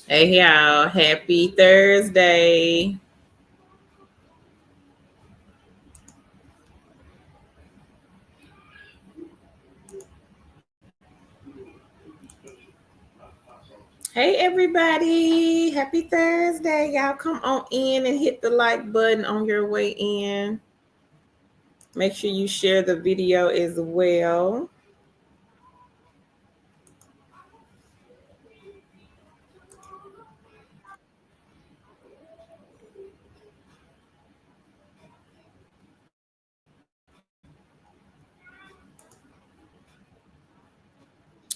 Hey y'all, happy Thursday. Hey everybody, happy Thursday. Y'all come on in and hit the like button on your way in. Make sure you share the video as well.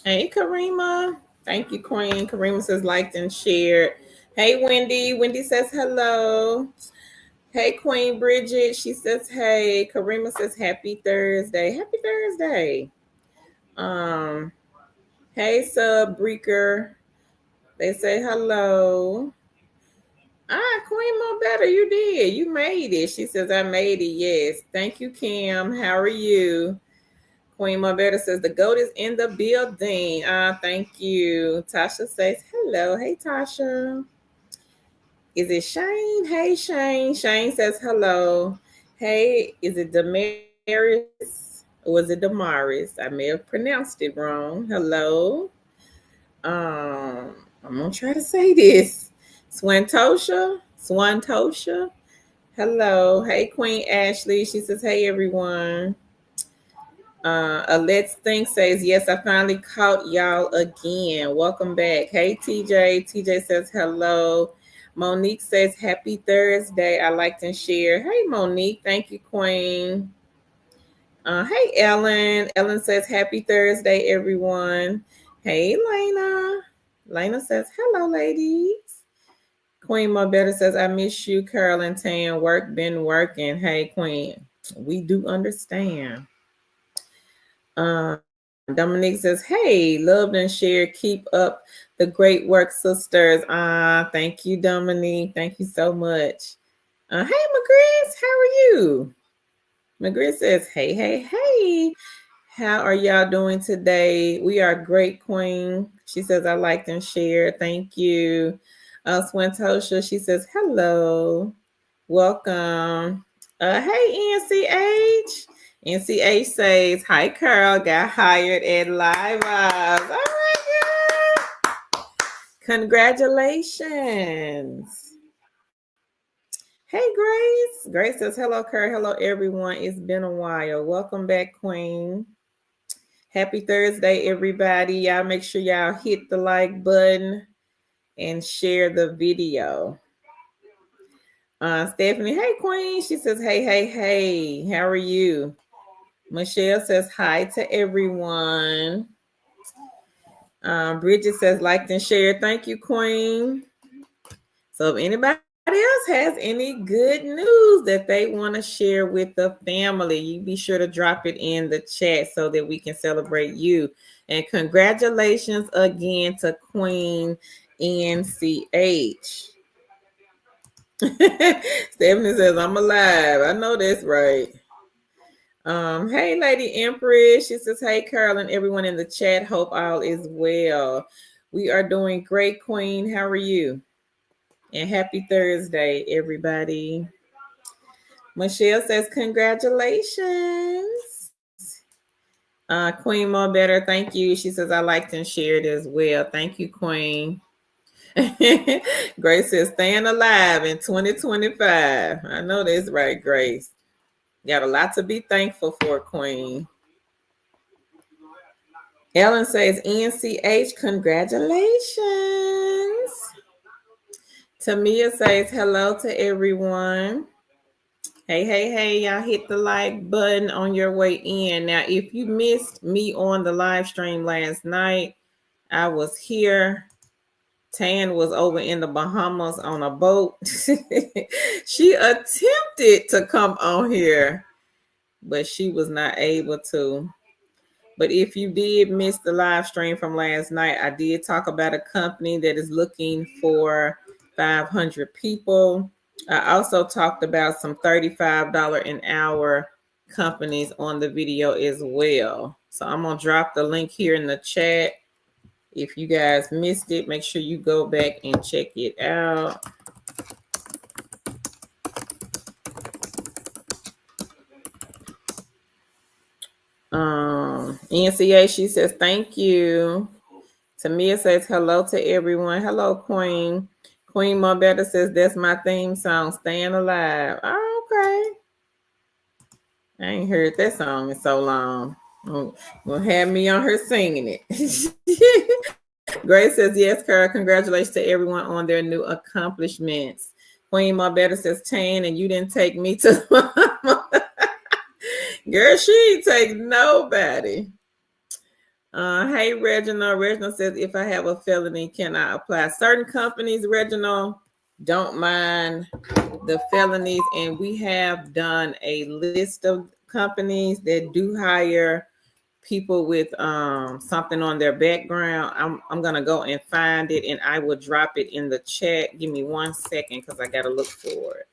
Hey Karima. Thank you, Queen. Karima says liked and shared. Hey Wendy. Wendy says hello. Hey Queen Bridget. She says hey. Karima says happy Thursday. Happy Thursday. Um, hey Sub Breaker. They say hello. Queen Mo Better, you did. You made it. She says, I made it. Yes. Thank you, Kim. How are you? Queen Mo Better says, the goat is in the building. Thank you. Tasha says, hello. Hey, Tasha. Is it Shane? Hey, Shane. Shane says, hello. Hey, is it Damaris or is it Damaris? I may have pronounced it wrong. Hello. I'm gonna try to say this. Swantosha. Hello. Hey, Queen Ashley. She says, hey, everyone. Let's Think says, yes, I finally caught y'all again. Welcome back. Hey, TJ. TJ says, hello. Monique says, happy Thursday. I liked and share. Hey, Monique. Thank you, Queen. Hey, Ellen. Ellen says, happy Thursday, everyone. Hey, Lena. Lena says, hello, ladies. Queen Mo Better says, I miss you, Carolyn Tan. Work been working. Hey, Queen. We do understand. Uh, Dominique says, hey, loved and shared. Keep up the great work, sisters. Thank you, Dominique. Thank you so much. Hey, McGriss, how are you? McGriss says, hey. How are y'all doing today? We are great, Queen. She says, I liked and shared. Thank you. Swantosha, she says, hello. Welcome. Hey, NCH. NCH says, hi, Carl. Got hired at Live Vibes. Oh, my God. Congratulations. Hey, Grace. Grace says, hello, Carl. Hello, everyone. It's been a while. Welcome back, Queen. Happy Thursday, everybody. Y'all make sure y'all hit the like button and share the video. Stephanie, hey, Queen. She says, hey. How are you? Michelle says, hi to everyone. Bridget says, liked and shared. Thank you, Queen. So if anybody else has any good news that they want to share with the family, you be sure to drop it in the chat so that we can celebrate you. And congratulations again to Queen NCH. Stephanie says, I'm alive. I know that's right. Hey, Lady Empress. She says, hey, Carol and everyone in the chat. Hope all is well. We are doing great, Queen. How are you? And happy Thursday, everybody. Michelle says, congratulations. Queen Mo Better, thank you. She says, I liked and shared as well. Thank you, Queen. Grace says, staying alive in 2025. I know that's right, Grace. Got a lot to be thankful for, Queen. Ellen says, NCH, congratulations. Tamia says, hello to everyone. Hey, y'all hit the like button on your way in. Now, if you missed me on the live stream last night, I was here. Tan was over in the Bahamas on a boat. She attempted to come on here, but she was not able to. But if you did miss the live stream from last night, I did talk about a company that is looking for 500 people. I also talked about some $35 an hour companies on the video as well. So I'm going to drop the link here in the chat. If you guys missed it, make sure you go back and check it out. NCA, she says, thank you. Tamia says, hello to everyone. Hello, Queen. Queen Marbetta says, that's my theme song, Staying Alive. Oh, okay. I ain't heard that song in so long. Will have me on her singing it. Grace says, yes, Carl. Congratulations to everyone on their new accomplishments. Queen Marbetta says, Tan, and you didn't take me to Girl, she ain't take nobody. Hey, Reginald. Reginald says, if I have a felony, can I apply? Certain companies, Reginald, don't mind the felonies. And we have done a list of companies that do hire people with something on their background. I'm going to go and find it, and I will drop it in the chat. Give me 1 second because I got to look for it.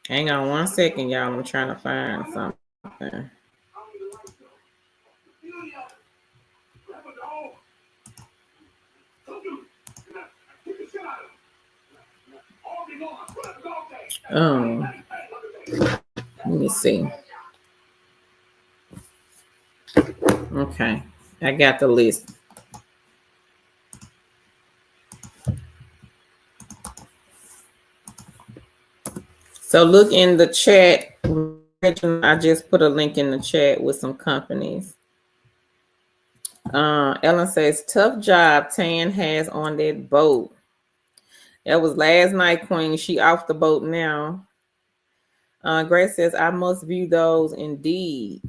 Hang on 1 second, y'all. I'm trying to find something. Let me see. Okay, I got the list. So look in the chat. I just put a link in the chat with some companies. Ellen says, tough job Tan has on that boat. That was last night, Queen. She off the boat now. Grace says, I must view those indeed.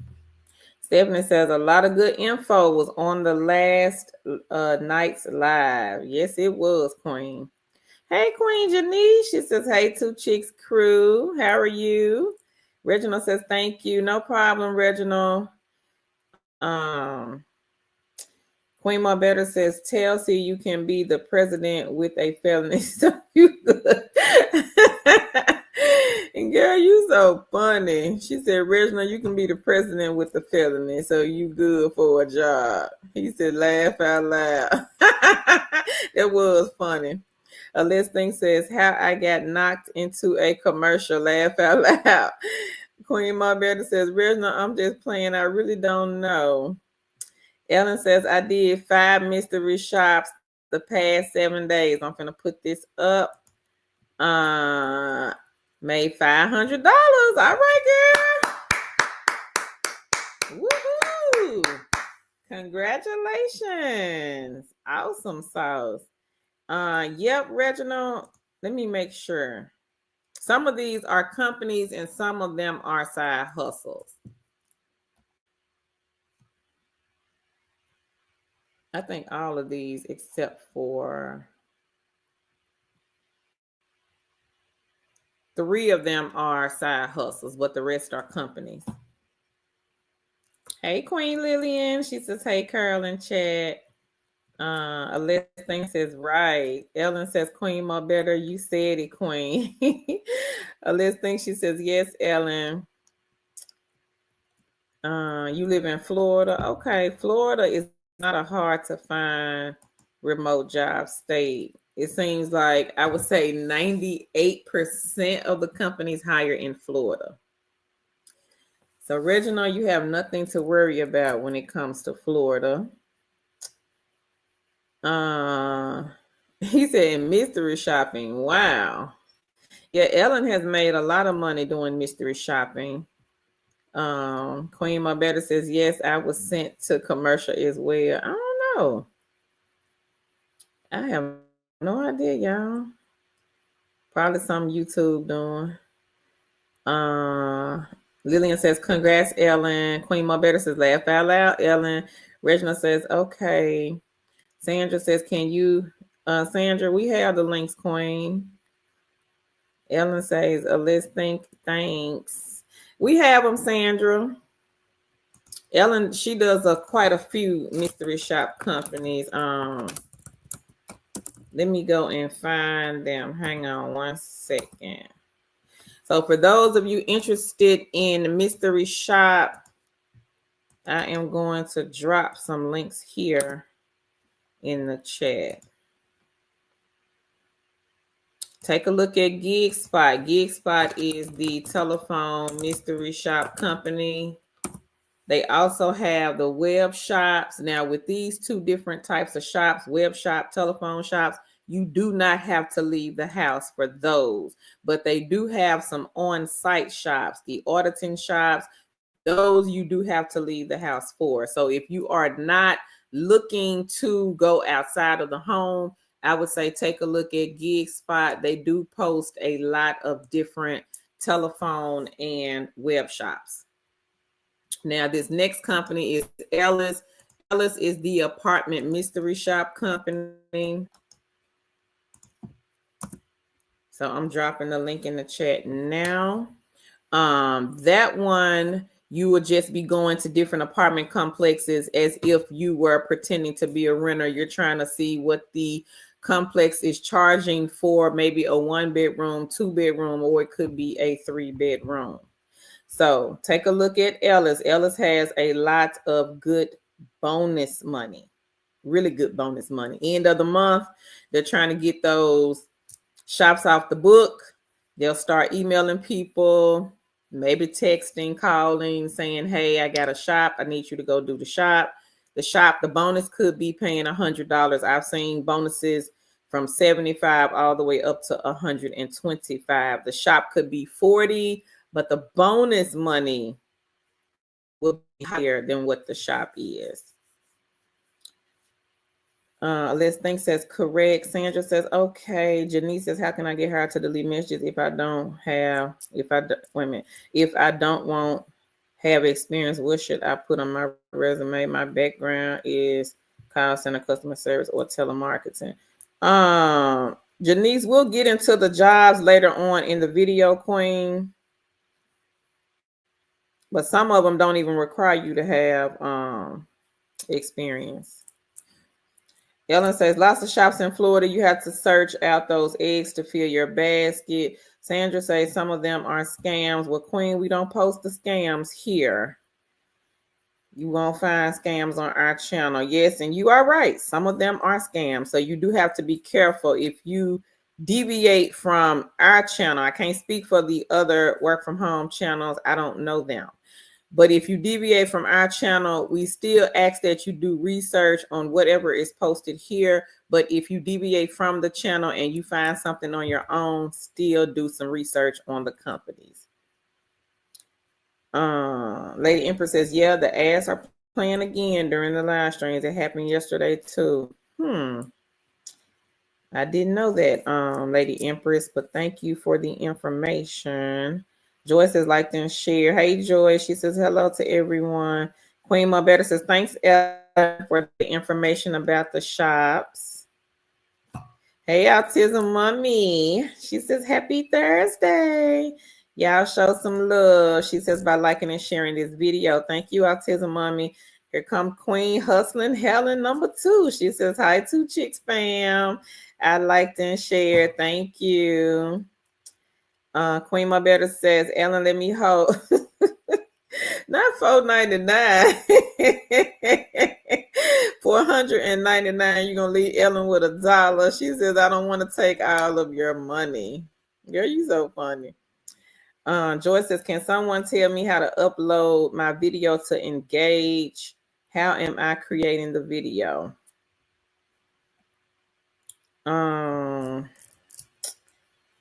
Stephanie says, a lot of good info was on the last night's live. Yes, it was, Queen. Hey, Queen Janice. She says, hey, Two Chicks crew. How are you? Reginald says, thank you. No problem, Reginald. Queen Marbetta says, Chelsea, you can be the president with a felony. So you good. And girl, you so funny. She said, Reginald, you can be the president with the felony. So you good for a job. He said, laugh out loud. That was funny. A listing says, how I got knocked into a commercial. Laugh out loud. Queen Marbetta says, Reginald, I'm just playing. I really don't know. Ellen says, I did 5 mystery shops the past 7 days. I'm going to put this up. Made $500. All right, girl. Woohoo. Congratulations. Awesome sauce. Yep, Reginald. Let me make sure. Some of these are companies and some of them are side hustles. I think all of these except for 3 of them are side hustles, but the rest are companies. Hey, Queen Lillian. She says, hey, Carol in chat. Alessa thing says, right. Ellen says, Queen Marbetta, you said it, Queen. Alessa thing, she says, yes, Ellen. You live in Florida. Okay, Florida is not a hard to find remote job state. It seems like I would say 98% of the companies hire in Florida. So, Reginald, you have nothing to worry about when it comes to Florida. He said mystery shopping. Wow. Yeah, Ellen has made a lot of money doing mystery shopping. Queen Marbetta says, yes, I was sent to commercial as well. I don't know. I have no idea, y'all. Probably some YouTube doing. Lillian says, congrats, Ellen. Queen Marbetta says, laugh out loud, Ellen. Reginald says, okay. Sandra says, can you, Sandra, we have the links, Queen. Ellen says, Alyssa, thanks. We have them, Sandra. Ellen, she does quite a few mystery shop companies. Let me go and find them. Hang on one second. So for those of you interested in the mystery shop, I am going to drop some links here in the chat. Take a look at GigSpot. GigSpot is the telephone mystery shop company. They also have the web shops. Now, with these two different types of shops, web shop, telephone shops, you do not have to leave the house for those. But they do have some on-site shops, the auditing shops. Those you do have to leave the house for. So if you are not looking to go outside of the home, I would say take a look at GigSpot. They do post a lot of different telephone and web shops. Now, this next company is Ellis. Ellis is the apartment mystery shop company. So I'm dropping the link in the chat now. That one, you would just be going to different apartment complexes as if you were pretending to be a renter. You're trying to see what the complex is charging for maybe a 1-bedroom, 2-bedroom, or it could be a 3-bedroom. So take a look at Ellis. Ellis has a lot of good bonus money, really good bonus money. End of the month, they're trying to get those shops off the book. They'll start emailing people, maybe texting, calling, saying, hey, I got a shop. I need you to go do the shop. The bonus could be paying $100. I've seen bonuses from $75 all the way up to $125. The shop could be $40, but the bonus money will be higher than what the shop is. Let's think says correct. Sandra says, okay. Janice says, how can I get her to delete messages if I don't want have experience? What should I put on my resume? My background is call center, customer service, or telemarketing. Janice, we'll get into the jobs later on in the video, Queen. But some of them don't even require you to have experience. Ellen says, lots of shops in Florida. You have to search out those eggs to fill your basket. Sandra says some of them are scams. Well, Queen, we don't post the scams here. You won't find scams on our channel. Yes, and you are right. Some of them are scams. So you do have to be careful if you deviate from our channel. I can't speak for the other work from home channels. I don't know them. But if you deviate from our channel, we still ask that you do research on whatever is posted here. But if you deviate from the channel and you find something on your own, still do some research on the companies. Lady Empress says, yeah, the ads are playing again during the live streams. It happened yesterday too. I didn't know that, Lady Empress, but thank you for the information. Joy says, like and share. Hey, Joy. She says, hello to everyone. Queen Mabetta says, thanks, Ellen, for the information about the shops. Hey, Autism Mommy. She says, happy Thursday. Y'all show some love. She says, by liking and sharing this video. Thank you, Autism Mommy. Here come Queen Hustling Helen #2. She says, hi, 2 Chicks fam. I liked and shared. Thank you. Queen Mabetta says, Ellen, let me hold. Not $4.99. $499. You're gonna leave Ellen with $1. She says, I don't want to take all of your money. Girl, you so funny. Joy says, can someone tell me how to upload my video to Engage? How am I creating the video?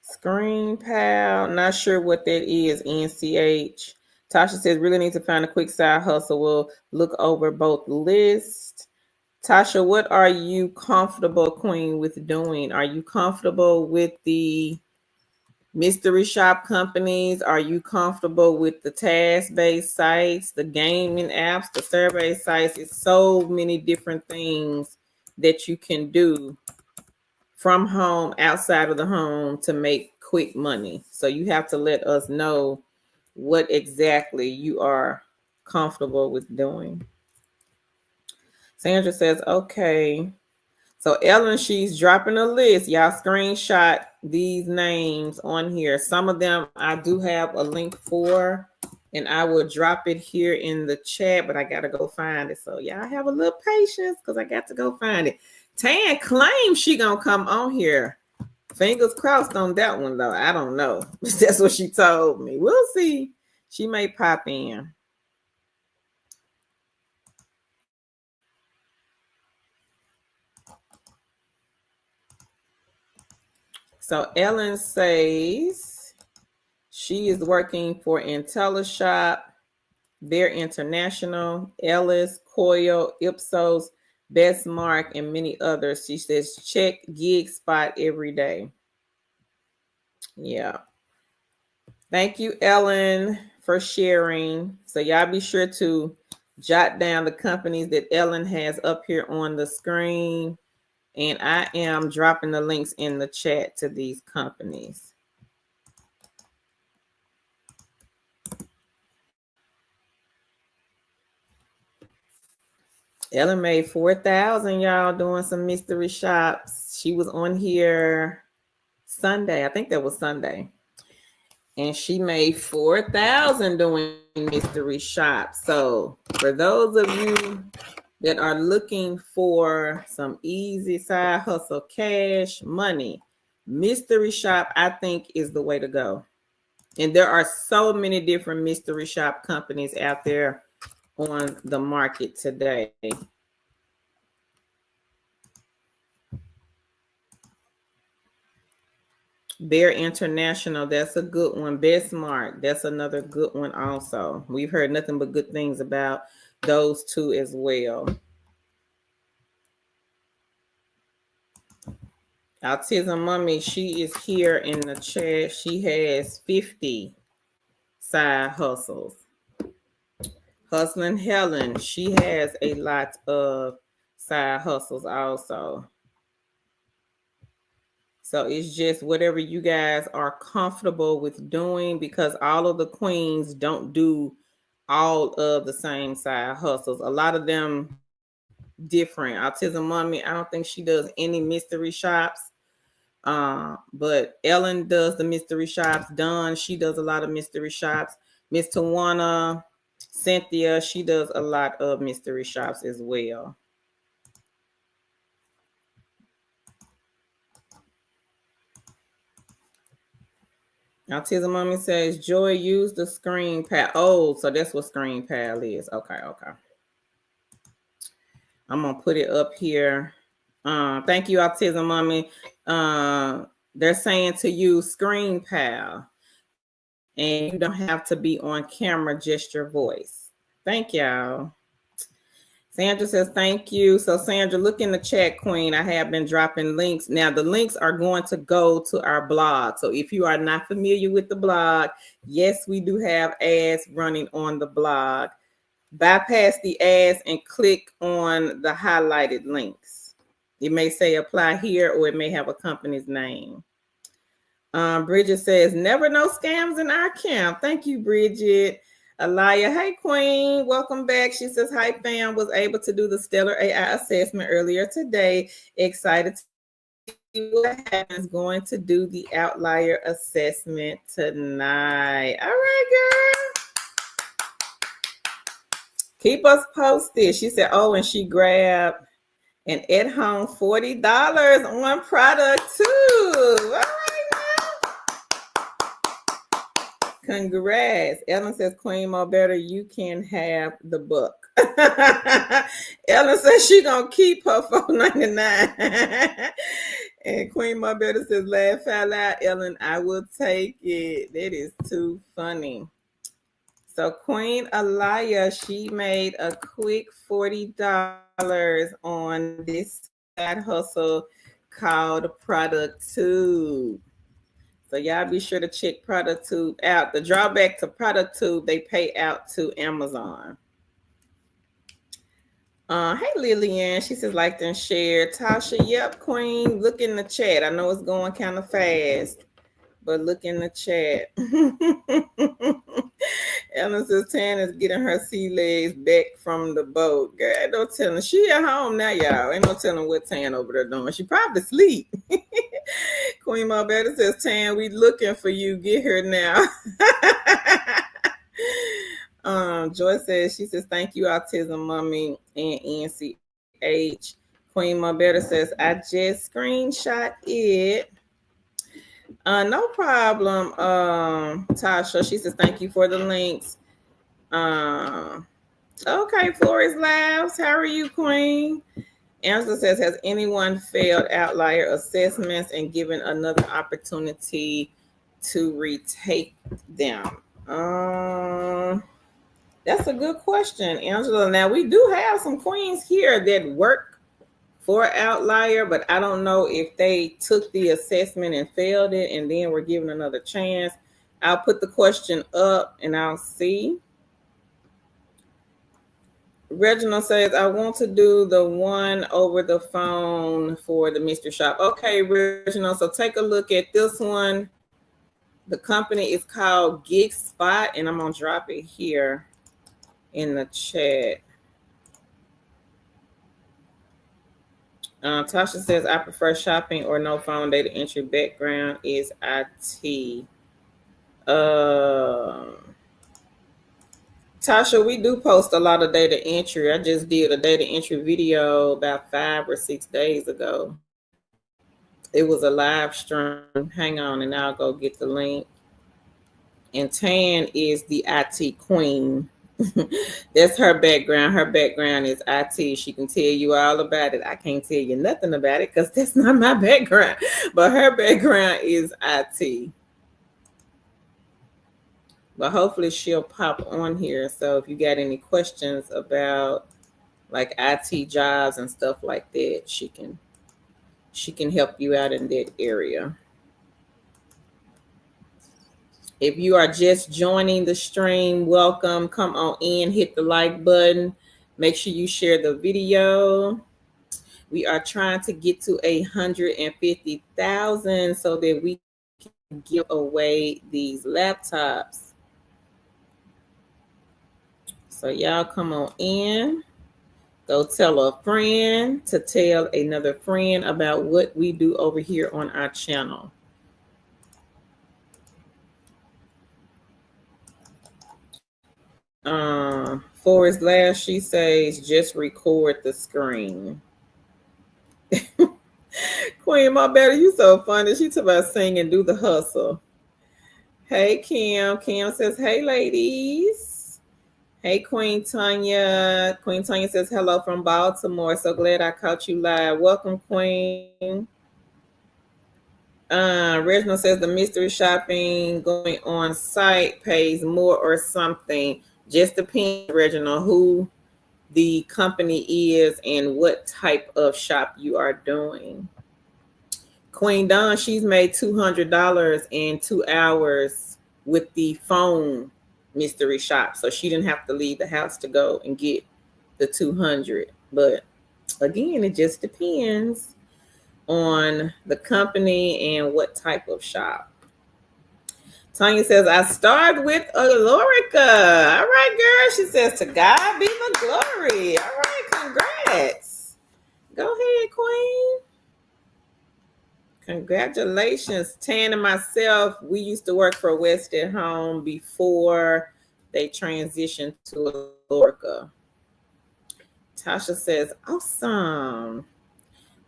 Screen Pal, not sure what that is. NCH. Tasha says, really need to find a quick side hustle. We'll look over both lists. Tasha, what are you comfortable, Queen, with doing? Are you comfortable with the mystery shop companies? Are you comfortable with the task-based sites, the gaming apps, the survey sites? It's so many different things that you can do from home, outside of the home, to make quick money. So you have to let us know what exactly you are comfortable with doing. Sandra says, okay. So Ellen, she's dropping a list. Y'all screenshot these names on here. Some of them I do have a link for, and I will drop it here in the chat, but I got to go find it. So y'all have a little patience because I got to go find it. Tan claims she going to come on here. Fingers crossed on that one, though. I don't know. That's what she told me. We'll see. She may pop in. So Ellen says she is working for IntelliShop, Bear International, Ellis, Coil, Ipsos, Bestmark, and many others. She says check gig spot every day. Yeah. Thank you, Ellen, for sharing. So y'all be sure to jot down the companies that Ellen has up here on the screen. And I am dropping the links in the chat to these companies. Ellen made 4,000, y'all, doing some mystery shops. She was on here Sunday. I think that was Sunday. And she made 4,000 doing mystery shops. So for those of you that are looking for some easy side hustle, cash, money, mystery shop, I think, is the way to go. And there are so many different mystery shop companies out there on the market today. Bear International, that's a good one. Bestmark, that's another good one also. We've heard nothing but good things about those two as well. Autism Mommy, she is here in the chat. She has 50 side hustles. Hustling Helen, she has a lot of side hustles also. So it's just whatever you guys are comfortable with doing, because all of the queens don't do all of the same side hustles. A lot of them different. Autism Mommy, I don't think she does any mystery shops. But Ellen does the mystery shops. Dawn, she does a lot of mystery shops. Miss Tawana, Cynthia, she does a lot of mystery shops as well. Autism Mommy says, Joy, use the screen pad. Oh, so that's what screen pad is. Okay. I'm going to put it up here. Thank you, Autism Mommy. They're saying to use Screen Pal, and you don't have to be on camera, just your voice. Thank y'all. Sandra says, thank you. So Sandra, look in the chat, Queen. I have been dropping links. Now, the links are going to go to our blog. So if you are not familiar with the blog, yes, we do have ads running on the blog. Bypass the ads and click on the highlighted links. It may say apply here, or it may have a company's name. Bridget says, never no scams in our camp. Thank you, Bridget. Alaya, hey, Queen. Welcome back. She says, hi, fam. Was able to do the Stellar AI assessment earlier today. Excited to see what happens. Going to do the outlier assessment tonight. All right, girl. Keep us posted. She said, oh, and she grabbed an at-home $40 on product too. All right. Congrats. Ellen says, Queen Mo Better, you can have the book. Ellen says she gonna keep her $4.99. And Queen Mo Better says, laugh out loud, Ellen, I will take it. That is too funny. So Queen Alaya, she made a quick $40 on this side hustle called ProductTube. So y'all be sure to check ProductTube out. The drawback to ProductTube, they pay out to Amazon. Hey Lillian, she says like and share. Tasha, yep, Queen. Look in the chat. I know it's going kind of fast, but look in the chat. Ellen says Tan is getting her sea legs back from the boat. Girl, ain't no telling. She at home now, y'all. Ain't no telling what Tan over there doing. She probably sleep. Queen Marbetta says, Tan, we looking for you. Get her now. Joy says, she says, thank you, Autism Mommy and NCH. Queen Marbetta says, I just screenshot it. No problem, Tasha. She says, thank you for the links. Okay, Flores Labs. How are you, Queen? Angela says, has anyone failed outlier assessments and given another opportunity to retake them? That's a good question, Angela. Now, we do have some queens here that work for outlier, but I don't know if they took the assessment and failed it and then were given another chance. I'll put the question up and I'll see. Reginald says, I want to do the one over the phone for the mystery shop. Okay, Reginald, so take a look at this one. The company is called Gig Spot, and I'm going to drop it here in the chat. Tasha says, I prefer shopping or no phone data entry. Background is IT. Tasha, we do post a lot of data entry. I just did a data entry video about 5 or 6 days ago. It was a live stream. Hang on, and I'll go get the link. And Tan is the IT queen. That's her background. Her background is IT. She can tell you all about it. I can't tell you nothing about it because that's not my background. But her background is IT. But hopefully she'll pop on here. So if you got any questions about like IT jobs and stuff like that, she can help you out in that area. If you are just joining the stream, welcome. Come on in, hit the like button. Make sure you share the video. We are trying to get to 150,000 so that we can give away these laptops. So y'all come on in. Go tell a friend to tell another friend about what we do over here on our channel. Forrest Lash, she says, just record the screen. Queen Marbetta, you so funny. She talk about sing and do the hustle. Hey, Kim. Kim says, hey, ladies. Hey, Queen Tanya. Queen Tanya says, hello from Baltimore. So glad I caught you live. Welcome, Queen. Reginald says the mystery shopping going on site pays more or something. Just depends, Reginald, who the company is and what type of shop you are doing. Queen Dawn, she's made $200 in 2 hours with the phone mystery shop. So she didn't have to leave the house to go and get the 200. But again, it just depends on the company and what type of shop. Tanya says, I start with Alorica. All right, girl. She says, to God be the glory. All right, congrats. Go ahead, Queen. Congratulations. Tan and myself, we used to work for West at Home before they transitioned to Alorica. Tasha says, awesome.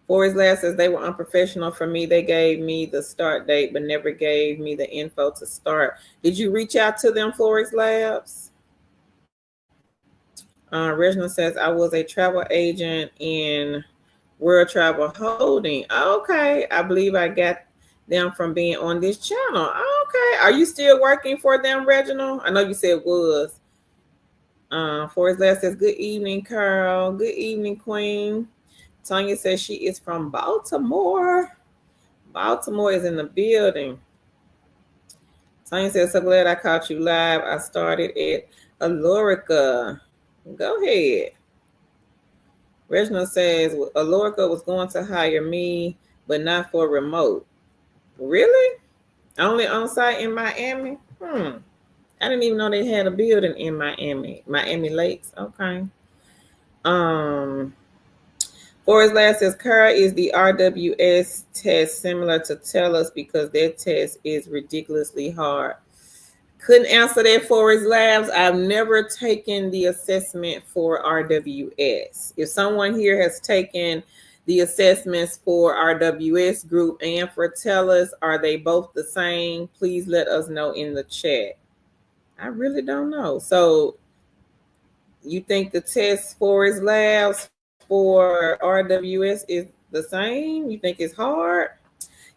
Forrest Lab says they were unprofessional for me. They gave me the start date, but never gave me the info to start. Did you reach out to them, Forrest Labs? Reginald says, I was a travel agent in World Travel Holding. Okay. I believe I got them from being on this channel. Okay. Are you still working for them, Reginald? I know you said was. Forrest Lab says, good evening, Carl. Good evening, Queen. Tanya says she is from Baltimore. Baltimore is in the building. Tanya says, so glad I caught you live. I started at Alorica. Go ahead. Reginald says, Alorica was going to hire me, but not for remote. Really? Only on site in Miami? I I didn't even know they had a building in Miami Lakes. Okay. Forrest Last says, Kara, is the RWS test similar to TELUS because their test is ridiculously hard? Couldn't answer that, Forrest Labs. I've never taken the assessment for RWS. If someone here has taken the assessments for RWS group and for TELUS, are they both the same? Please let us know in the chat. I really don't know. So you think the test Forrest Labs for RWS is the same? You think it's hard?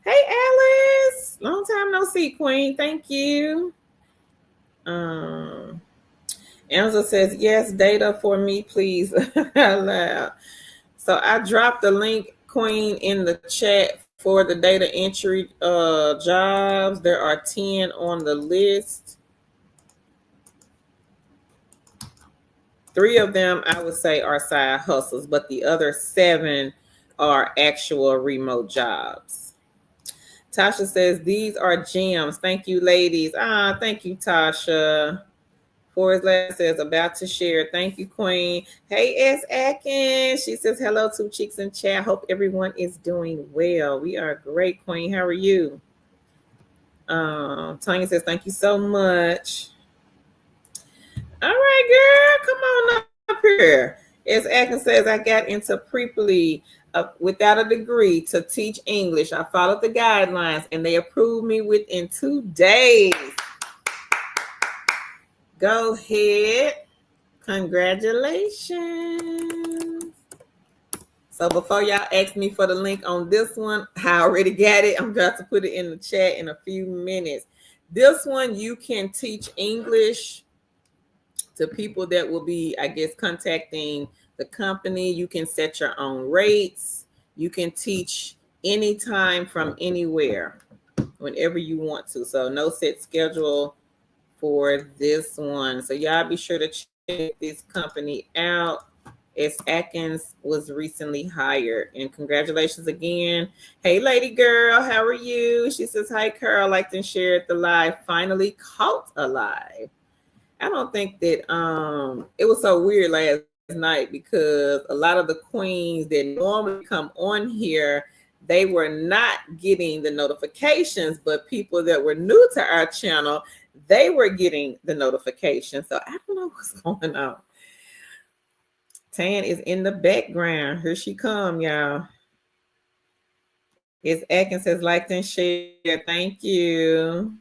Hey, Alice. Long time no see, Queen. Thank you. Angela says, yes, data for me, please. Loud. So I dropped the link, Queen, in the chat for the data entry jobs. There are 10 on the list. 3 of them, I would say, are side hustles, but the other 7 are actual remote jobs. Tasha says, these are gems. Thank you, ladies. Thank you, Tasha. Forrest Last says, about to share. Thank you, Queen. Hey, S. Atkins. She says, hello, Two Cheeks in chat. Hope everyone is doing well. We are great, Queen. How are you? Tanya says, thank you so much. All right, girl. Come on up here. S. Atkins says, I got into pre-plea without a degree to teach English. I followed the guidelines, and they approved me within 2 days. Go ahead. Congratulations. So before y'all ask me for the link on this one, I already got it. I'm about to put it in the chat in a few minutes. This one, you can teach English to people that will be, I guess, contacting the company. You can set your own rates. You can teach anytime from anywhere, whenever you want to. So no set schedule for this one. So y'all be sure to check this company out. S. Atkins was recently hired. And congratulations again. Hey, lady girl, how are you? She says, hi, Carol. Liked and shared the live. Finally caught alive. I don't think that it was so weird last night because a lot of the queens that normally come on here, they were not getting the notifications, but people that were new to our channel, they were getting the notification. So I don't know what's going on. Tan is in the background. Here she come, y'all. It's Atkins says, like and share. Thank you.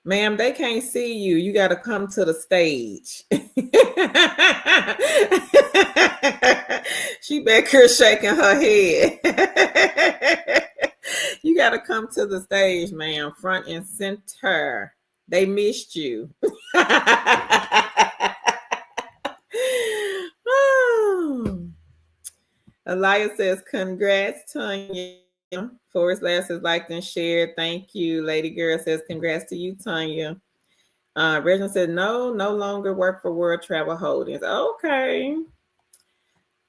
Ma'am, they can't see you. You got to come to the stage. She back here shaking her head. You got to come to the stage, ma'am, front and center. They missed you. Elias says, congrats, Tanya. Forrest Last says, liked and shared. Thank you. Lady Girl says, congrats to you, Tanya. Reginald said, no longer work for World Travel Holdings. Okay.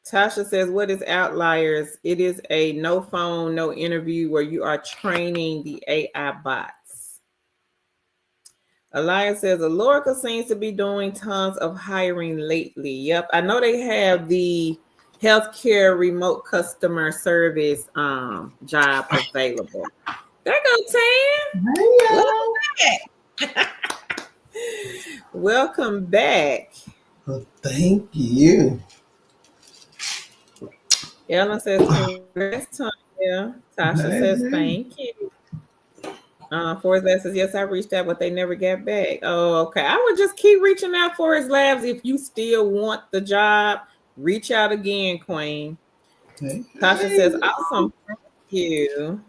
Tasha says, what is Outliers? It is a no phone, no interview where you are training the AI bots. Elias says, Alorica seems to be doing tons of hiring lately. Yep, I know they have the healthcare remote customer service job available. There go Tam. Welcome back. Welcome back. Well, thank you. Ellen says, congrats, Tanya. Tasha says, thank you. Forrest Labs says, yes, I reached out, but they never got back. Oh, okay. I would just keep reaching out, Forrest Labs. If you still want the job, reach out again, Queen. Tasha says, awesome. Thank you.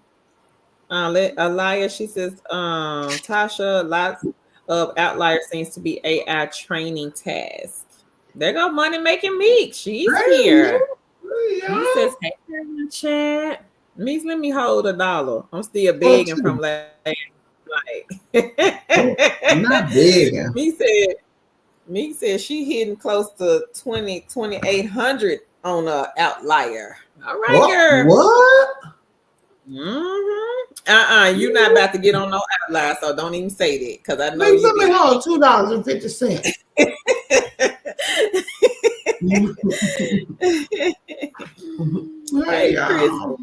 Alaya, she says, Tasha, lots of Outliers seems to be AI training tasks. There go Money Making Meek. She's here. He says, hey, in chat. Meeks, let me hold $1. I'm still begging from last night. I'm not begging. Meek said she hitting close to 2,800 on a Outlier. All right, girl. What? Mm-hmm. You're not about to get on no outline, so don't even say that because I know Please you let me did. hold $2.50. Hey, Hey, Chris. y'all.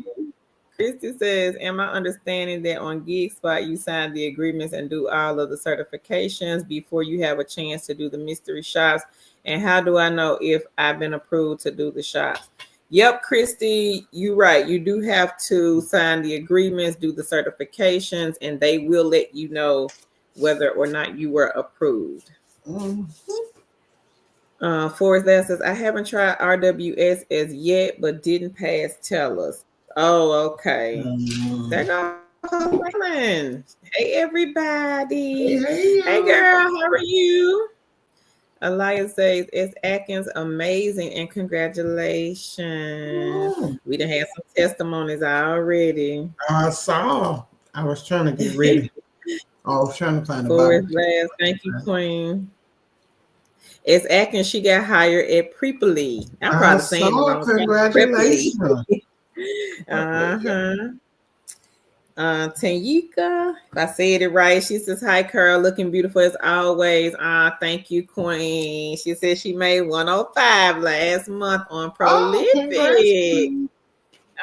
Christy says, am I understanding that on Gig Spot you sign the agreements and do all of the certifications before you have a chance to do the mystery shops? And how do I know if I've been approved to do the shops? Yep, Christy, you're right. You do have to sign the agreements, do the certifications, and they will let you know whether or not you were approved. Mhm. Forrest Lass says, I haven't tried RWS as yet, but didn't pass tellers. Oh, okay. There goes Helen. Hey, Hey, everybody. hey, Hey, y'all. girl, how are you? Elias says, it's Atkins amazing and congratulations. Mm. We done had some testimonies already. I saw. I was trying to get ready. I was trying to find a Forrest barbecue. Lass, thank you, Queen. It's Atkins. She got hired at Preply. I'm I probably saying the saw. wrong thing. Preply. Congratulations. Uh-huh. Tanyika, if I said it right, she says, hi, Carl, looking beautiful as always. Thank you, Queen. She said she made 105 last month on Oh, congrats, Prolific. Queen.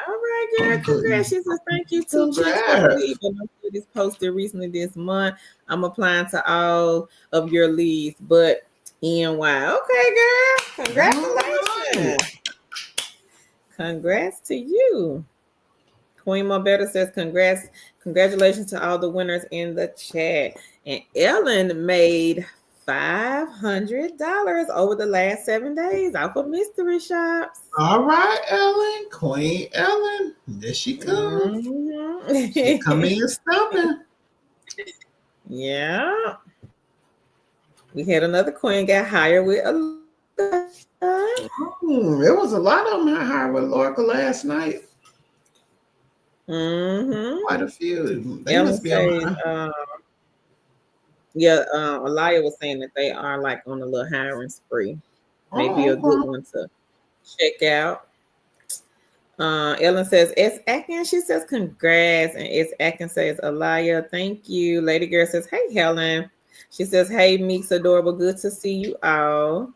All right, girl, congrats. She says, thank you, Two Chicks, for Congrats. believing. This posted recently this month. I'm applying to all of your leads, but NY. Okay, girl, All right. congratulations. Congrats to you. Queen Mobetta says, congratulations to all the winners in the chat. And Ellen made $500 over the last 7 days off of mystery shops. All right, Ellen. Queen Ellen. There she comes. She come in stumping. Yeah. We had another queen got hired with a There was a lot of them I hired with Lorca last night. Quite a few. They Ellen must be on says, high. Elia was saying that they are like on a little hiring spree. Maybe Oh, a good okay. one to check out. Ellen says, S. Atkins. She says, congrats. And S. Atkins says, Elia, thank you. Lady Girl says, hey, Helen. She says, hey, Meeks Adorable. Good to see you all.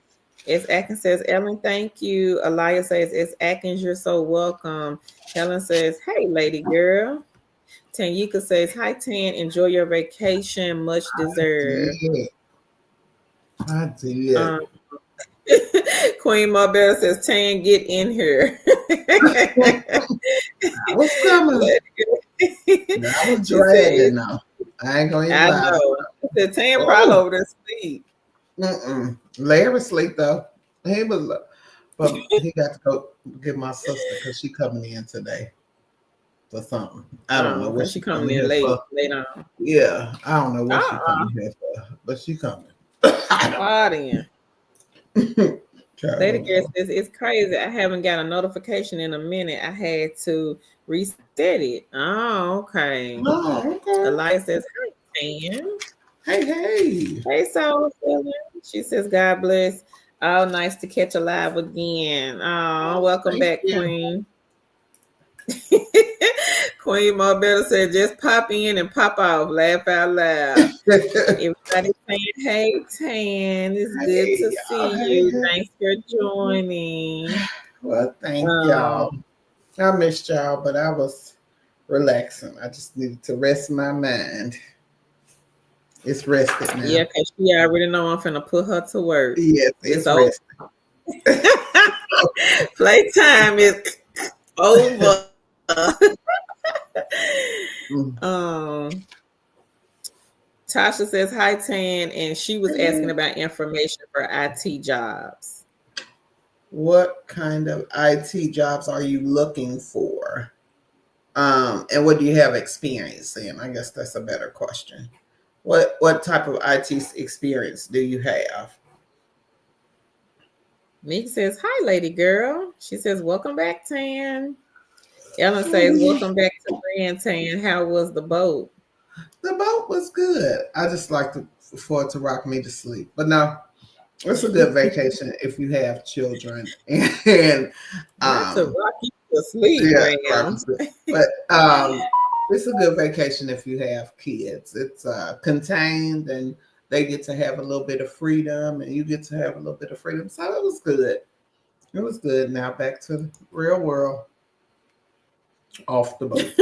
S. Atkins says, Ellen, thank you. Elia says, S. Atkins, you're so welcome. Helen says, hey, Lady Girl. Tanyika says, hi, Tan. Enjoy your vacation. Much deserved. I did. Queen Marbella says, Tan, get in here. I was coming. I was dragging now. I ain't gonna even I lie. know. The Tan probably Oh. over there sleep. Larry sleep though. He was, but he got to go get my sister because she coming in today for something. I don't know what Because she she coming coming in here late for. on. Yeah, I don't know what she coming here for, but she coming. Partying. Lady Girl Know. says, it's crazy. I haven't got a notification in a minute. I had to reset it. Oh, okay. Oh, okay. Elias says, hi, Tan. Hey. Hey, Soul Feeling. She says, God bless. Oh, nice to catch a live again. Oh, welcome Thank back, you. Queen. Queen Marbella said, just pop in and pop off. Laugh out loud. Everybody saying, hey, Tan. It's good to see you. Hey. Thanks for joining. Well, thank y'all. I missed y'all, but I was relaxing. I just needed to rest my mind. It's rested now. Yeah, because she already know I'm finna put her to work. Yes, it's rested. Playtime is over. Tasha says, hi, Tan, and she was asking about information for IT jobs. What kind of IT jobs are you looking for? And what do you have experience in? I guess that's a better question. What type of IT experience do you have? Meek says, hi, lady girl. She says, welcome back, Tan. Ellen says, welcome back to Grand Tan. How was the boat? The boat was good. I just like for it to rock me to sleep. But no, it's a good vacation if you have children and Not to rock you to sleep, yeah, ma'am. but It's a good vacation if you have kids. It's contained and they get to have a little bit of freedom and you get to have a little bit of freedom. So it was good. It was good. Now back to the real world. Off the boat.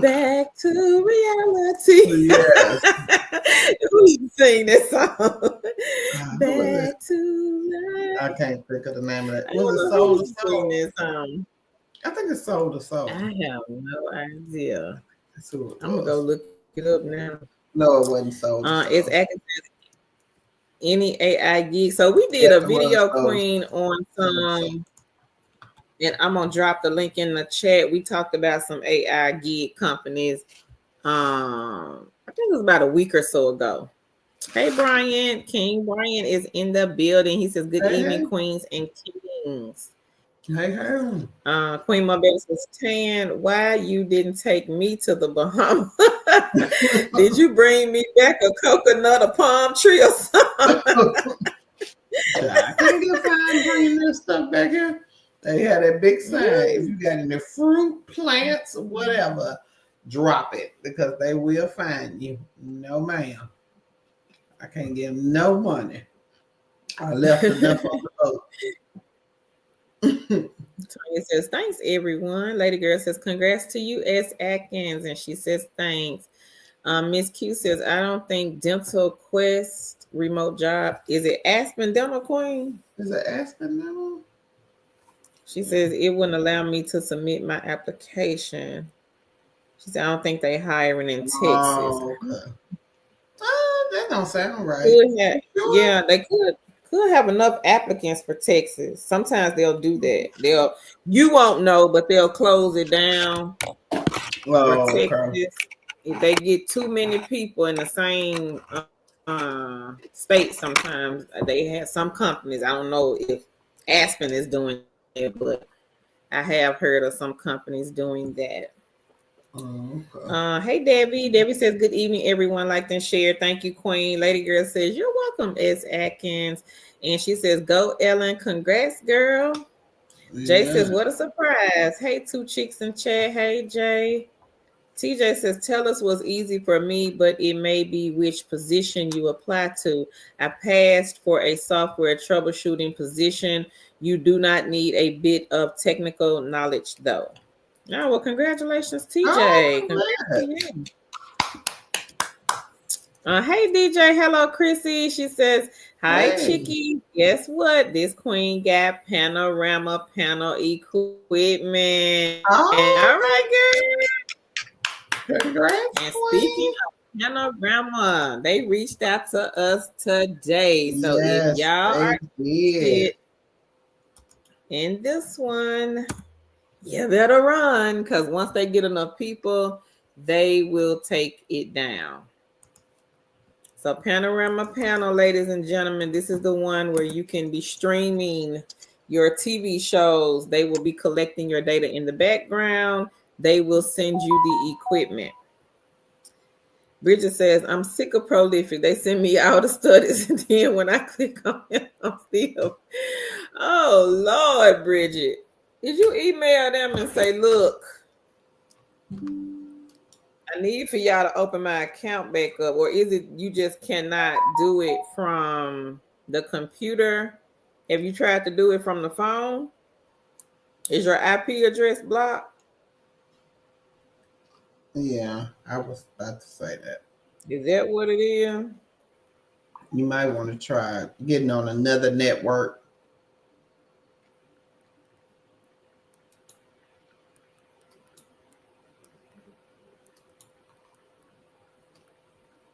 Back to reality. Yes. Who even sing that song? Who was it? Back to I life. can't think of the name of that. I Was don't it know Soul to who sing Soul? that song. I think it's Soul to Soul. I have no idea. That's who it I'm gonna go was. look it up now. No, it wasn't Soul to It's Soul. acting any AI gig. So we did Yes, a it was video Soul queen on to Soul. some, and I'm gonna drop the link in the chat. We talked about some AI gig companies. I think it was about a week or so ago. Hey Brian, King Brian is in the building. He says, "Good evening, Hey, queens and kings." hey, hey. Queen Mabel says, "Tan, why you didn't take me to the Bahamas? Did you bring me back a coconut, a palm tree, or something?" I can't get fine bringing this stuff back here. They had a big sign. If you got any fruit, plants, or whatever, drop it because they will find you. No, ma'am. I can't give them no money. I left enough on the boat. Tanya says, "Thanks, everyone." Lady Girl says, "Congrats to you, S. Atkins." And she says, "Thanks." Miss Q says, "I don't think Dental Quest remote job." Is it Aspen Dental Queen? Is it Aspen now? She says, "It wouldn't allow me to submit my application." She said, "I don't think they hiring in Texas." Oh, okay. That don't sound right. Could have, Sure. yeah, they could have enough applicants for Texas. Sometimes they'll do that. You won't know, but they'll close it down for Oh, okay. Texas. If they get too many people in the same state, sometimes they have some companies. I don't know if Aspen is doing it, but I have heard of some companies doing that. Okay. Hey Debbie. Debbie says, "Good evening, everyone. Liked and shared. Thank you, Queen." Lady Girl says, "You're welcome, S. Atkins." And she says, "Go Ellen. Congrats, girl." Jay says, Yeah. "What a surprise." Hey, two chicks in chat. Hey, Jay. TJ says, "Tell us what's easy for me, but it may be which position you apply to. I passed for a software troubleshooting position. You do not need a bit of technical knowledge, though." Oh, well, congratulations, Oh, TJ. Congrats to congrats. you. Hey, DJ. Hello, Chrissy. She says, "Hi, Hey. Chicky. Guess what? This queen got panorama panel equipment. All Oh, right, girl. congrats, And speaking Queen. of panorama, they reached out to us today. So if Yes, y'all they are did. interested in this one, you better run because once they get enough people, they will take it down. So panorama panel, ladies and gentlemen, this is the one where you can be streaming your TV shows. They will be collecting your data in the background. They will send you the equipment. Bridget says, "I'm sick of prolific. They send me all the studies, and then when I click on it, I'm still." Oh Lord, Bridget. Did you email them and say, "Look, I need for y'all to open my account back up," or is it you just cannot do it from the computer? Have you tried to do it from the phone? Is your IP address blocked? Yeah, I was about to say that. Is that what it is? You might want to try getting on another network.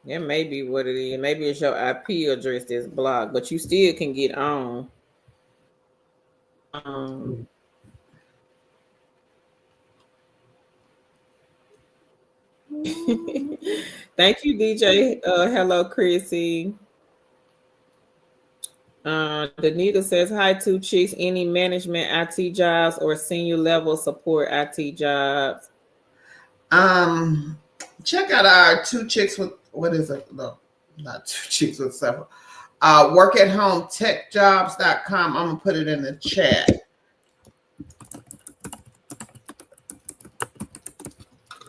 That may be what it is. Maybe it's your IP address that's blocked, but you still can get on. Um, Thank you, DJ. Hello, Chrissy. Danita says, "Hi, two chicks. Any management IT jobs or senior level support IT jobs?" Um, Check out our two chicks with what is it? No, not two chicks with several. Work at home techjobs.com. I'm gonna put it in the chat.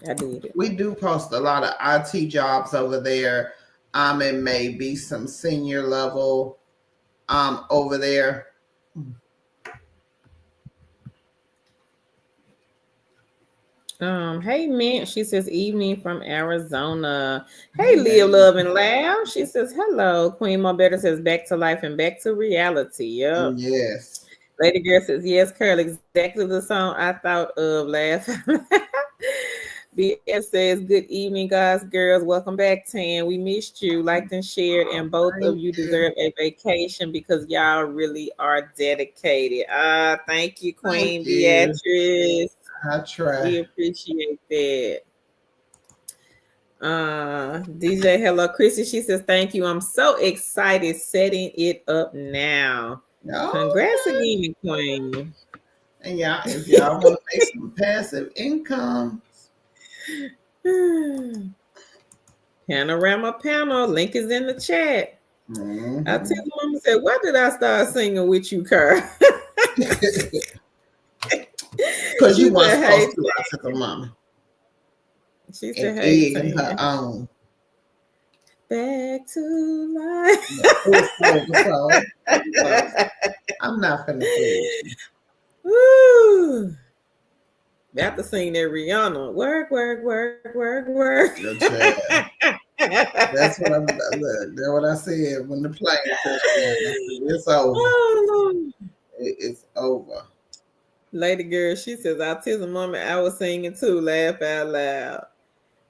I did it. We do post a lot of IT jobs over there. It may be some senior level over there. Hey Mint, she says evening from Arizona. Hey Hey, Live, lady. Love, and Laugh. She says hello. Queen Mo Better says back to life and back to reality. Yep. Yes. Lady Girl says yes, Curl. Exactly the song I thought of. Laugh. BS says good evening, guys, girls. Welcome back, Tan. We missed you. Liked and shared, and both of Thank you you. deserve a vacation because y'all really are dedicated. Thank you, Thank Queen you. Beatrice. I try. We appreciate that. DJ Hello Chrissy, she says thank you. I'm so excited setting it up now. Congrats Okay. again, Queen. And y'all, if y'all want to make some passive income, Panorama panel link is in the chat. I tell mm-hmm. Mama said, why did I start singing with you, Kerr? Because you She weren't said, hey, supposed to, I said to mama. she And said, hey, egging her Tan. on. Back to life. Yeah, it was so. I'm not finna fool with you. Woo. Got to sing that Rihanna. Work, work, work, work, work. Your child. That's what that's what I said when the plane touched down. I said, it's over. Oh, It's over. Lady girl, she says, autism moment. I was singing too. Laugh out loud.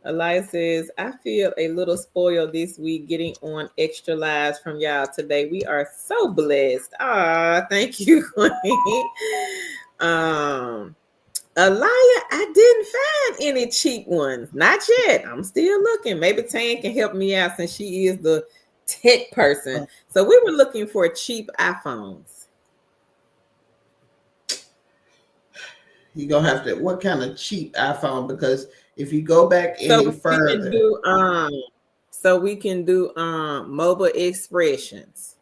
Elias says, I feel a little spoiled this week getting on extra lives from y'all today. We are so blessed. Ah, thank you, Queen. Um, Elia, I didn't find any cheap ones. Not yet. I'm still looking. Maybe Tan can help me out since she is the tech person. So we were looking for cheap iPhones. You're gonna have to what kind of cheap iPhone? Because if you go back So any we can further, do mobile expressions.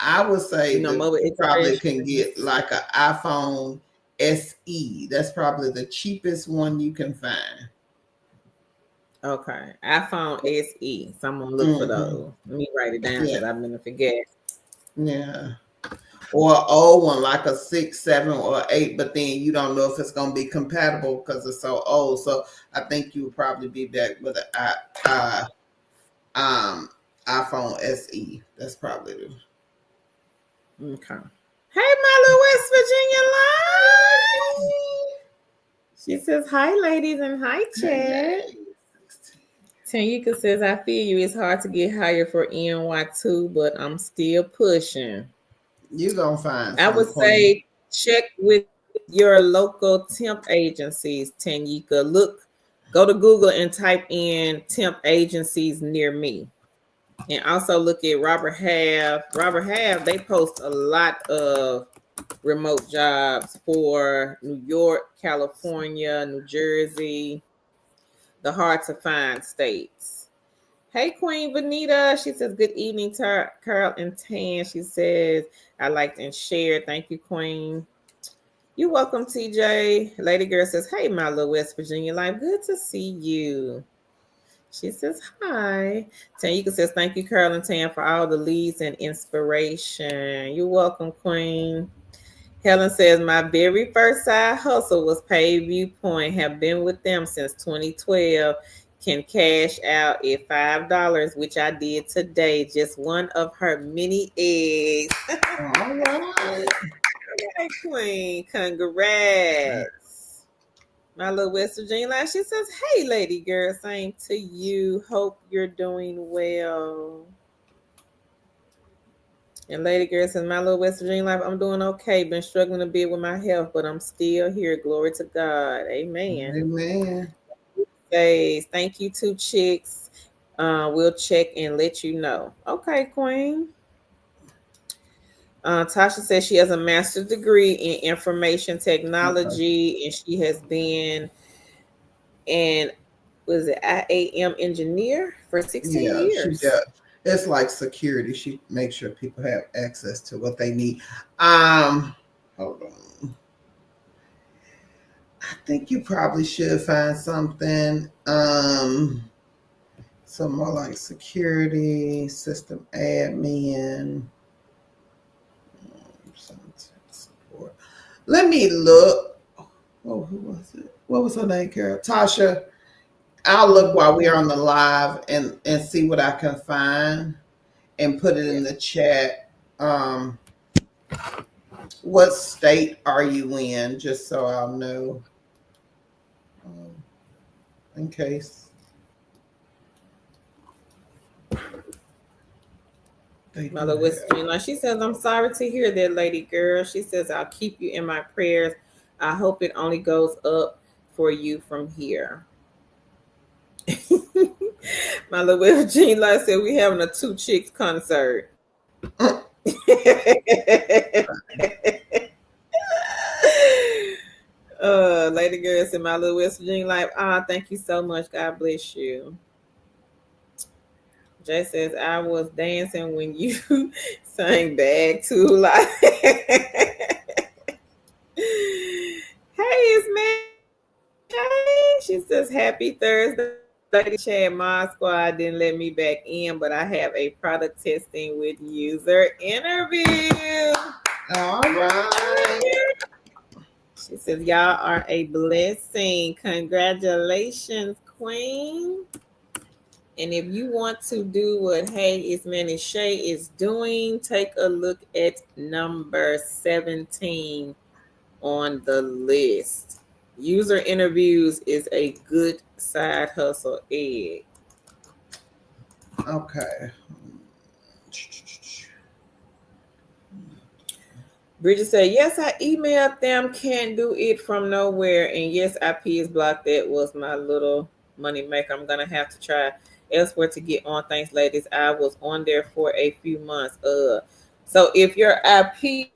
I would say that Mobile you probably can get expressions. like an iPhone SE. That's probably the cheapest one you can find. Okay. iPhone SE. So I'm gonna look for Hmm. those. Let me write it down Yeah, because I'm gonna forget. yeah. Or an old one like a 6, 7, or 8, but then you don't know if it's gonna be compatible because it's so old. So I think you would probably be back with an um iPhone SE. That's probably the Okay. Hey, my little West Virginia line. She says, hi, ladies, and hi, chat. Hey, 16. Tanika says, I feel you. It's hard to get hired for NY2, but I'm still pushing. You gonna find I some would queen. say check with your local temp agencies, Tanika. Go to Google and type in temp agencies near me. And also look at Robert Half. Robert Half, they post a lot of remote jobs for New York, California, New Jersey, the hard to find states. Hey, Queen Vanita. She says, good evening, Carl and Tan. She says, I liked and shared. Thank you, Queen. You're welcome, TJ. Lady Girl says, hey, my little West Virginia life. Good to see you. She says, hi. Tanika says, thank you, Carl and Tan, for all the leads and inspiration. You're welcome, Queen. Helen says, my very first side hustle was Paid Viewpoint. Have been with them since 2012. Can cash out at $5, which I did today. Just one of her many eggs. All right. Hey, Queen. Congrats. My little West Virginia line. She says, hey, lady girl. Same to you. Hope you're doing well. And Lady Girl says, my little West Virginia life, I'm doing okay. Been struggling a bit with my health, but I'm still here. Glory to God. Amen. Amen. Says, thank you, two chicks. We'll check and let you know. Okay, Queen. Tasha says she has a master's degree in information Okay. technology, and she has been an IAM engineer for 16 Yeah, she years. does. It's like security. She makes sure people have access to what they need. Um, hold on. think you probably should find something. Some more like security, system admin, some tech support. Let me look. Oh, who was it? What was her name, Carol? Tasha. I'll look while we're on the live and see what I can find and put it in Yeah. the chat. Um, what state are you in? Just so I'll know, um, in case they do Mother have. Whispering, she says, I'm sorry to hear that, lady girl. She says, I'll keep you in my prayers. I hope it only goes up for you from here. Mother Whispering said, we having a two chicks concert. Lady girl said, my little West Virginia life. Thank you so much. God bless you. Jay says, I was dancing when you sang bag too. Like, hey, it's May. She says, happy Thursday. Lady Chad, my squad didn't let me back in, but I have a product testing with user interview. All right. She says, y'all are a blessing. Congratulations, Queen. And if you want to do what Hey It's Manny Shay is doing, take a look at number 17 on the list. User interviews is a good side hustle egg. Okay. Bridget said, yes, I emailed them, can't do it from nowhere. And yes, IP is blocked. That was my little money maker. I'm going to have to try elsewhere to get on. Thanks, ladies. I was on there for a few months. So if your IP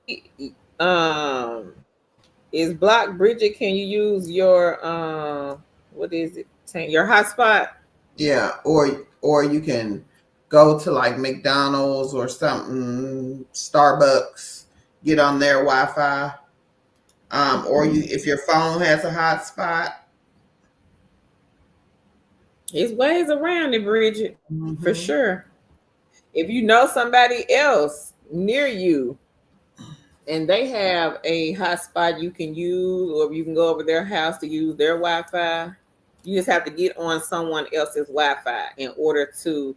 is blocked, Bridget, can you use your what is it? Your hotspot? Yeah, or you can go to like McDonald's or something, Starbucks, get on their Wi-Fi. Or you, if your phone has a hotspot. There's ways around it, Bridget, for Mm-hmm. sure. If you know somebody else near you and they have a hotspot you can use, or you can go over their house to use their Wi-Fi, you just have to get on someone else's Wi-Fi in order to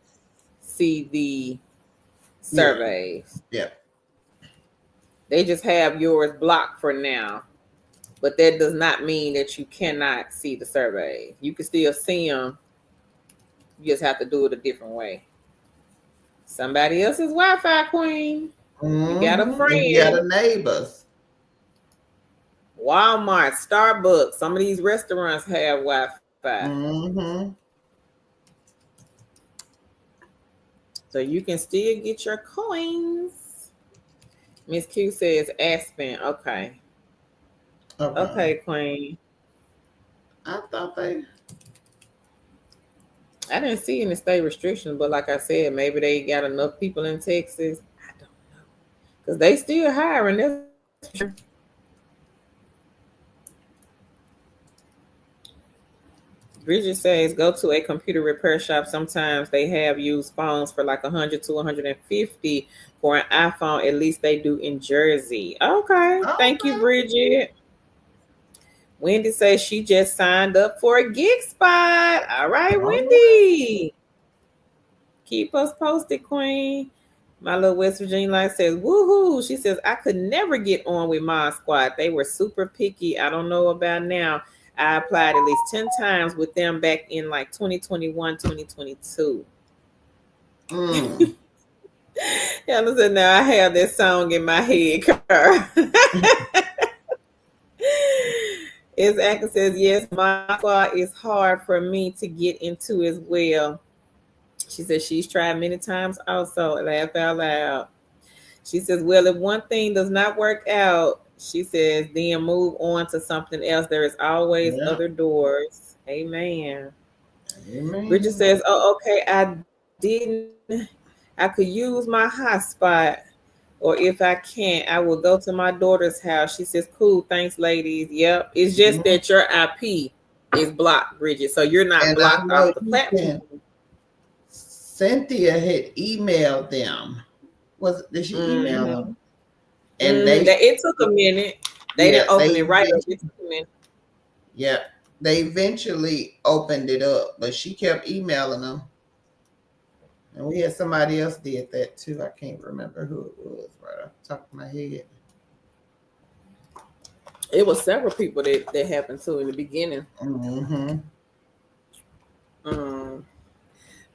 see the Yeah, surveys. yeah, They just have yours blocked for now, but that does not mean that you cannot see the survey. You can still see them. You just have to do it a different way. Somebody else's Wi-Fi, Queen. You got a mm-hmm. You got friend. a neighbors. Walmart, Starbucks, some of these restaurants have Wi-Fi. Mm-hmm. So you can still get your coins. Miss Q says Aspen. Okay. Okay. Okay, Queen. I thought they. I didn't see any state restrictions, but like I said, maybe they got enough people in Texas. I don't know. Because they still hiring, that's for sure. Bridget says, go to a computer repair shop. Sometimes they have used phones for like 100 to 150 for an iPhone. At least they do in Jersey. Okay. Thank you, Okay. Bridget. Wendy says she just signed up for a gig spot. All right, All right. Wendy. Keep us posted, Queen. My little West Virginia life says, woohoo. She says, I could never get on with my squad. They were super picky. I don't know about now. I applied at least 10 times with them back in like 2021, 2022. Mm. Yeah, listen, now I have this song in my head, Carl. As Acker says, yes, my squad is hard for me to get into as well. She says she's tried many times also. Laugh out loud. She says, well, if one thing does not work out, she says, then move on to something else. There is always Yeah. other doors. Amen. Bridget Amen. says, oh, okay, I didn't. I could use my hotspot, Or if I can't, I will go to my daughter's house. She says, cool, thanks, ladies. Yep. It's just Mhm. that your IP is blocked, Bridget. So you're not And I blocked know off the you platform. can. Cynthia had emailed them. Did she email Mm-hmm. them? And they, It took a minute. They yeah, didn't open it right up. It took a minute. yeah, they eventually opened it up, but she kept emailing them. And we had somebody else did that too. I can't remember who it was right off the top of my head. It was several people that happened to in the beginning. Mm-hmm. Um,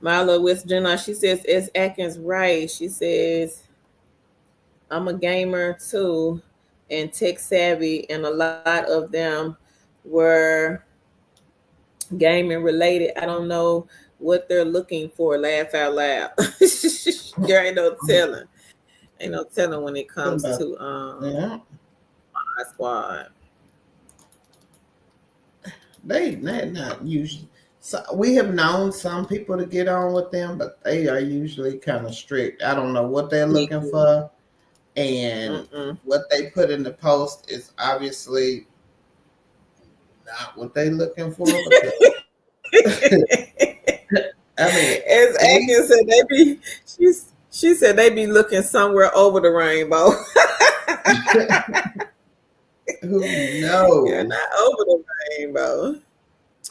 Milo West Jenna, she says, it's Atkins right. She says, I'm a gamer too and tech savvy, and a lot of them were gaming related. I don't know what they're looking for. Laugh out loud. There ain't no telling. Ain't no telling when it comes About, to yeah, my squad. they're not usually. So we have known some people to get on with them, but they are usually kind of strict. I don't know what they're Yeah. looking for, and Mm-mm. what they put in the post is obviously not what they're looking for. Because I mean, As we Atkins said, she said they be looking somewhere over the rainbow. who You're knows? not over the rainbow.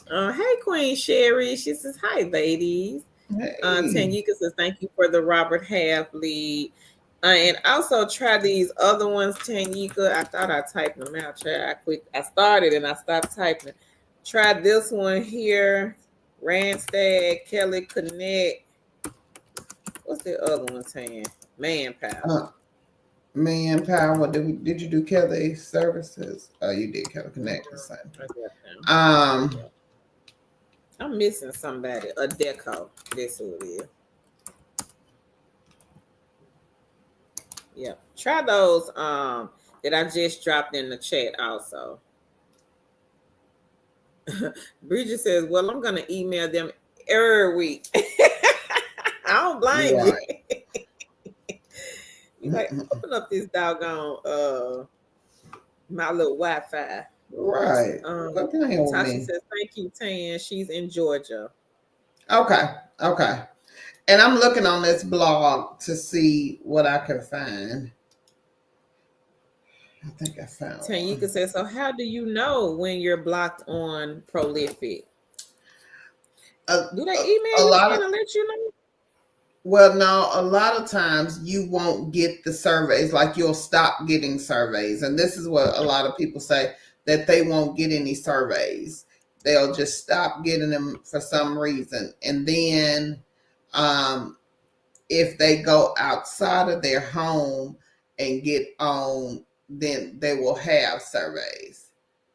Hey, Queen Sherry. She says, hi, ladies. Hey, Tanyika says, thank you for the Robert Half lead. And also try these other ones, Tanyika. I thought I typed them out. I started and I stopped typing. Try this one here. Randstad, Kelly Connect. What's the other one saying? Manpower. uh, manpower. Did you do Kelly Services? Oh, you did Kelly Connect the same I thing. got them. Um, Yeah. I'm missing somebody. A deco. That's who it is. Yeah. Try those that I just dropped in the chat also. Bridget says, well, I'm gonna email them every week. I don't blame you. right. You like open up this doggone my little Wi-Fi. Right. Um Quit playing with Tasha me. says, thank you, Tan. She's in Georgia. Okay. Okay. And I'm looking on this blog to see what I can find. I think I found Tanika one. says, so how do you know when you're blocked on Prolific? A, Do they a, email a you lot of in and let you know? Well, no, a lot of times you won't get the surveys, like you'll stop getting surveys. And this is what a lot of people say, that they won't get any surveys. They'll just stop getting them for some reason. And then um, if they go outside of their home and get on, then they will have surveys.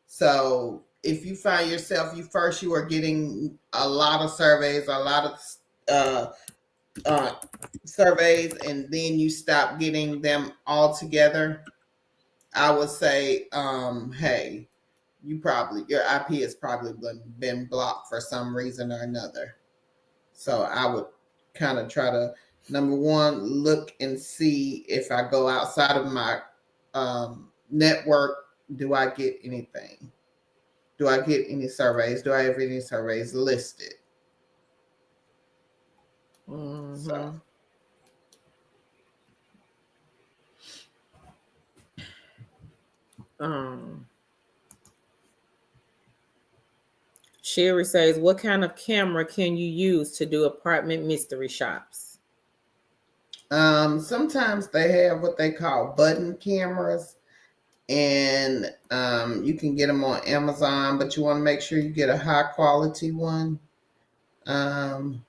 So if you find yourself, you are getting a lot of surveys, a lot of uh, uh, surveys, and then you stop getting them all together, I would say, hey, your IP has probably been blocked for some reason or another. So I would kind of try to, number one, look and see if I go outside of my network, do I get anything? Do I get any surveys? Do I have any surveys listed? So Mm-hmm. Um, Sherry says, what kind of camera can you use to do apartment mystery shops? sometimes they have what they call button cameras, and you can get them on Amazon, but you want to make sure you get a high quality one. Um,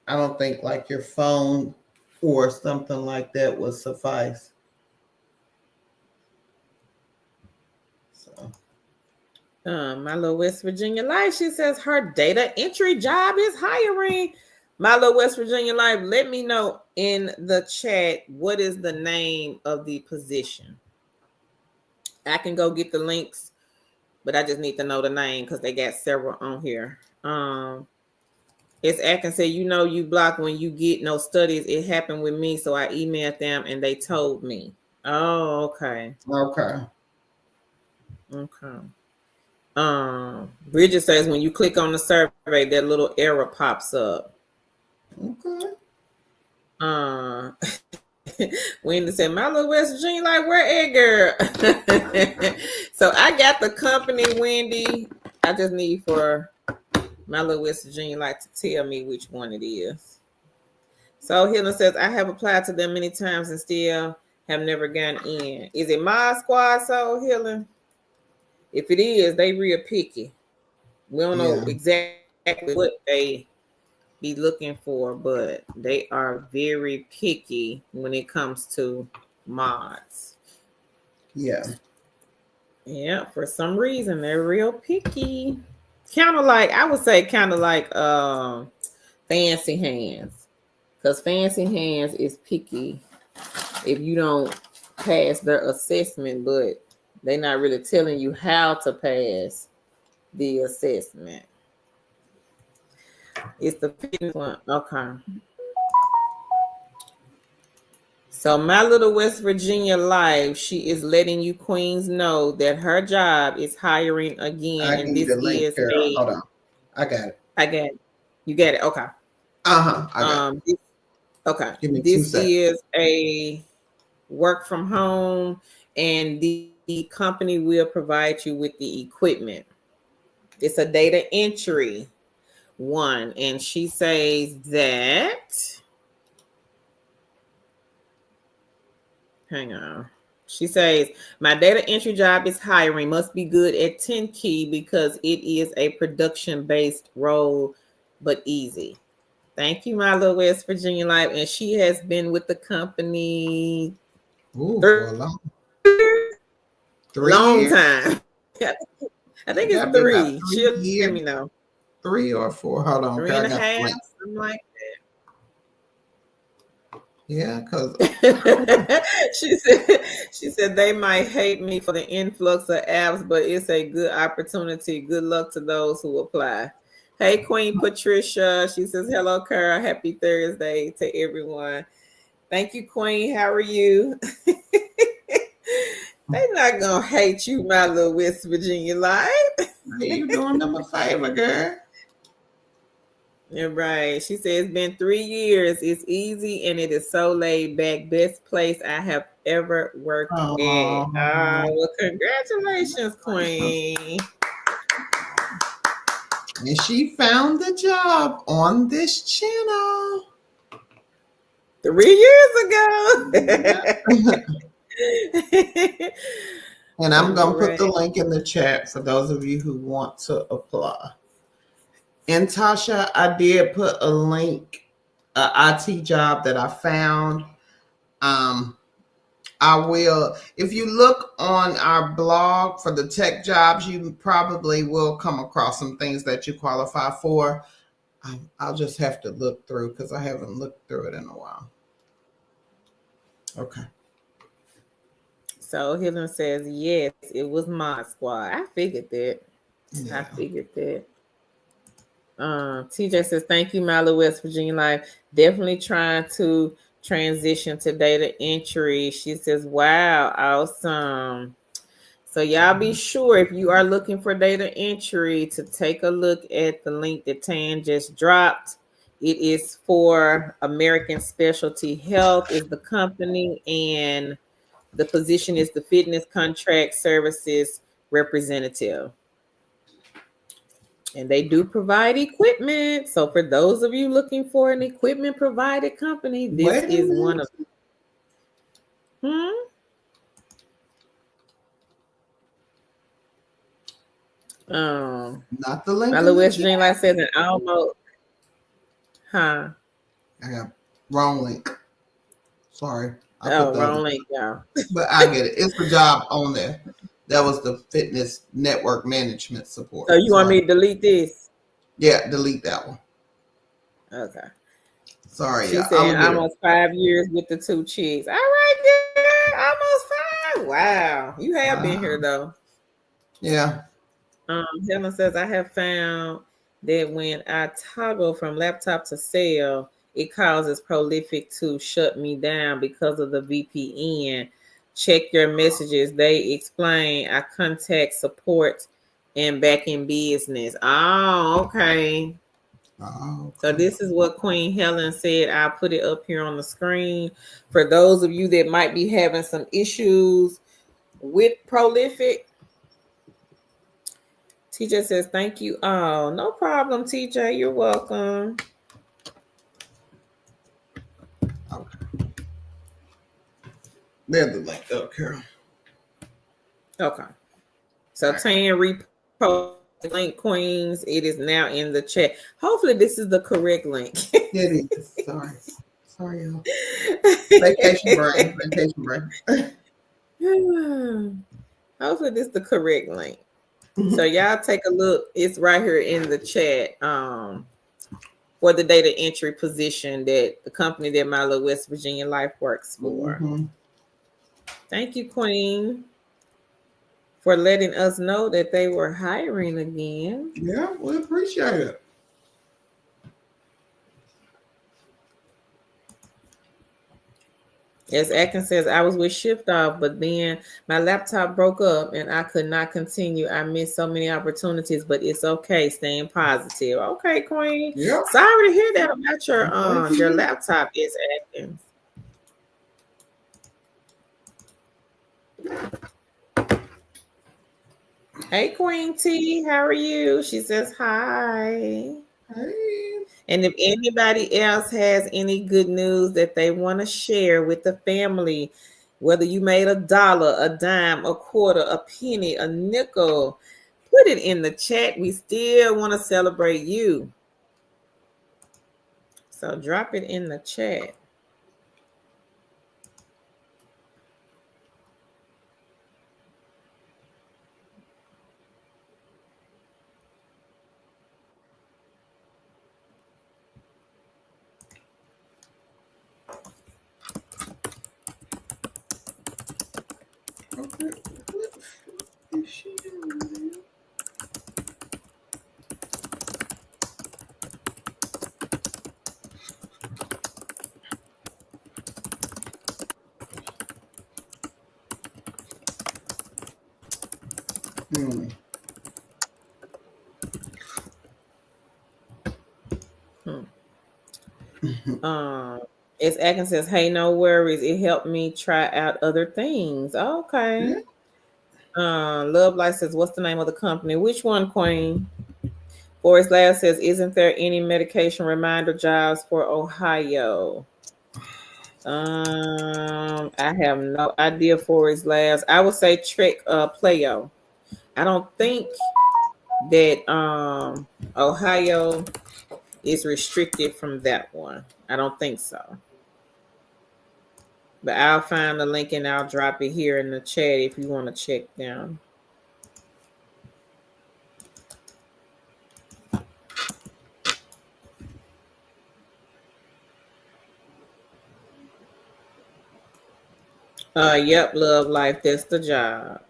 I don't think like your phone or something like that would suffice. So, My little West Virginia Life, she says her data entry job is hiring. My little West Virginia Life, let me know in the chat what is the name of the position. I can go get the links, but I just need to know the name because they got several on here. It's Atkins said, you block when you get no studies. It happened with me, so I emailed them and they told me. Oh, okay. Okay. Okay. Bridget says when you click on the survey, that little error pops up. Okay. Wendy said, my little West Virginia, like, where Edgar? So I got the company, Wendy. I just need for my little West Virginia, like, to tell me which one it is. So Helen says, I have applied to them many times and still have never gotten in. Is it my squad, so Helen? If it is, they real picky. We don't know Yeah. exactly what they be looking for, but they are very picky when it comes to mods. Yeah. Yeah, for some reason they're real picky. Kind of like, I would say kind of like Fancy Hands. Because Fancy Hands is picky if you don't pass their assessment, but they're not really telling you how to pass the assessment. It's the fitness one. Okay. So my little West Virginia life, she is letting you queens know that her job is hiring again, I and give you this the link, is Carol. a. Hold on. I got it. I got it. You get it. Okay. I got it. Okay. Give me 2 This seconds. is a work from home, and the company will provide you with the equipment. It's a data entry one, and she says that. Hang on. She says, my data entry job is hiring, must be good at 10 key because it is a production based role, but easy. Thank you, my little West Virginia life. And she has been with the company For a long 3 long years. time. I think Got to it's be about 3. 3 She'll let years. me know. 3 or 4. Hold on. Three Okay, and I a got the half, link. something like Yeah, because that. she said they might hate me for the influx of apps, but it's a good opportunity. Good luck to those who apply. Hey, Queen Patricia. She says, hello, Carol. Happy Thursday to everyone. Thank you, Queen. How are you? They not gonna hate you, my little West Virginia life. you doing them a favor, girl. Yeah, right. She says it's been 3 years. It's easy and it is so laid back. Best place I have ever worked at. Well, congratulations, Queen. And she found the job on this channel 3 years ago. And I'm going to put Right. the link in the chat for those of you who want to apply. And Tasha, I did put a link, an IT job that I found. I will, if you look on our blog for the tech jobs, you probably will come across some things that you qualify for. I'll just have to look through because I haven't looked through it in a while. Okay. So Helen says, yes, it was Mod Squad. I figured that. Yeah. I figured that. TJ says, thank you, Milo, West Virginia Life. Definitely trying to transition to data entry. She says, wow, awesome. So y'all be sure if you are looking for data entry to take a look at the link that Tan just dropped. It is for American Specialty Health is the company, and the position is the fitness contract services representative. And they do provide equipment. So for those of you looking for an equipment provided company, this is one of them. Not the link. My little West Virginia life says an almost. I got wrong link. Sorry. Wrong link, y'all. But I get it. It's the job on there. That was the fitness network management support. So you want me to delete this? Yeah, delete that one. Okay. Sorry, she said almost 5 years with the 2 chicks. All right, girl. Almost 5. Wow. You have been here though. Yeah. Helen says, I have found that when I toggle from laptop to cell, it causes Prolific to shut me down because of the VPN. Check your messages. They explain I contact support and back in business. Oh, okay. Oh, So okay. this is what Queen Helen said. I'll put it up here on the screen for those of you that might be having some issues with Prolific. TJ says, thank you all. No problem, TJ. You're welcome. Okay. There's the link up, Carol. Okay. So All right. Tan repost link, Queens. It is now in the chat. Hopefully this is the correct link. It is. Sorry. Sorry, y'all. Vacation brain. Vacation brain. Hopefully this is the correct link. So y'all take a look. It's right here in the chat. For the data entry position that the company that my little West Virginia life works for. Thank you, Queen, for letting us know that they were hiring again. Yeah, we appreciate it. As Atkins says, I was with Shift Off, but then my laptop broke up and I could not continue. I missed so many opportunities, but it's okay. Staying positive. Okay, Queen. Yeah. Sorry to hear that about your laptop, is Atkins. Hey, Queen T, how are you? She says hi. Hey. And if anybody else has any good news that they want to share with the family, whether you made $1, a dime, a quarter, a penny, a nickel, put it in the chat. We still want to celebrate you. So drop it in the chat. Okay. What is she doing? As Atkins says, hey, no worries. It helped me try out other things. Okay. Love Life says, what's the name of the company? Which one, Queen? Forrest Lab says, isn't there any medication reminder jobs for Ohio? I have no idea. Forrest Labs. I would say Trek Playo. I don't think that Ohio is restricted from that one. I don't think so. But I'll find the link and I'll drop it here in the chat if you want to check them. Yep, Love Life. That's the job.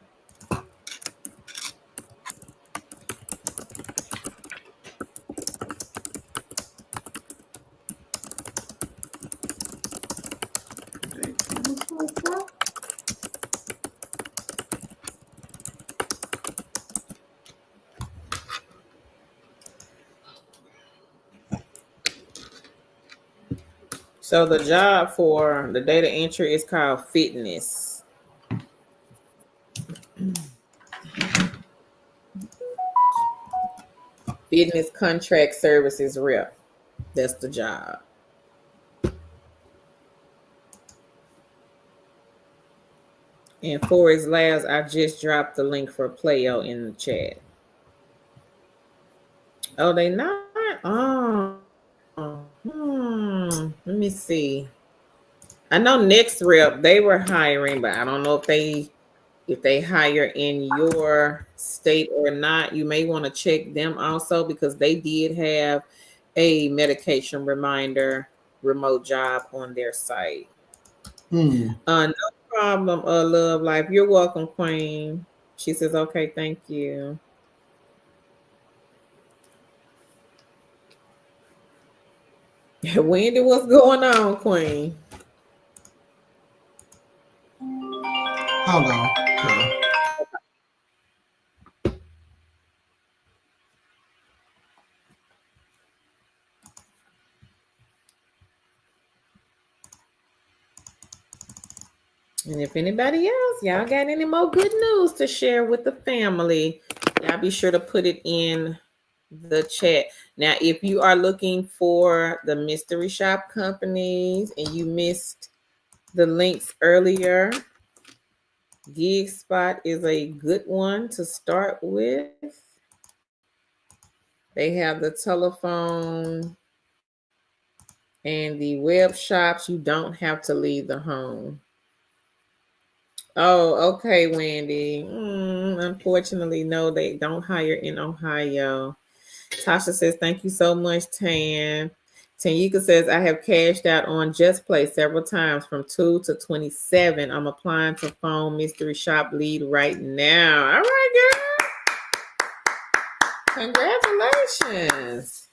So the job for the data entry is called fitness. Fitness contract services rep. That's the job. And Forest Labs, I just dropped the link for Playo in the chat. Oh, they not? Oh. Let me see. I know Next Rep, they were hiring, but I don't know if they hire in your state or not. You may want to check them also because they did have a medication reminder remote job on their site. No problem, Love Life. You're welcome, Queen. She says, okay, thank you. Wendy, what's going on, Queen? Hold on. And if anybody else, y'all got any more good news to share with the family, y'all be sure to put it in the chat. Now, if you are looking for the mystery shop companies and you missed the links earlier, Gig Spot is a good one to start with. They have the telephone and the web shops. You don't have to leave the home. Oh, okay, Wendy. Unfortunately, no, they don't hire in Ohio. Tasha says, thank you so much, Tan. Tanyika says, I have cashed out on Just Play several times from 2 to 27. I'm applying to phone mystery shop lead right now. All right, girl. Congratulations.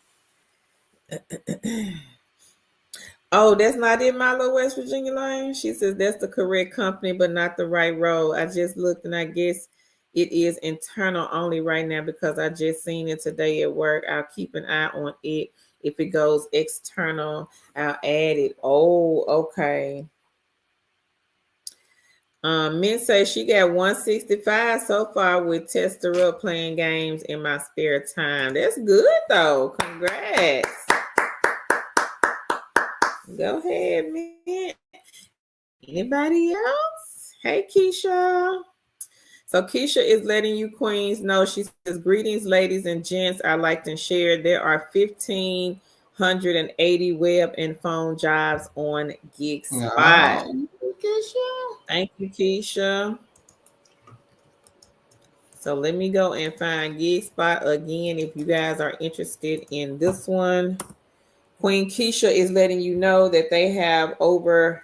Oh, that's not in Milo, West Virginia Lane? She says that's the correct company, but not the right role. I just looked and I guess it is internal only right now because I just seen it today at work. I'll keep an eye on it. If it goes external, I'll add it. Oh, okay. Min says she got 165 so far with Tester Up playing games in my spare time. That's good though. Congrats. Go ahead, man. Anybody else? Hey, Keisha. So Keisha is letting you queens know. She says, greetings, ladies and gents. I liked and shared. There are 1,580 web and phone jobs on Gig Spot. Thank you, Keisha. So let me go and find Gig Spot again if you guys are interested in this one. Queen Keisha is letting you know that they have over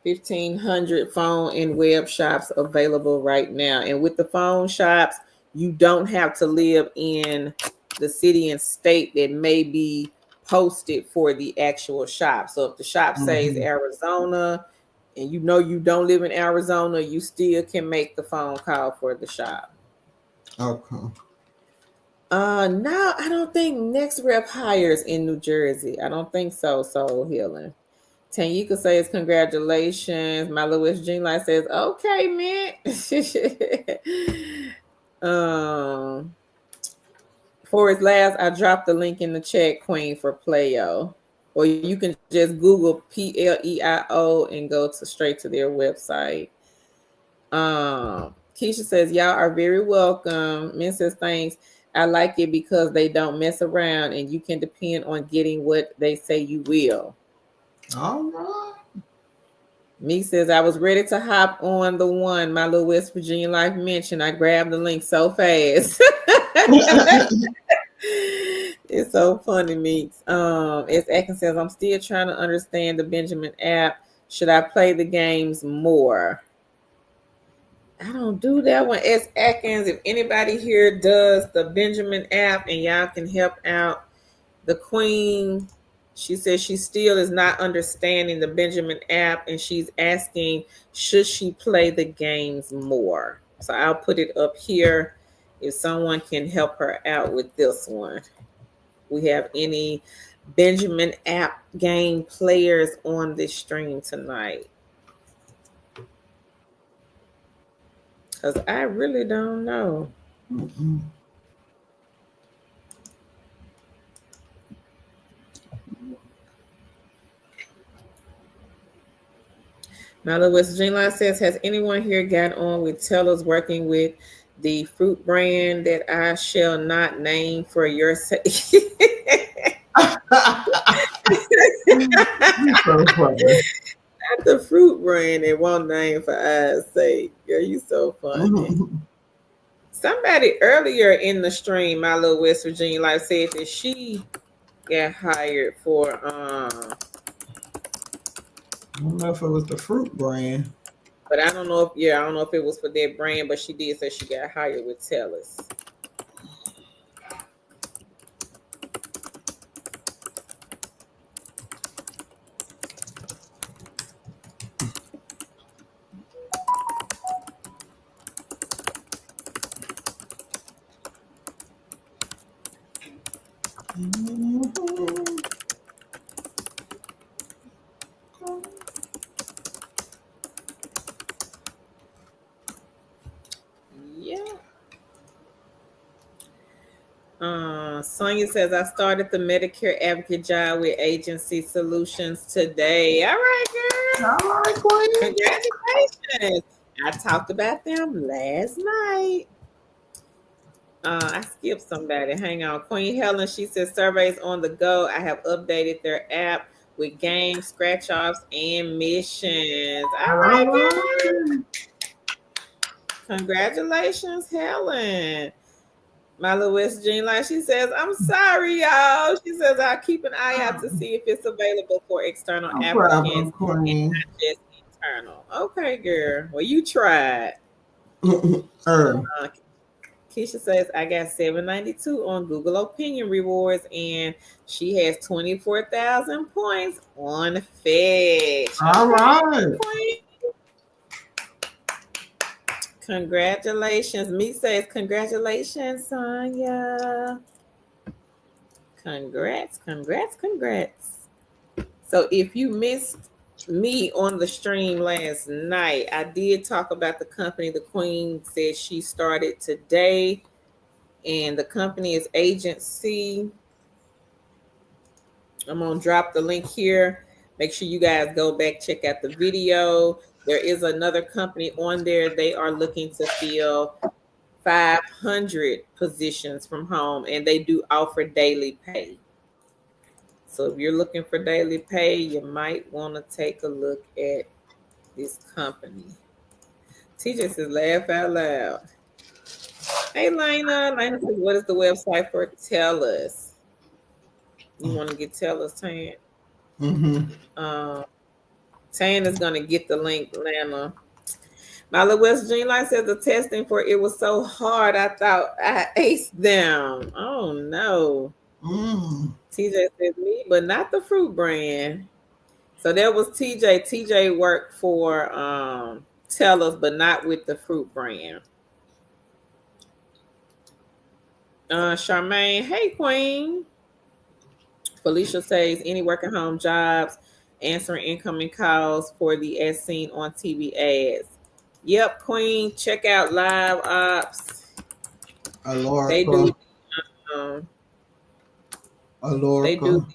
1,500 phone and web shops available right now. And with the phone shops, you don't have to live in the city and state that may be posted for the actual shop. So if the shop says Arizona and you know you don't live in Arizona, you still can make the phone call for the shop. Okay. No, I don't think Next Rep hires in New Jersey. I don't think so. Soul Healing. Tanyika says, congratulations. My Louis Jean Light says, okay, man. For his last, I dropped the link in the chat, Queen, for Playo. Or you can just Google PLEIO and go straight to their website. Keisha says, y'all are very welcome. Min says, thanks. I like it because they don't mess around and you can depend on getting what they say you will. All right. Me says, I was ready to hop on the one my little West Virginia life mentioned. I grabbed the link so fast. It's so funny, Meeks. As Atkins says, I'm still trying to understand the Benjamin app. Should I play the games more? I don't do that one. As Atkins, if anybody here does the Benjamin app and y'all can help out the Queen, she says she still is not understanding the Benjamin app and she's asking, should she play the games more? So I'll put it up here if someone can help her out with this one. We have any Benjamin app game players on this stream tonight? Because I really don't know. Now, West Virginia says, has anyone here got on with tellers working with the fruit brand that I shall not name for your sake? Not the fruit brand that won't name for our sake. Girl, you so funny. Somebody earlier in the stream, my little West Virginia life said that she got hired for I don't know if it was the fruit brand. But I don't know if I don't know if it was for that brand, but she did say she got hired with Tellus. Mhm. Yeah. Sonia says, I started the Medicare advocate job with Agency Solutions today. All right, girl. All right, Queen. Congratulations. I talked about them last night. I skipped somebody. Hang on. Queen Helen, she says, surveys on the go. I have updated their app with games, scratch offs, and missions. All All right, girl. right. Congratulations, Helen. My little West Jean Line, she says, I'm sorry, y'all. She says, I'll keep an eye out to see if it's available for external No applicants problem, and Queen. not just internal. Okay, girl. Well, you tried. Er. Uh, Keisha says, I got 792 on Google Opinion Rewards, and she has 24,000 points on Fetch. All Okay, right. Queen. Congratulations. Me says, congratulations, Sonya. Congrats, congrats, congrats. So if you missed me on the stream last night, I did talk about the company the Queen said she started today. And the company is Agency. I'm going to drop the link here. Make sure you guys go back, check out the video. There is another company on there. They are looking to fill 500 positions from home, and they do offer daily pay. So if you're looking for daily pay, you might want to take a look at this company. TJ says, laugh out loud. Hey, Lena. Lena says, what is the website for Tell Us? You want to get Tell Us, Tan? Mm-hmm. Tan is going to get the link, Lana. My little West Jean Line says the testing for it was so hard, I thought I aced them. Oh, no. Mm. TJ says me, but not the fruit brand. So there was TJ. TJ worked for Tell Us, but not with the fruit brand. Charmaine, hey Queen. Felicia says any working home jobs, answering incoming calls for the as seen on TV ads. Yep, Queen. Check out Live Ops. They Alorica. do. Um, they do.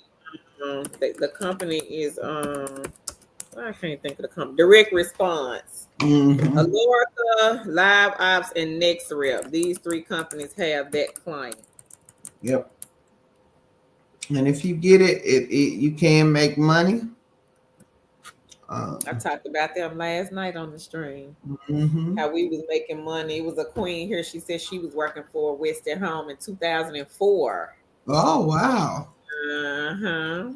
Alorica. The company is I can't think of the company. Direct Response. Mm-hmm. Alorica, Live Ops, and NextRep. These three companies have that client. Yep. And if you get it, you can make money. I talked about them last night on the stream. Mm-hmm. How we was making money. It was a queen here. She said she was working for West at Home in 2004. Oh, wow. Uh-huh.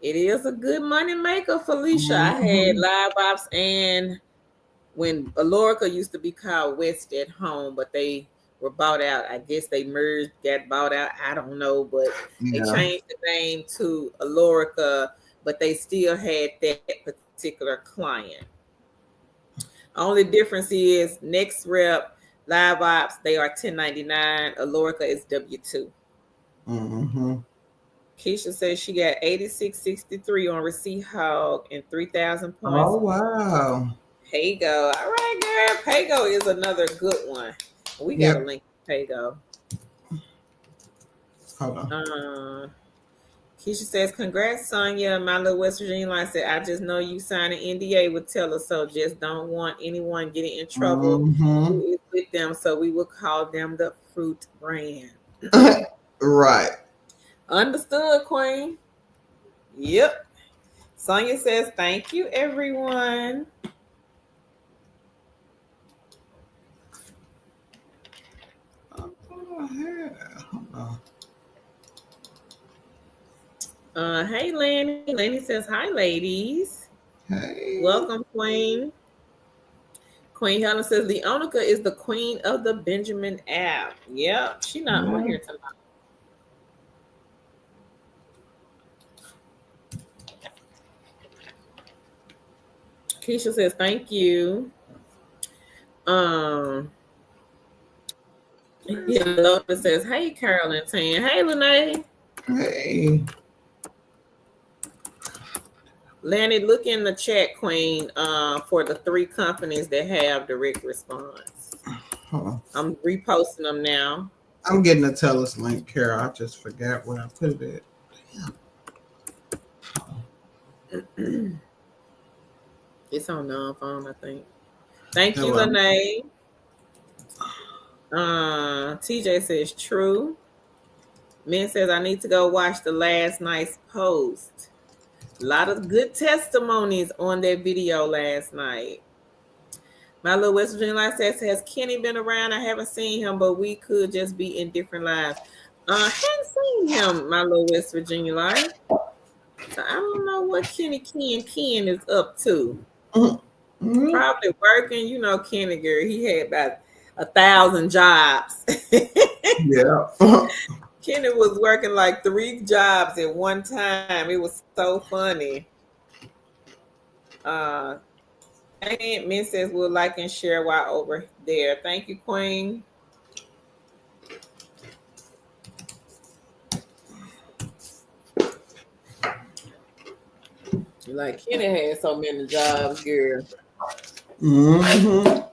It is a good money maker, Felicia. I had Mm-hmm. Live Ops and when Alorica used to be called West at Home, but they were bought out. I guess they merged, got bought out. I don't know, but they Yeah. changed the name to Alorica, but they still had that particular client. Only difference is Next Rep, Live Ops, they are 1099. Alorica is W2. Mm-hmm. Keisha says she got 8663 on Receipt Hog and 3,000 points. Oh, wow. Pago. All right, girl. Pago is another good one. We got a Yep. link to Pago. Hold on. Keisha says, congrats, Sonya. My little West Virginia line said, I just know you signed an NDA with Teller, so just don't want anyone getting in trouble Mm-hmm. who is with them. So we will call them the fruit brand. Right. Understood, Queen. Yep. Sonya says, thank you, everyone. Oh, yeah. Hold on. Hey, Lanny. Lanny says, hi, ladies. Hey. Welcome, Queen. Queen Helen says, Leonica is the queen of the Benjamin app. Yep. She's not on Yeah. here tonight. Keisha says, thank you. Um, Yeah, Lola says, hey, Carolyn Tan. Hey, Lene. Hey. Lanny, look in the chat, Queen, for the 3 companies that have direct response. I'm reposting them now. I'm getting a TELUS link here. I just forgot where I put it at. It's on non-phone, I think. Thank you, Lene. TJ says true. Men says I need to go watch the last night's post. A lot of good testimonies on that video last night. My little West Virginia life says, has Kenny been around? I haven't seen him, but we could just be in different lives. Haven't seen him, my little West Virginia life. So I don't know what Kenny Ken is up to. Mm-hmm. Probably working. You know, Kenny girl, he had about 1,000 jobs. Yeah. Kenny was working like 3 jobs at one time. It was so funny. And Min says we'll like and share while over there. Thank you, Queen. Like Kenny had so many jobs, girl. Mm-hmm.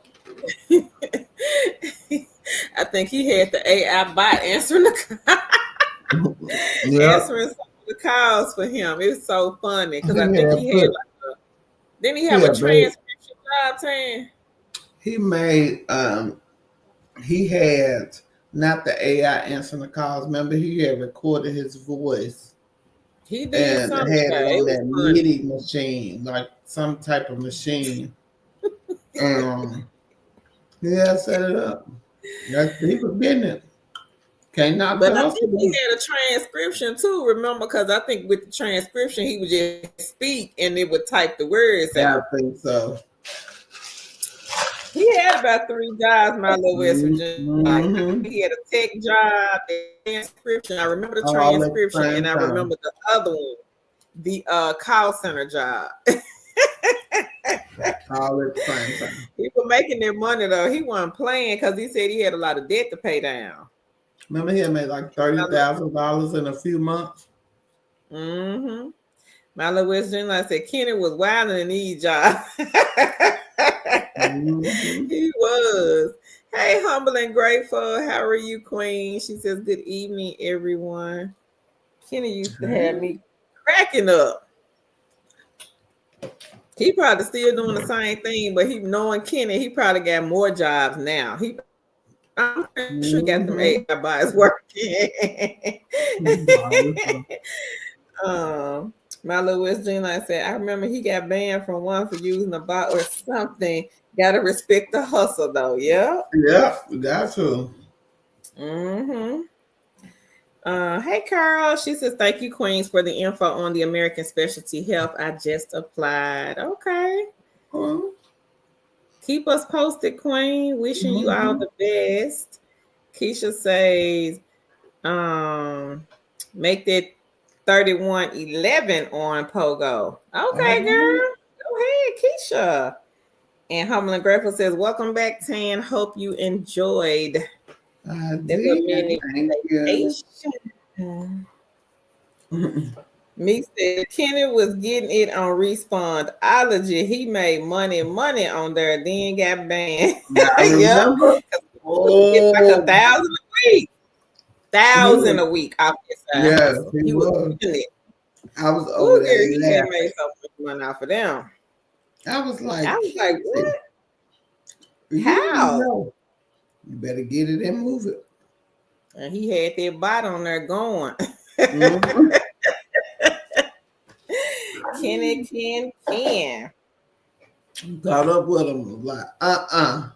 I think he had the AI bot answering the answering some of the calls for him. It was so funny because I think he had like didn't he have a transcription job, Tan? He made he had not the AI answering the calls. Remember, he had recorded his voice. He did and something. had it on that MIDI machine, like some type of machine. Yeah, set it up. That's people getting it. Can't knock but I think he had a transcription too, remember? Because I think with the transcription, he would just speak and it would type the words out. I think so. He had about 3 jobs, my little West Virginia. Like, he had a tech job, the transcription. I remember the transcription, and I remember the other one, the call center job. He was making their money though. He wasn't playing because he said he had a lot of debt to pay down. Remember, he had made like $30,000 in a few months. Mm-hmm. My little West Virginia said Kenny was wilding in these jobs. He was. Hey, humble and grateful. How are you, Queen? She says, good evening, everyone. Kenny used to have me cracking up. He probably still doing the same thing, but he knowing Kenny, he probably got more jobs now. I'm sure he got them AI bots working. My little West Virginia said, I remember he got banned from one for using a bot or something. Gotta respect the hustle though, yeah? Yeah, got to. Mm-hmm. Hey Carl, she says, thank you, Queens, for the info on the American Specialty Health. I just applied. Okay. Keep us posted, Queen. Wishing you all the best. Keisha says, make that 3111 on Pogo. Okay, girl. Go ahead, Keisha. And Humble and Grateful says, welcome back, Tan. Hope you enjoyed Me said Kenny was getting it on Respondology. He made money on there, then got banned. Yeah. It's like 1,000 a week. 1,000 a week off his side. Yeah, he was. I was over there. He had made so much money off of them. I was like, what? How? You better get it and move it. And he had that bot on there going. Kenny can. Got up with him like, But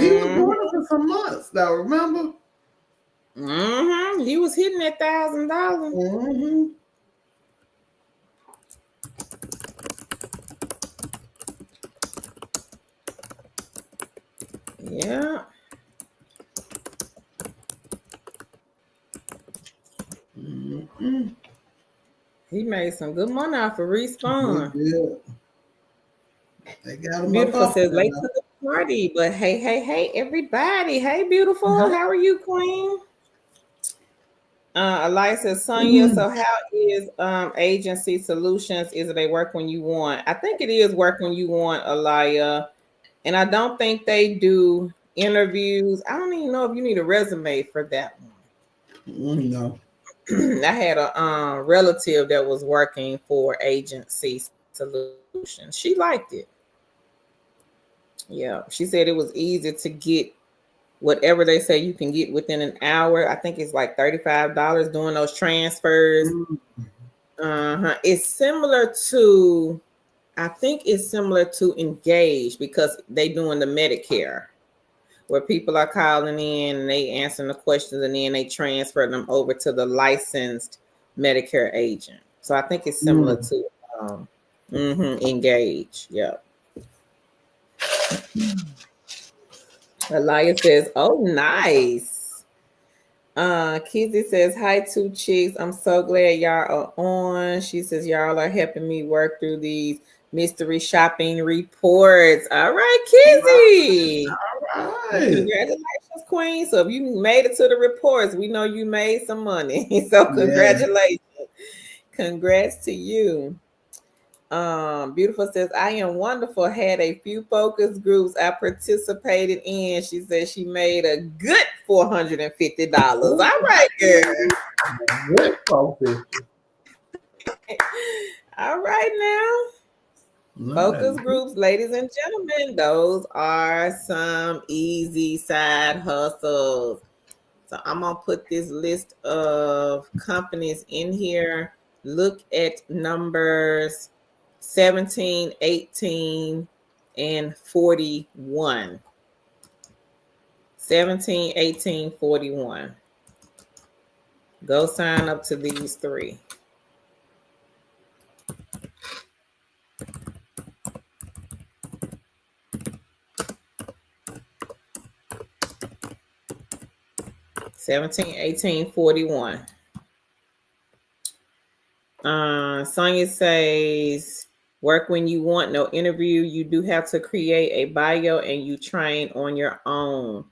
he was doing it for some months, though, remember? He was hitting that $1,000. Yeah. He made some good money off of Respawn. They got him Beautiful says late to the party, but hey, everybody. Hey, beautiful. Uh-huh. How are you, Queen? Elias says, Sonia, Mm, so how is agency solutions? Is it a work when you want? I think it is work when you want, Elia. And I don't think they do interviews. I don't even know if you need a resume for that no. one. I had a relative that was working for agency solutions. She liked it. Yeah. She said it was easy to get whatever they say you can get within an hour. I think it's like $35 doing those transfers. Mm, It's similar to, I think it's similar to Engage because they doing the Medicare where people are calling in and they answering the questions and then they transfer them over to the licensed Medicare agent. So I think it's similar mm. to Engage. Yep. Elias says, "Oh, nice." Kizzy says, "Hi, two chicks. I'm so glad y'all are on." She says, "Y'all are helping me work through these mystery shopping reports." All right, Kizzy. All Well, right. congratulations, Queen. So if you made it to the reports, we know you made some money. So Yeah. congratulations. Congrats to you. Beautiful says, I am wonderful. Had a few focus groups I participated in. She said she made a good $450. All Oh, right, girl. good focus. All right now. No, Focus that's good. groups, ladies and gentlemen, those are some easy side hustles. So I'm gonna put this list of companies in here. Look at numbers 17, 18, and 41. 17, 18, 41. Go sign up to these three. $17, 18, 41. Sonia says, work when you want, no interview. You do have to create a bio and you train on your own.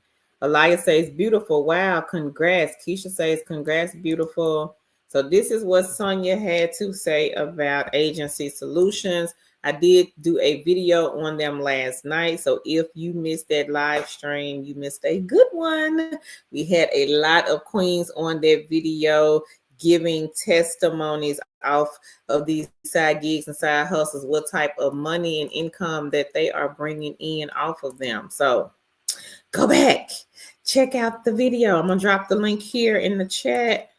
Elias says, beautiful. Wow, congrats. Keisha says, congrats, beautiful. So this is what Sonia had to say about agency solutions. I did do a video on them last night. So if you missed that live stream, you missed a good one. We had a lot of queens on that video giving testimonies off of these side gigs and side hustles, what type of money and income that they are bringing in off of them. So go back, check out the video. I'm going to drop the link here in the chat.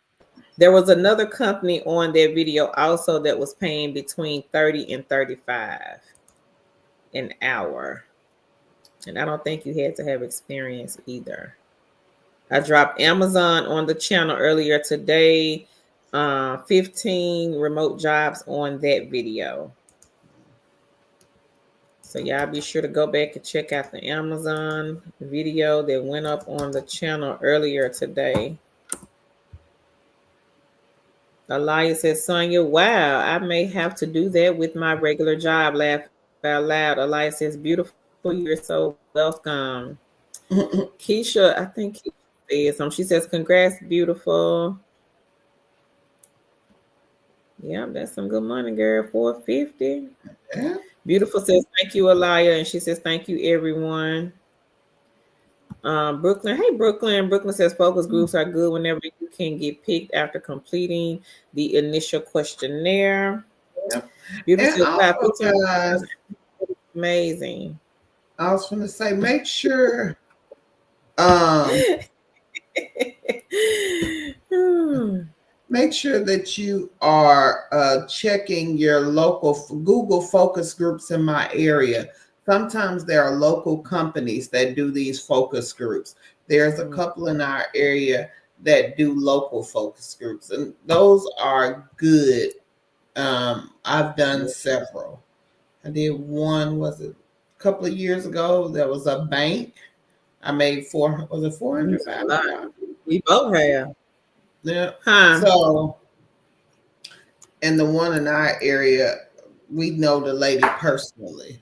There was another company on their video also that was paying between 30 and 35 an hour. And I don't think you had to have experience either. I dropped Amazon on the channel earlier today. 15 remote jobs on that video. So y'all be sure to go back and check out the Amazon video that went up on the channel earlier today. Elias says, Sonia, wow, I may have to do that with my regular job. Laugh out loud. Elias says, beautiful, you're so welcome. Keisha, I think Keisha said something. She says, congrats, beautiful. Yeah, that's some good money, girl. 450. Yeah. Beautiful says thank you, Elia, and she says thank you, everyone. Brooklyn, hey Brooklyn. Brooklyn says focus groups are good whenever you can get picked after completing the initial questionnaire. Yep. Beautiful And says also, 15 guys, amazing. I was going to say, make sure um make sure that you are checking your local Google focus groups in my area. Sometimes there are local companies that do these focus groups. There's a couple in our area that do local focus groups, and those are good. I've done several. I did one, was it a couple of years ago? There was a bank. I made was it $400? We both have. Yeah. Huh. So, and the one in our area, we know the lady personally.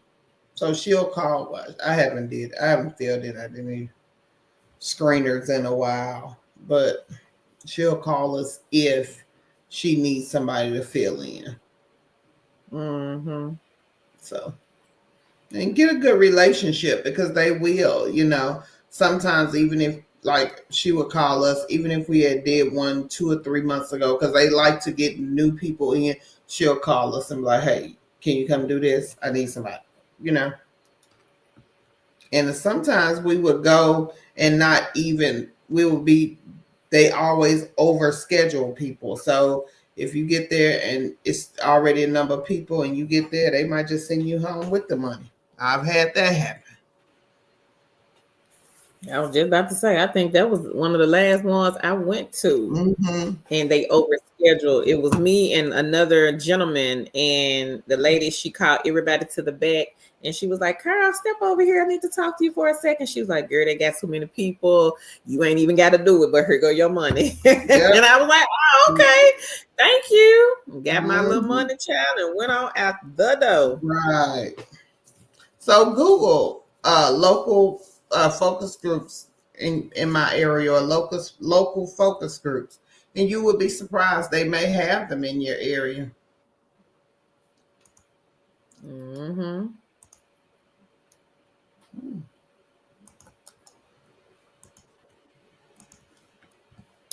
So she'll call us. I haven't filled in any screeners in a while, but she'll call us if she needs somebody to fill in. Mm-hmm. So, and get a good relationship because they will, sometimes even if like she would call us, even if we had did one 2 or 3 months ago, because they like to get new people in, she'll call us and be like, hey, can you come do this? I need somebody, you know. And sometimes we would go and not even, we would be, they always overschedule people. So if you get there and it's already a number of people and you get there, they might just send you home with the money. I've had that happen. I was just about to say, I think that was one of the last ones I went to. Mm-hmm. And they overscheduled. It was me and another gentleman, and the lady, she called everybody to the back, and she was like, Carl, step over here. I need to talk to you for a second. She was like, girl, they got so many people. You ain't even got to do it, but here go your money. Yep. And I was like, oh, okay. Thank you. Got my little money, child, and went on out the door. Right. So Google local focus groups in my area, or local focus groups, and you would be surprised they may have them in your area. Mm-hmm.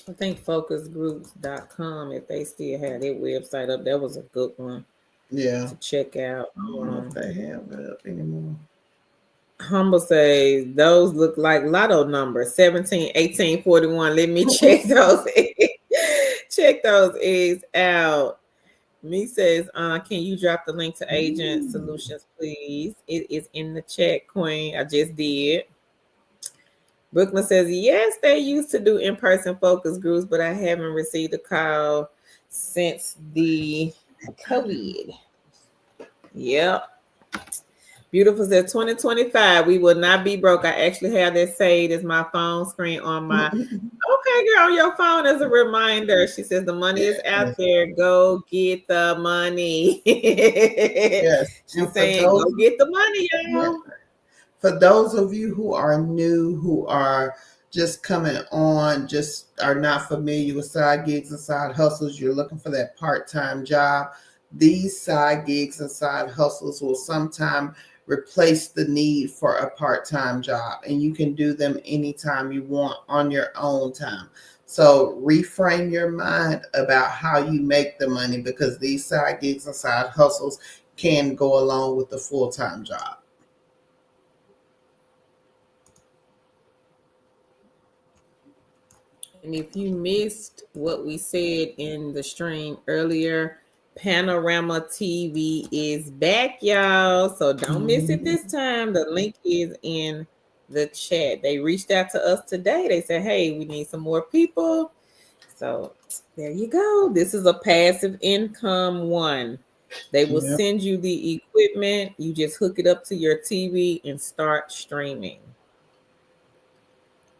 I think focusgroups.com, if they still have their website up, that was a good one. Yeah. To check out. I don't know if they have it up anymore. Humble says those look like lotto numbers 17, 18, 41. Let me check those check those eggs out. Me says, can you drop the link to Agent Solutions, please? It is in the chat, Queen. I just did. Brooklyn says, yes, they used to do in-person focus groups, but I haven't received a call since the COVID. Yep. Beautiful said 2025. We will not be broke. I actually have that saved as my phone screen on my okay, girl, on your phone as a reminder. She says the money is out there. Go get the money. Yes. She's saying go get the money, y'all. Yeah. For those of you who are new, who are just coming on, just are not familiar with side gigs and side hustles, you're looking for that part-time job. These side gigs and side hustles will sometime replace the need for a part-time job, and you can do them anytime you want on your own time. So reframe your mind about how you make the money, because these side gigs and side hustles can go along with the full-time job. And if you missed what we said in the stream earlier, Panorama TV is back, y'all. So don't miss it this time. The link is in the chat. They reached out to us today. They said, hey, we need some more people. So there you go. This is a passive income one. They will send you the equipment. You just hook it up to your TV and start streaming.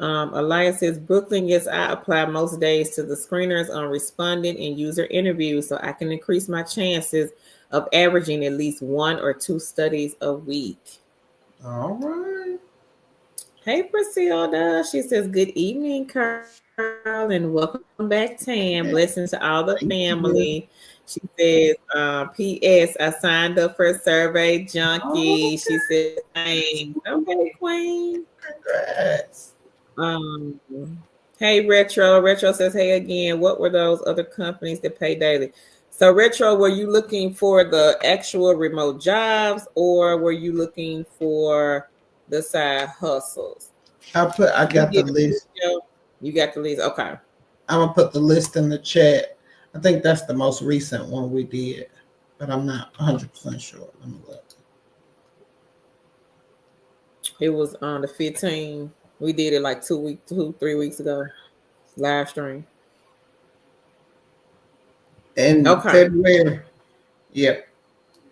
Elias says, Brooklyn, yes, I apply most days to the screeners on responding and user interviews so I can increase my chances of averaging at least 1 or 2 studies a week. All right. Hey, Priscilla. She says, good evening, Carl, and welcome back, Tam. Blessings to all the family. She says, P.S. I signed up for a survey junkie. She says, thanks. Okay, Queen. Congrats. Hey, Retro. Retro says, hey again, what were those other companies that pay daily? So, Retro, were you looking for the actual remote jobs, or were you looking for the side hustles? I got the list. You got the list. Okay. I'm gonna put the list in the chat. I think that's the most recent one we did, but I'm not 100% sure. Let me look. It was on the 15th. We did it like 3 weeks ago. Live stream. In February. Yep.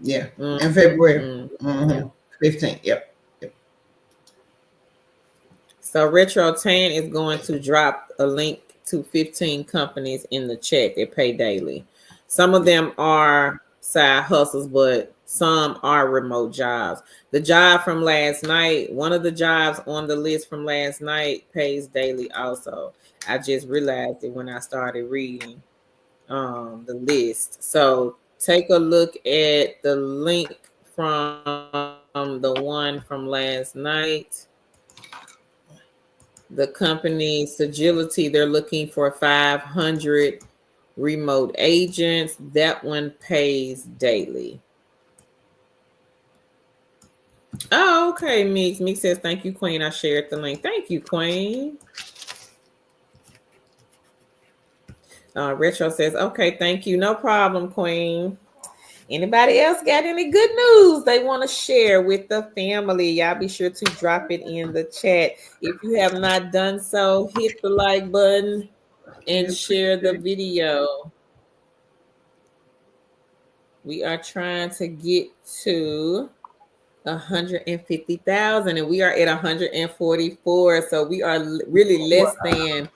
Yeah. In February. 15th. Yep. So Retro Tan is going to drop a link to 15 companies in the chat that pay daily. Some of them are side hustles, but Some are remote jobs. The job from last night, one of the jobs on the list from last night pays daily also. I just realized it when I started reading the list. So take a look at the link from the one from last night. The company Sagility, they're looking for 500 remote agents. That one pays daily. Oh, okay, Meeks. Meeks says, thank you, Queen. I shared the link. Thank you, Queen. Retro says, okay, thank you. No problem, Queen. Anybody else got any good news they want to share with the family? Y'all be sure to drop it in the chat. If you have not done so, hit the like button and share the video. We are trying to get to 150,000 and we are at 144. So we are really less than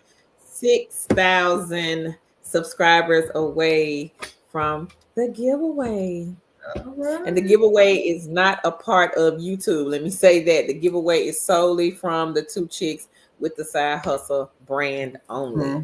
6,000 subscribers away from the giveaway. Right. And the giveaway is not a part of YouTube. Let me say that. The giveaway is solely from the two chicks with the side hustle brand only. Mm-hmm.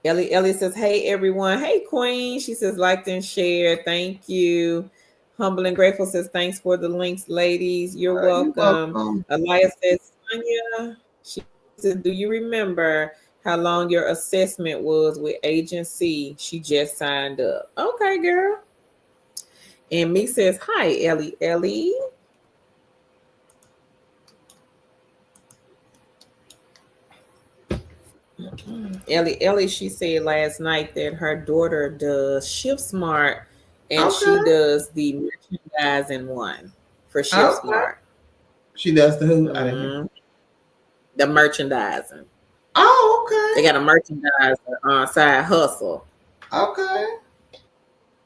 Ellie says, hey, everyone. Hey, Queen. She says, like and share. Thank you. Humble and Grateful says, thanks for the links, ladies. You're welcome. Elias says, Sonia, she says, do you remember how long your assessment was with agency? She just signed up. Okay, girl. And me says, hi, Ellie. Ellie, she said last night that her daughter does Shift Smart and she does the merchandising one for Shift Smart. She does the who? Mm-hmm. The merchandising. Oh, okay. They got a merchandiser side hustle. Okay.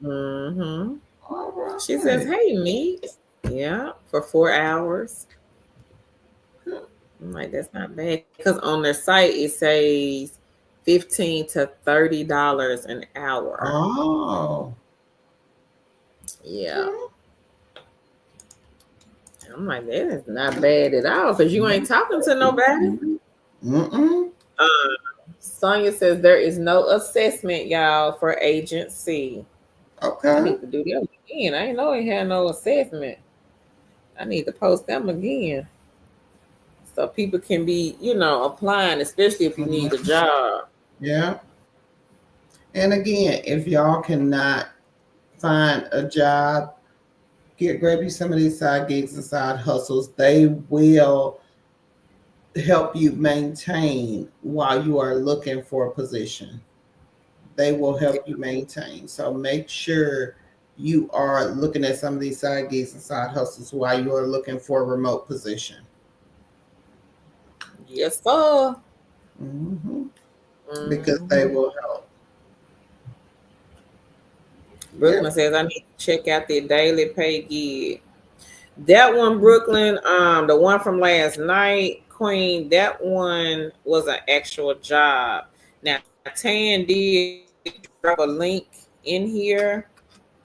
Mm-hmm. All right. She says, hey, meet. Yeah, for 4 hours. I'm like, that's not bad. Because on their site, it says $15 to $30 an hour. Oh. Yeah. I'm like, that is not bad at all because you ain't talking to nobody. Mm-mm. Sonia says there is no assessment, y'all, for agency. Okay. I need to do them again. I ain't know it had no assessment. I need to post them again. So people can be, applying, especially if you need a job. Yeah. And again, if y'all cannot find a job, grab you some of these side gigs and side hustles. They will help you maintain while you are looking for a position. They will help you maintain. So make sure you are looking at some of these side gigs and side hustles while you are looking for a remote position. Yes, sir. Mm-hmm. Because they will help. Brooklyn says, I need to check out the daily pay gig. That one, Brooklyn, the one from last night, Queen, that one was an actual job. Now, Tan did drop a link in here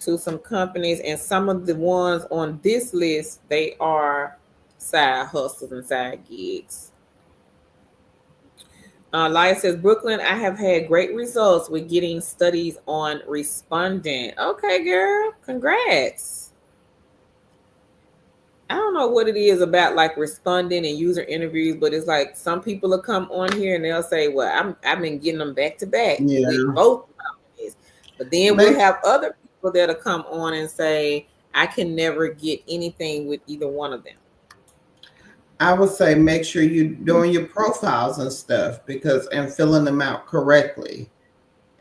to some companies, and some of the ones on this list, they are side hustles and side gigs. Laya says, Brooklyn, I have had great results with getting studies on respondent. Okay, girl, congrats. I don't know what it is about like responding and user interviews, but it's like some people will come on here and they'll say, well, I've been getting them back to back with both companies. But then we'll have other people that'll come on and say, I can never get anything with either one of them. I would say make sure you're doing your profiles and stuff and filling them out correctly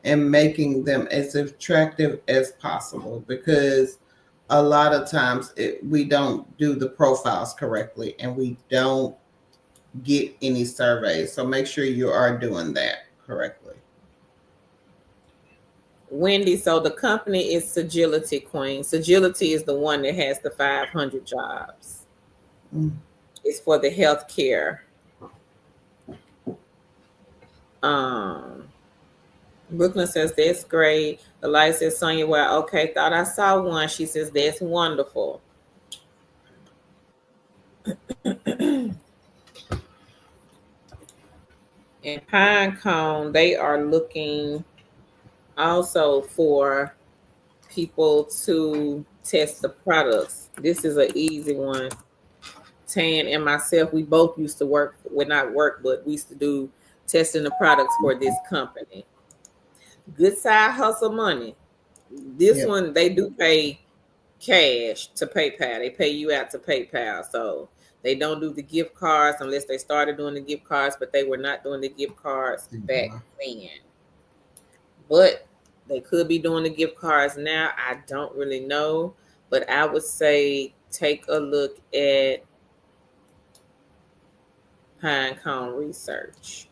and making them as attractive as possible, because a lot of times we don't do the profiles correctly and we don't get any surveys. So make sure you are doing that correctly. Wendy, so the company is Sagility, Queen. Sagility is the one that has the 500 jobs. It's for the healthcare. Brooklyn says that's great. Elias says, Sonia, well, okay, thought I saw one. She says that's wonderful. And Pinecone, they are looking also for people to test the products. This is an easy one. Tan and myself, we both used to work, well, not work, but we used to do testing the products for this company. Good side hustle money. This Yep. one, they do pay cash to PayPal. They pay you out to PayPal. So they don't do the gift cards unless they started doing the gift cards, but they were not doing the gift cards back then. But they could be doing the gift cards now. I don't really know. But I would say take a look at Pinecone Research.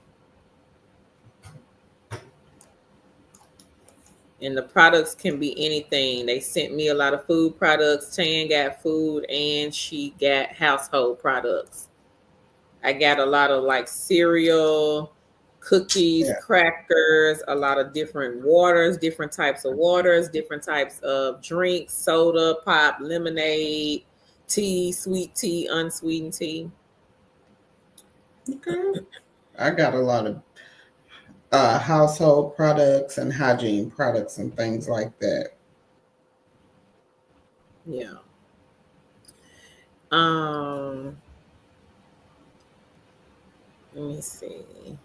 And the products can be anything. They sent me a lot of food products. Tan got food and she got household products. I got a lot of like cereal, cookies, Yeah. crackers, a lot of different waters, different types of waters, different types of drinks, soda, pop, lemonade, tea, sweet tea, unsweetened tea. Okay. I got a lot of household products and hygiene products and things like that. Yeah. Um, let me see.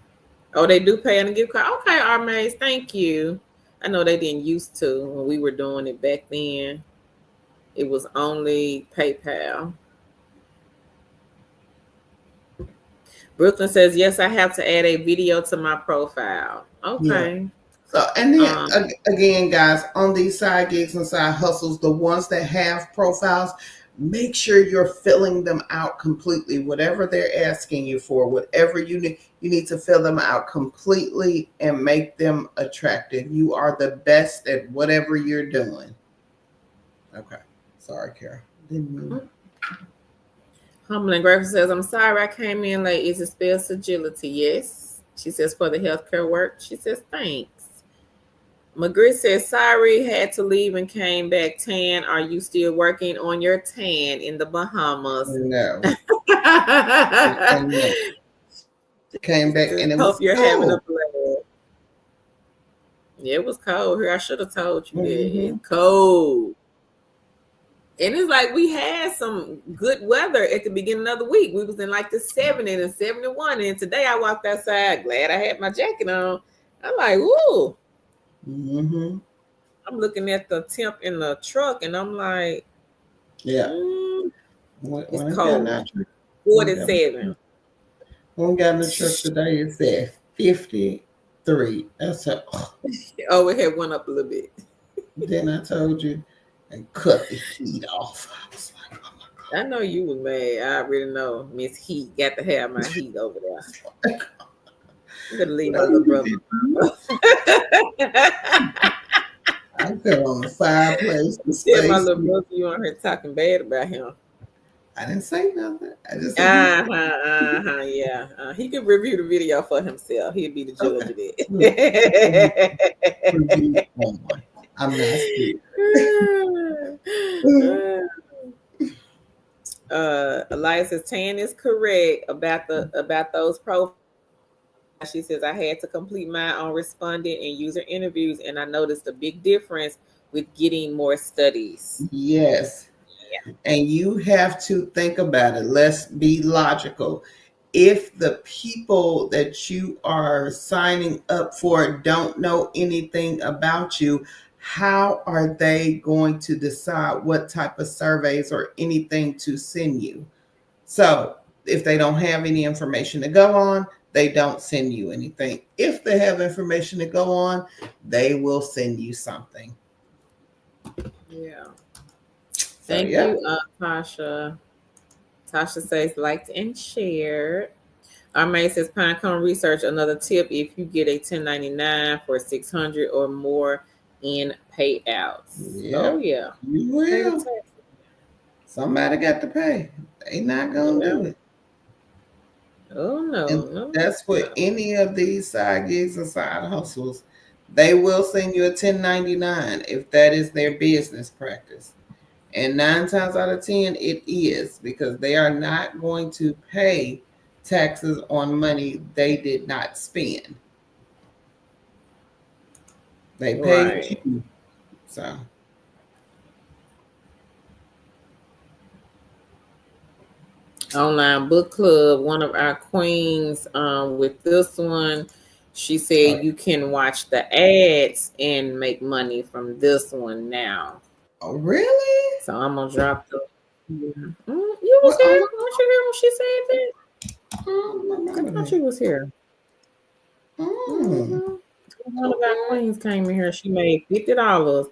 Oh, they do pay on a gift card. Okay, Armaze, thank you. I know they didn't used to when we were doing it back then. It was only PayPal. Brooklyn says, yes, I have to add a video to my profile. Yeah. Okay. So, and then Um, again, guys, on these side gigs and side hustles, the ones that have profiles, make sure you're filling them out completely. Whatever they're asking you for, whatever you need to fill them out completely and make them attractive. You are the best at whatever you're doing. Okay. Sorry, Kara. Didn't mean. Humble and Grateful says, I'm sorry I came in late. Is it spelled sagility? Yes. She says, for the healthcare work. She says, thanks. McGriff says, sorry, had to leave and came back. Tan, are you still working on your tan in the Bahamas? No. Came back and it Hope was you're having a cold. blast. Yeah, it was cold here. I should have told you that. Mm-hmm. It's cold. And it's like we had some good weather at the beginning of the week. We was in like the 70 and 71. And today I walked outside, glad I had my jacket on. I'm like, ooh. Mm-hmm. I'm looking at the temp in the truck and I'm like, Yeah. it's When I got in cold. that truck, 47. when we got in the truck today, it said 53. That's a, Oh, it had went up a little bit. then I told you and cut the heat off. I was like, oh my I know you was mad. I already know. Miss Heat got to have my heat over there. I'm gonna leave my little brother. I put on the fireplace, the Yeah, my space. little brother, you on here talking bad about him. I didn't say nothing. I just said, Yeah. He could review the video for himself. He'd be the judge okay. of Look, it. I'm not scared. Elias says Tan is correct about those profiles. She says I had to complete mine on respondent and user interviews, and I noticed a big difference with getting more studies. Yes. Yeah. And you have to think about it. Let's be logical. If the people that you are signing up for don't know anything about you, how are they going to decide what type of surveys or anything to send you? So, if they don't have any information to go on, they don't send you anything. If they have information to go on, they will send you something. Yeah. So, Thank yeah. you, Tasha. Tasha says liked and shared. Our mate says Pinecone Research. Another tip: if you get a 1099 for 600 or more in payouts. Yeah, Oh yeah, you will. Somebody got to pay. They not gonna do it. Oh no, And no. that's what any of these side gigs and side hustles. They will send you a 1099 if that is their business practice. And 9 times out of 10, it is, because they are not going to pay taxes on money they did not spend. They paid Right. you. So, Online book club, one of our queens, with this one, she said oh, you can watch the ads and make money from this one now. oh, really? So I'm gonna drop the. Mhm. You was What here? online? Weren't you here when she said that? I don't I remember thought that. you was here. Mm, Mm-hmm. One of our okay. queens came in here. She made $50,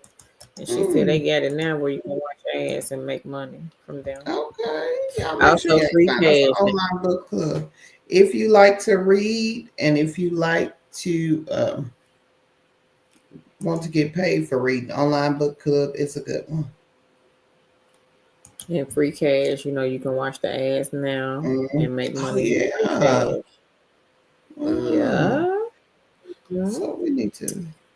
and she said they Mm, got it now where you can watch ads and make money from them. okay. Y'all make sure Also, y'all free find us an cash. online book club. If you like to read and if you like to want to get paid for reading, online book club is a good one. And free cash, you can watch the ads now Mm. and make Oh money from free yeah. cash. Mm. Yeah. Mhm. So we need to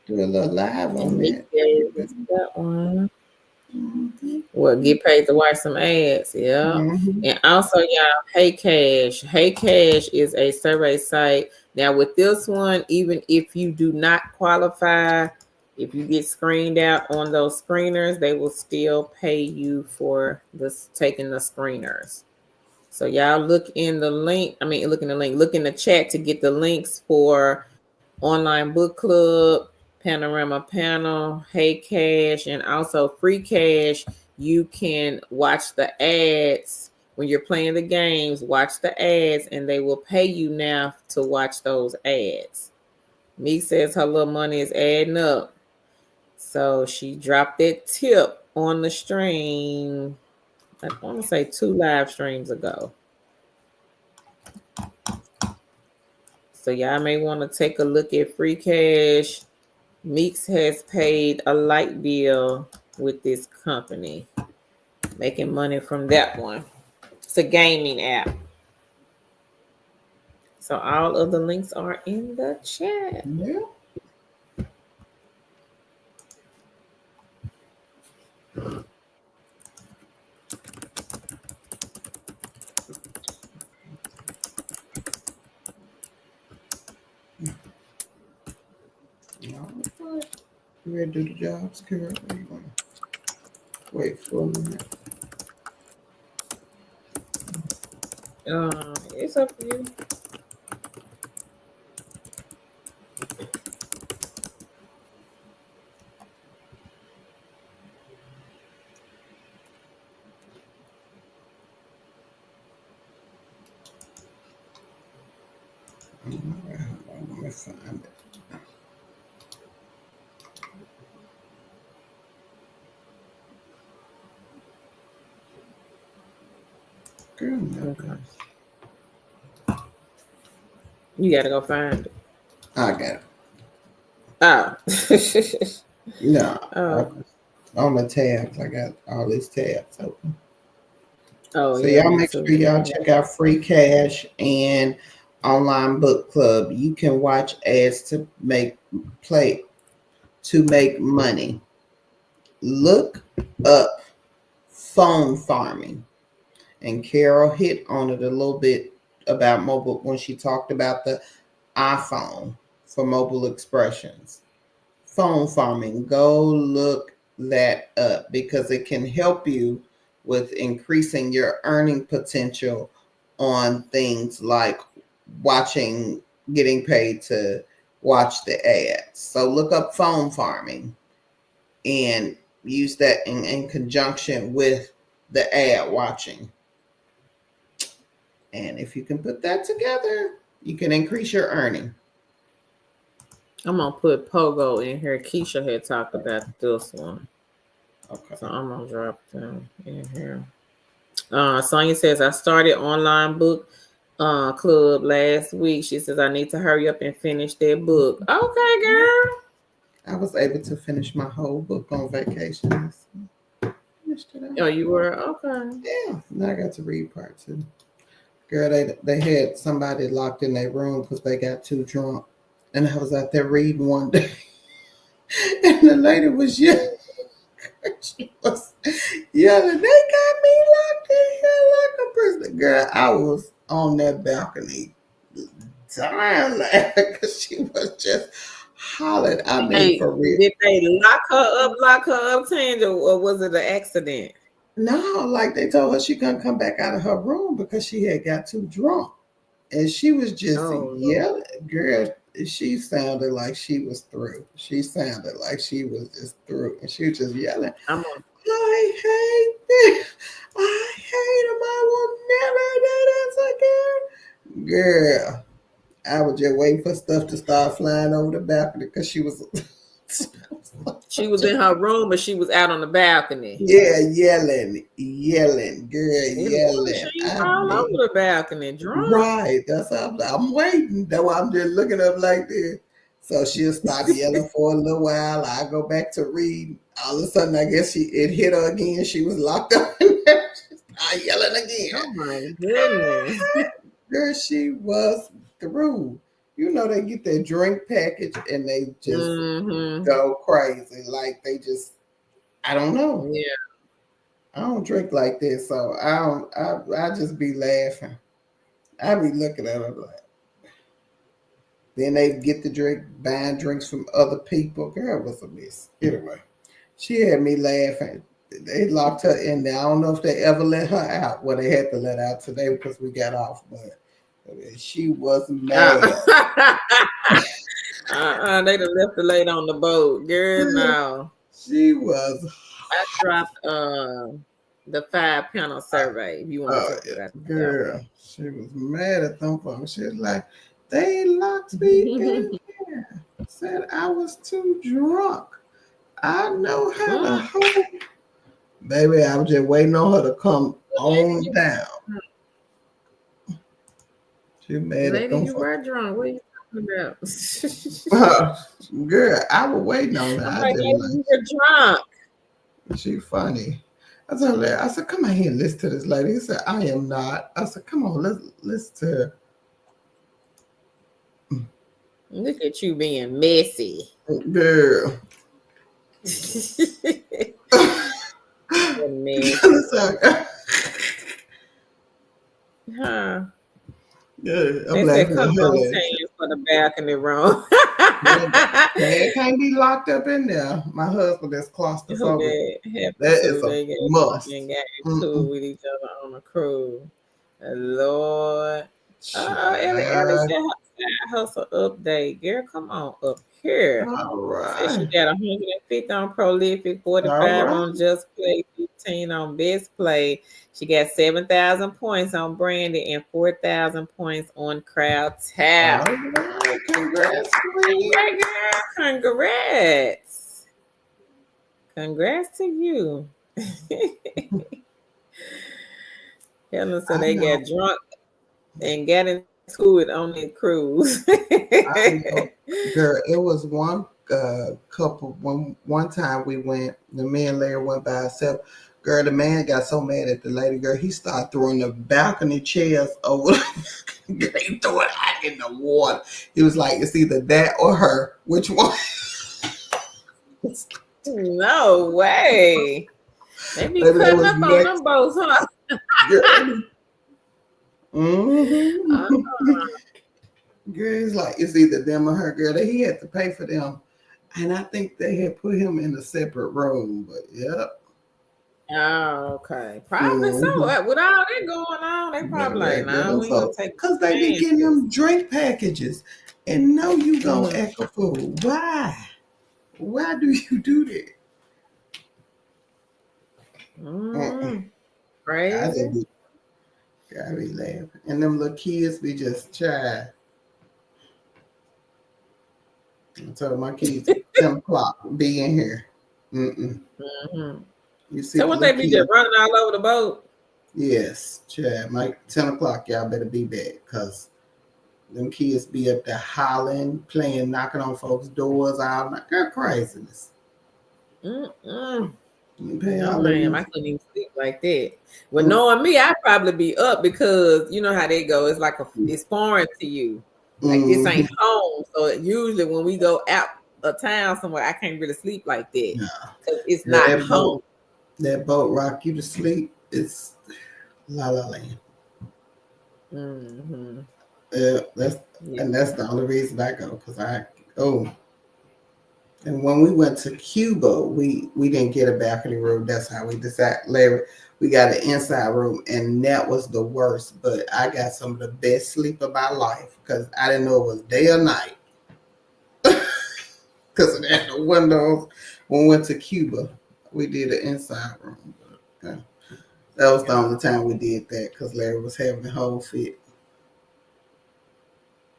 do a little live And on Nick that. gave us that one. Mm-hmm. Well, get paid to watch some ads. Yeah. Mm-hmm. And also, y'all, Hey Cash. Hey Cash is a survey site. Now, with this one, even if you do not qualify, if you get screened out on those screeners, they will still pay you for this taking the screeners. So y'all look in the link. I mean, look in the link. Look in the chat to get the links for online book club, panorama panel, Hey Cash, and also free cash. You can watch the ads when you're playing the games. Watch the ads, and they will pay you now to watch those ads. Me says her little money is adding up, so she dropped that tip on the stream. I want to say 2 live streams ago. So y'all may want to take a look at free cash. Meeks has paid a light bill with this company, making money from that one. It's a gaming app. So all of the links are in the chat. Yeah. All right. You ready to do the jobs, Kara? Or you want to wait for a minute? It's up to you. All right, hold on, let me find it. Girl, Okay. nothing. You gotta go find it. I got it. Oh. No, Oh. on the tabs, I got all these tabs open. Oh So yeah, y'all me make too. sure y'all check out Free Cash and Online Book Club. You can watch ads to play to make money. Look up phone farming. And Carol hit on it a little bit about mobile when she talked about the iPhone for mobile expressions. Phone farming, go look that up because it can help you with increasing your earning potential on things like watching, getting paid to watch the ads. So look up phone farming and use that in conjunction with the ad watching. And if you can put that together, you can increase your earning. I'm gonna put Pogo in here. Keisha had talked about this one. Okay. So I'm gonna drop them in here. Sonia says I started online book club last week. She says I need to hurry up and finish that book. Okay, girl. I was able to finish my whole book on vacation. Finished it Oh, out. you were okay. Yeah. Now I got to read part two. Girl, they had somebody locked in their room because they got too drunk. And I was out there reading one day. And the lady was yelling. She was yelling, they got me locked in here like a prisoner. Girl, I was on that balcony dying laughing because she was just hollering. I mean, Hey, for real. did they lock her up, Change, or was it an accident? No, like they told her she couldn't come back out of her room because she had got too drunk. And she was just Oh Lord. yelling. Girl, she sounded like she was through. She sounded like she was just through. And she was just yelling, I'm on. I hate this. I hate him. I will never do this again. Girl, I was just waiting for stuff to start flying over the balcony because she was. She was in her room, but she was out on the balcony. Yeah, yelling, girl, In the morning, yelling. she I all over mean, the balcony, drunk. right. That's how I'm waiting. That's why I'm just looking up like this. So she'll stop yelling for a little while. I go back to read. All of a sudden, I guess it hit her again. She was locked up in there. She started yelling again. Oh my goodness. Girl, she was through. You know, they get their drink package and they just Mm-hmm. go crazy. Like they just, I don't know. Yeah. I don't drink like this, so I don't. I just be laughing. I be looking at her like. Then they get the drink, buying drinks from other people. Girl, it was a mess. Anyway, she had me laughing. They locked her in there. I don't know if they ever let her out. Well, they had to let her out today because we got off, but she was mad. They done left the lady on the boat. Girl, no. She was. I dropped the 5 panel survey. If you want to talk Yeah, about that girl, one. she was mad at them folks. She was like, they locked me in here. Said I was too drunk. I know how to hold. Baby, I was just waiting on her to come on down. She mad at Lady, them you folks. were drunk. What are you talking about? Girl, I was waiting on her. I'm I like, just lady, like, you were drunk. she funny. I told her, I said, come on here and listen to this lady. He said, I am not. I said, come on, let's listen to her. Look at you being messy. Girl. Huh. Yeah, I'm They said, laughing come at her. on, Tanya, for the balcony room. They can't be locked up in there. My husband is Who claustrophobic. that happened That is to? a They must. got into with each other on a cruise. Lord. Ellie said her side hustle update. Girl, come on up here. All Said she right. got 150 on Prolific, All 45 right. on Just Play, 15 on Best Play. She got 7,000 points on Brandy and 4,000 points on Crowd All Tap. right. Congrats, Hey, Queen. girl, congrats. Congrats to you. Helen said I they know. got drunk and got into it on the cruise. I know. Girl, it was one couple one time we went, the man Larry went by himself. Girl, the man got so mad at the lady, girl, he started throwing the balcony chairs over. He threw it out in the water. He was like, it's either that or her. Which one? No way. They be Baby, that cutting was up on them next. boats, huh? Girl. Mm-hmm. Uh, Girl, it's like it's either them or her. Girl, that he had to pay for them, and I think they had put him in a separate room. But yep. oh, okay. Probably so. Mm-hmm. With all that going on, they probably like, no, we ain't gonna take Because they be getting chances. them drink packages, and know you gonna Mm-hmm. act a fool. Why? Why do you do that? Uh-uh. I just Crazy. be, I be laughing, and them little kids be just shy. I told my kids 10 o'clock be in here. Mm-mm. Mm-hmm. You see So the what they little be just kids? running all over the boat? Yes, Chad. Mike, 10 o'clock, y'all better be back because them kids be up there hollering, playing, knocking on folks' doors, all night. Girl, craziness. Mm-mm. You pay No, all that ma'am, I money. couldn't even sleep like that. Well, knowing me, I'd probably be up because you know how they go. It's like it's foreign to you. Like this ain't Mm-hmm. home. So usually when we go out a town somewhere, I can't really sleep like that Yeah. because it's Yeah, not home. that boat rock you to sleep. It's La La Land. Hmm. Yeah, that's the only reason I go because I oh. And when we went to Cuba, we didn't get a balcony room. That's how we decided. Larry, we got an inside room, and that was the worst. But I got some of the best sleep of my life because I didn't know it was day or night because it had the windows. When we went to Cuba, we did an inside room. But, that was the Yeah. only time we did that because Larry was having a whole fit.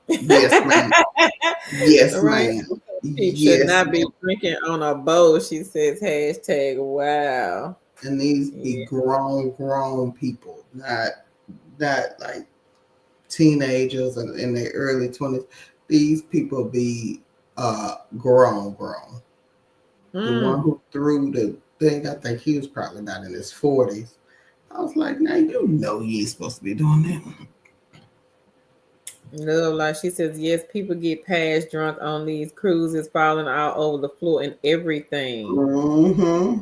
Yes, ma'am. Yes, Right. ma'am. She should Yes, not be ma'am. drinking on a boat. She says hashtag wow. And these be Yeah. grown people, not like teenagers and in their early 20s. These people be grown. The one Mm. who threw the thing, I think he was probably not in his 40s. I was like, now you know you ain't supposed to be doing that. Love like she says, yes, people get past drunk on these cruises, falling all over the floor and everything. Mm-hmm.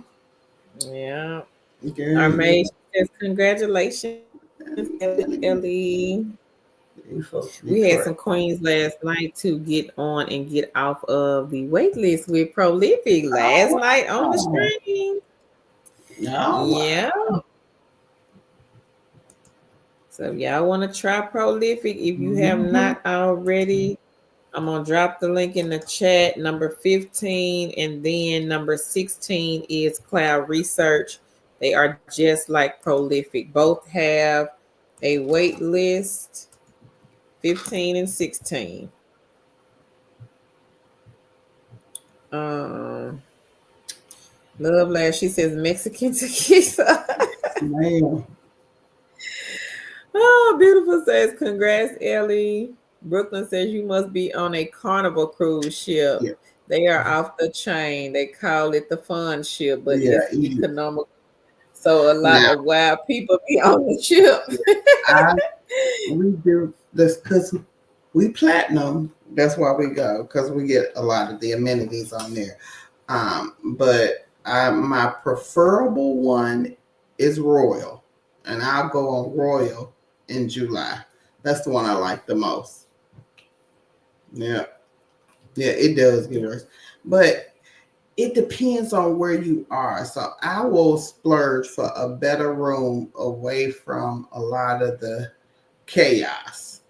Yeah. Our Yeah, maid says, congratulations, Ellie. you folks be We had correct. some queens last night to get on and get off of the wait list with Prolific last Oh, night on the wow. stream. Oh, Yeah. wow. So if y'all want to try Prolific, if you have Mm-hmm. not already, I'm gonna drop the link in the chat. Number 15 and then number 16 is Cloud Research. They are just like Prolific. Both have a wait list, 15 and 16. Um Love Lash, she says Mexican tequila. Man. Oh, beautiful says, congrats, Ellie. Brooklyn says you must be on a carnival cruise ship. Yeah. They are off the chain. They call it the fun ship, but Yeah. it's economical. So a lot Now, of wild people be on the ship. I we do this because we platinum. That's why we go because we get a lot of the amenities on there. But my preferable one is Royal, and I'll go on Royal in July. That's the one I like the most. Yeah, yeah, it does get worse, but it depends on where you are. So I will splurge for a better room away from a lot of the chaos.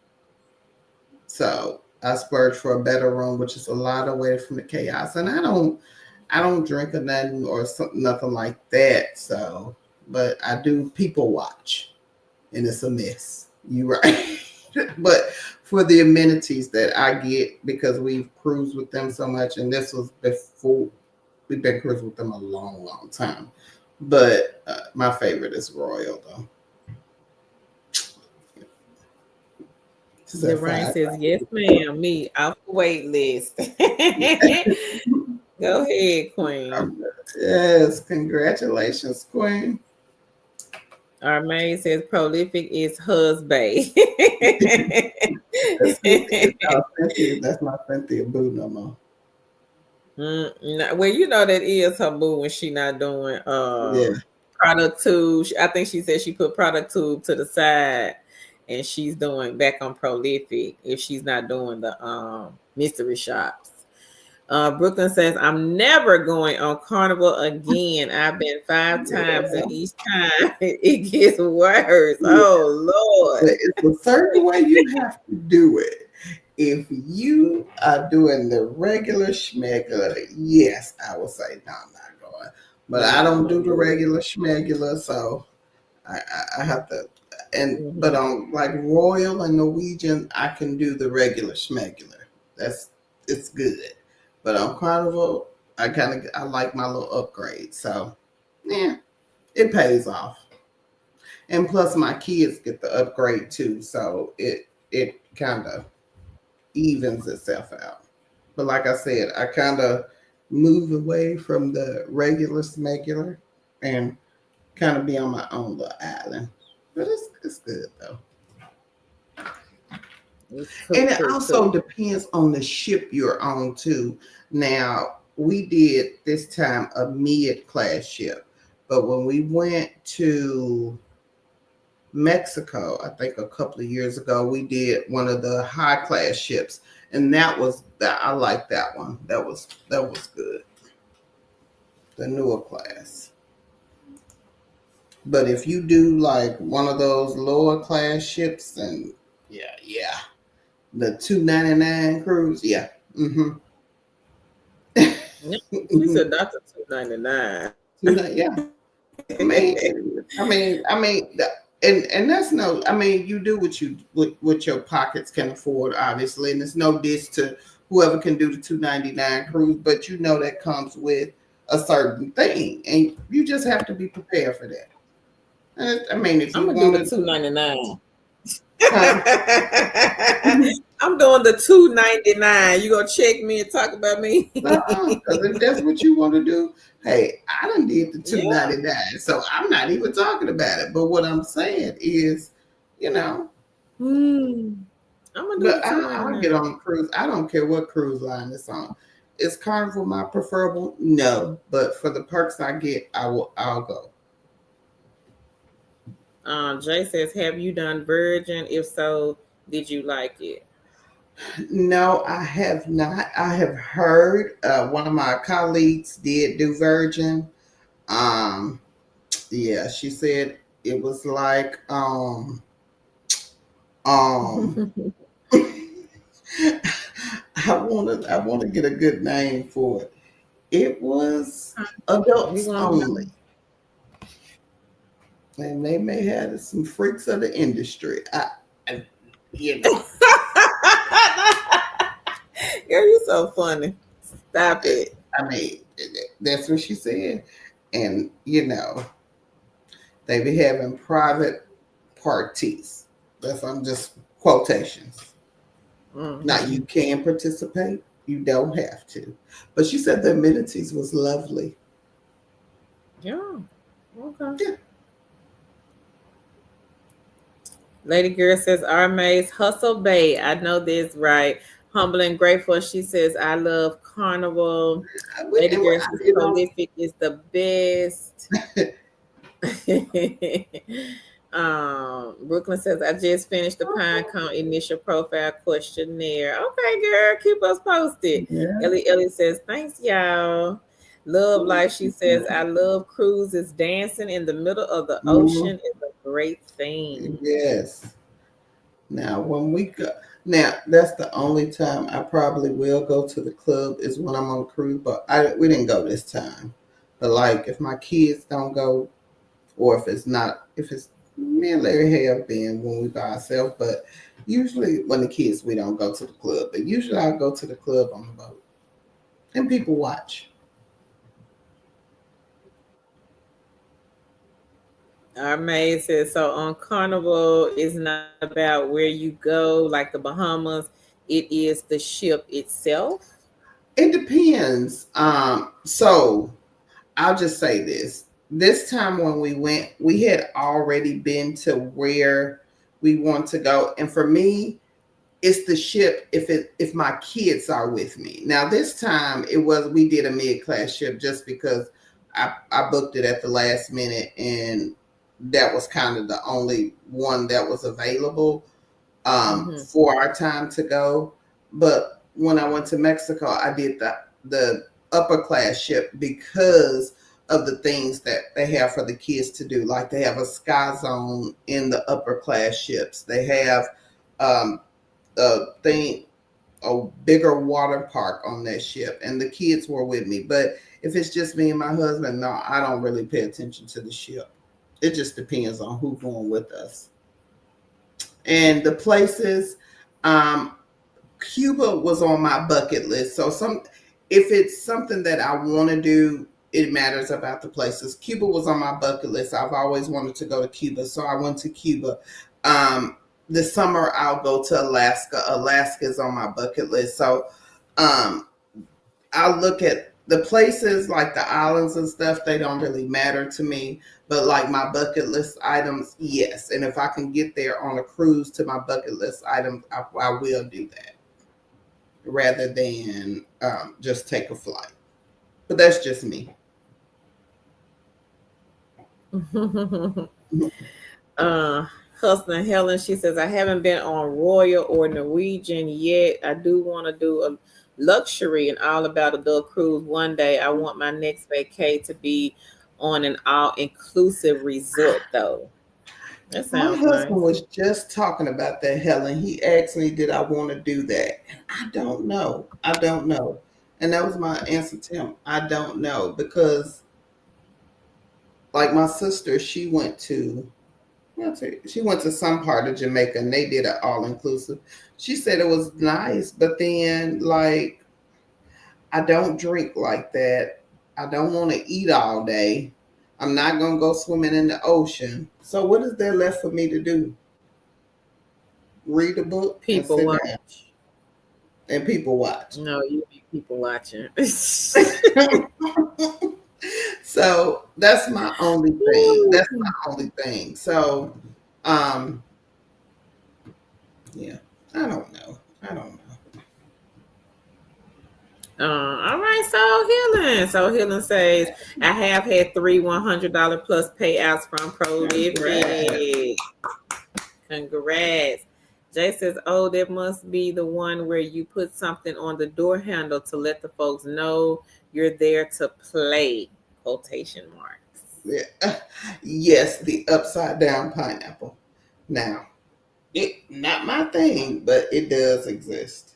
So I splurge for a better room, which is a lot away from the chaos. And I don't drink or nothing or something, nothing like that. So, but I do people watch, and it's a mess. You right, but for the amenities that I get because we've cruised with them so much, and this was before we've been cruising with them a long time. But my favorite is Royal though. It's a Lorraine five. says, yes, ma'am. Me off the wait list. Go ahead, Queen. Yes, congratulations, Queen. Our maid says prolific is husband. That's Cynthia. No, Cynthia. That's not Cynthia Boo no more. Well, you know that is her boo when she not doing Yeah, product tube. I think she said she put product tube to the side and she's doing back on prolific if she's not doing the mystery shops. Brooklyn says, I'm never going on Carnival again. I've been 5 times and yeah, each time it gets worse. yeah. Oh But Lord. it's a certain way you have to do it. If you are doing the regular schmegular, yes, I will say no, I'm not going. But I don't do the Mm-hmm. regular schmegular, so I have to. And but Mm-hmm. on like Royal and Norwegian, I can do the regular schmegular. That's it's good. But on Carnival, I like my little upgrade. So yeah, it pays off. And plus my kids get the upgrade too, so it kind of evens itself out. But like I said, I kind of move away from the regular smegular and kind of be on my own little island. But it's good though. And True, it true, also true. depends on the ship you're on too. Now, we did this time a mid-class ship, but when we went to Mexico, I think a couple of years ago, we did one of the high class ships, and that was that. I like that one. That was good. The newer class. But if you do like one of those lower class ships, and yeah, the 299 cruise, yeah, Yeah, she said not the 299. yeah. And that's no. I mean, you do what your pockets can afford, obviously, and it's no diss to whoever can do the 299 cruise, but you know that comes with a certain thing, and you just have to be prepared for that. And I mean, if I'm you gonna do want the to, 299. huh? I'm doing the 299. You gonna check me and talk about me? Because if that's what you want to do, hey, I done did the two Yeah. ninety nine, so I'm not even talking about it. But what I'm saying is, you know, Hmm. I'm gonna do but the two ninety I'll get nine. on a cruise. I don't care what cruise line it's on. Is Carnival my preferable? No, but for the perks I get, I'll go. Jay says, "Have you done Virgin? If so, did you like it?" No, I have not. I have heard one of my colleagues did do Virgin. Um, yeah, she said it was like um I wanna get a good name for it. It was You adults want to only. know? And they may have some freaks of the industry. I you know, Girl, you so funny. Stop it. I mean, that's what she said. And they be having private parties. That's I'm just quotations. Now Hmm. you can participate. You don't have to. But she said the amenities was lovely. Yeah. Okay. Yeah. Lady Girl says, "Our Maze Hustle Bay." I know this right. Humble and grateful. She says, "I love Carnival." Lady Girl says, You know, "Prolific is the best." Brooklyn says, "I just finished the Pine Cone initial profile questionnaire." Okay, girl, keep us posted. yeah. Ellie says, "Thanks, y'all." Love Life, she says, "I love cruises. Dancing in the middle of the Mhm. ocean is a great thing." Yes. Now, when we go, now that's the only time I probably will go to the club is when I'm on a cruise. But we didn't go this time. But like, if my kids don't go, or if it's not, if it's me and Larry have been when we by ourselves. But usually, when the kids, we don't go to the club. But usually, I go to the club on the boat, and people watch. Our maid says, "So on Carnival is not about where you go, like the Bahamas, it is the ship itself." It depends. So I'll just say this. This time when we went, we had already been to where we want to go. And for me, it's the ship if my kids are with me. Now this time we did a mid-class ship just because I booked it at the last minute and that was kind of the only one that was available Hmm. for our time to go. But when I went to Mexico, I did the upper class ship because of the things that they have for the kids to do. Like they have a sky zone in the upper class ships. They have um, a thing, a bigger water park on that ship, and the kids were with me. But if it's just me and my husband, no, I don't really pay attention to the ship. It just depends on who's going with us and the places. Um, Cuba was on my bucket list. So if it's something that I want to do, it matters about the places. Cuba was on my bucket list. I've always wanted to go to Cuba, so I went to Cuba. Um, this summer I'll go to Alaska. Alaska is on my bucket list. So um, I'll look at the places like the islands and stuff, they don't really matter to me. But like my bucket list items, yes. And if I can get there on a cruise to my bucket list items, I will do that rather than just take a flight. But that's just me. uh Hustling Helen, she says, I haven't been on Royal or Norwegian yet. I do want to do a luxury and all about adult cruise one day. I want my next vacay to be on an all inclusive resort though. That My sounds husband nice. was just talking about that, Helen. He asked me, did I want to do that? And I don't know. I don't know. And that was my answer to him. I don't know because, like my sister, she went to some part of Jamaica and they did it all inclusive. She said it was nice, but then like I don't drink like that. I don't want to eat all day. I'm not gonna go swimming in the ocean. So what is there left for me to do? Read a book and People sit down watch. and people watch. No, you be people watching. So that's my only thing. That's my only thing. So um yeah, I don't know. I don't know. All right, So Healing says, I have had three $100 plus payouts from Congrats. Prolific. Congrats. Jay says, oh, that must be the one where you put something on the door handle to let the folks know you're there to play. Quotation marks. Yeah. Yes, the upside down pineapple. Now, it not my thing, but it does exist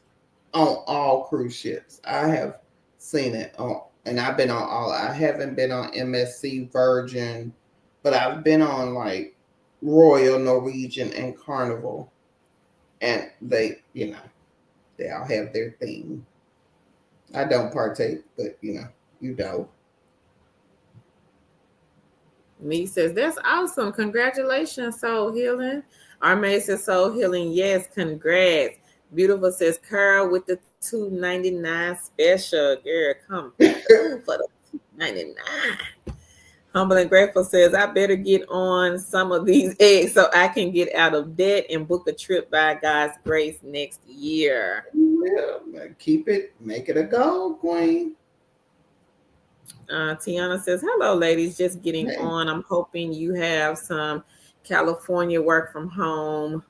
on all cruise ships. I have seen it on, and I've been on all. I haven't been on MSC Virgin, but I've been on like Royal, Norwegian, and Carnival, and they all have their thing. I don't partake, but you know. Me says, that's awesome. Congratulations, Soul Healing. Armay says, Soul Healing. Yes, congrats. Beautiful says, Carl with the $2.99 special. Girl, come through for the $2.99. Humble and Grateful says, I better get on some of these eggs so I can get out of debt and book a trip by God's grace next year. Yeah, keep it, make it a goal, Queen. Tiana says, hello, ladies. Just getting Hey, on. I'm hoping you have some California work from home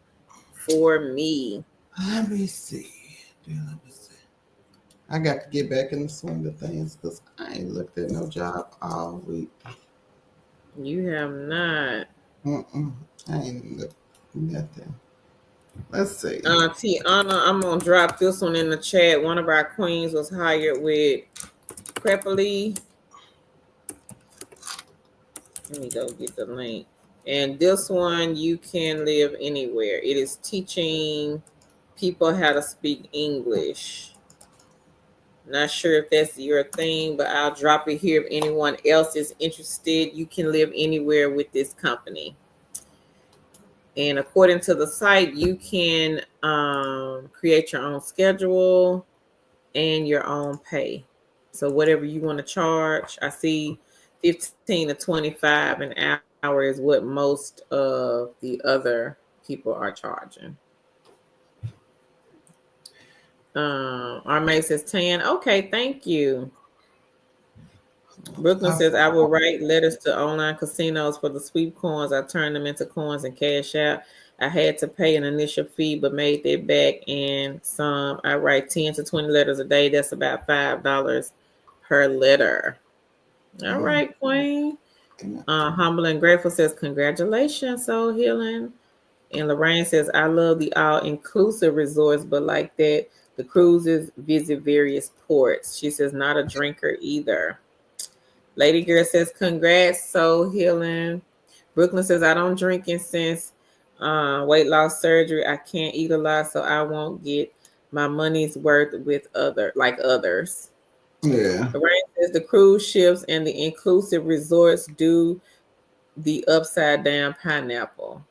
for me. let me see. Let me see. I got to get back in the swing of things because I ain't looked at no job all week. You have not. Mm-mm. I ain't looked nothing. Let's see. Tiana, I'm going to drop this one in the chat. One of our queens was hired with Preply. Let me go get the link. And this one, you can live anywhere. It is teaching people how to speak English. Not sure if that's your thing, but I'll drop it here. If anyone else is interested, you can live anywhere with this company. And according to the site, you can create your own schedule and your own pay. So whatever you want to charge, I see 15 to 25 an hour is what most of the other people are charging. Our mate says 10. Okay, thank you. Brooklyn says, I will write letters to online casinos for the sweep coins. I turn them into coins and cash out. I had to pay an initial fee, but made that back in some. I write 10 to 20 letters a day. That's about $5 per letter. All right, Queen. Humble and Grateful says, congratulations, Soul Healing. And Lorraine says, I love the all-inclusive resorts, but like that, the cruises visit various ports. She says, not a drinker either. Lady Girl says, congrats, Soul Healing. Brooklyn says, I don't drink since weight loss surgery. I can't eat a lot, so I won't get my money's worth with others. Yeah. Lorraine says, the cruise ships and the inclusive resorts do the upside down pineapple.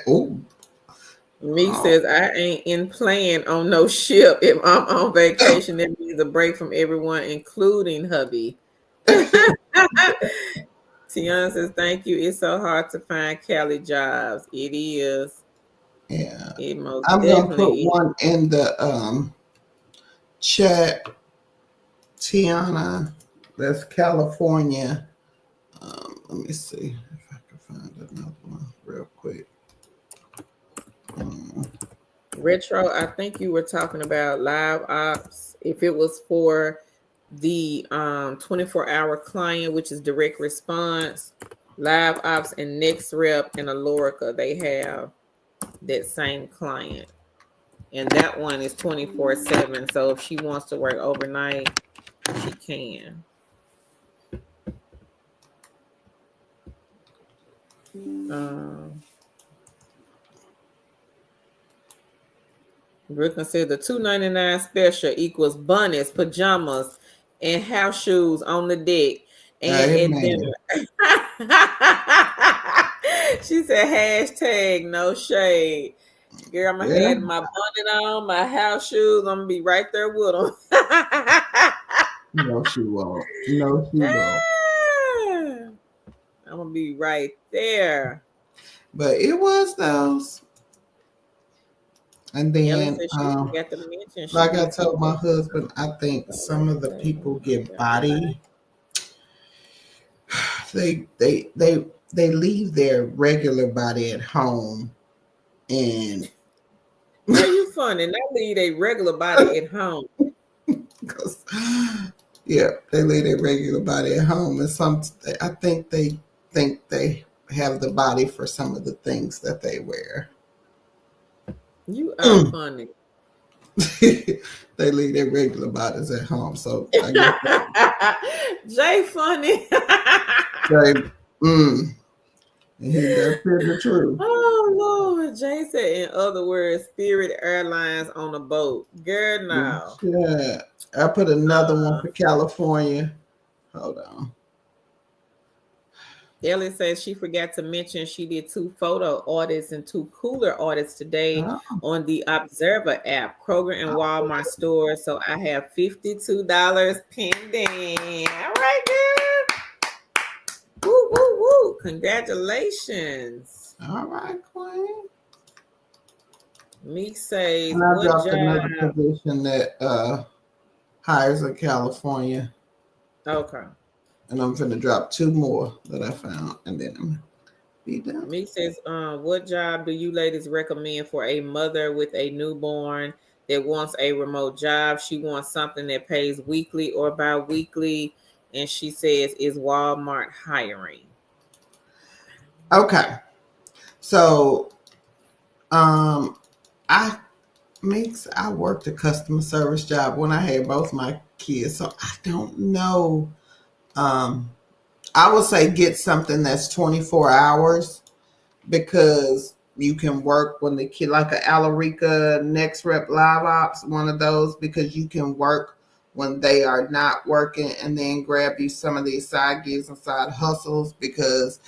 Oh, Me Oh, says I ain't in plan on no ship. If I'm on vacation, that means a break from everyone, including hubby. Tiana says, thank you. It's so hard to find Cali jobs. It is. yeah. It most I'm gonna put definitely is. one in the chat, Tiana. That's California. Let me see if I can find another one real quick. Retro, I think you were talking about live ops. If it was for the 24-hour client, which is direct response, live ops and next rep and Alorica, they have that same client. And that one is 24/7. So if she wants to work overnight, she can. Um, Brooklyn said the $2.99 special equals bunnies, pajamas, and house shoes on the deck and at Amen. dinner. She said hashtag no shade. Girl, I'm gonna Yeah. have my bonnet on, my house shoes. I'm gonna be right there with them. No, she won't. No, she won't. I'm gonna be right there. But it was those. And Ellie then, said she forgot to mention she like I did two told my husband, I think some of the people get body. They leave their regular body at home, and Girl, you funny. They leave a regular body at home. because yeah, they leave their regular body at home, and I think they have the body for some of the things that they wear. You are funny. They leave their regular bodies at home, so I guess Jay funny. they, mm, that's the truth. Oh Lord. Jay said, in other words, Spirit Airlines on a boat. Girl, no. Yeah, I put another one for California. Hold on. Ellie says she forgot to mention she did 2 photo audits and 2 cooler audits today Oh, on the Observer app, Kroger and Walmart stores. So I have $52 pending. All right, girl. Woo, woo, woo. Congratulations. all right, Queen. Meek says, And I what dropped another job? position that hires in California, Okay. and I'm gonna drop 2 more that I found, and then I'm be done. Meek says, what job do you ladies recommend for a mother with a newborn that wants a remote job? She wants something that pays weekly or bi-weekly. And she says, is Walmart hiring? Okay, so I I worked a customer service job when I had both my kids, so I don't know. Um, I would say get something that's 24 hours because you can work when the kid, like a Alarica Next Rep Live Ops, one of those, because you can work when they are not working and then grab you some of these side gigs and side hustles. Because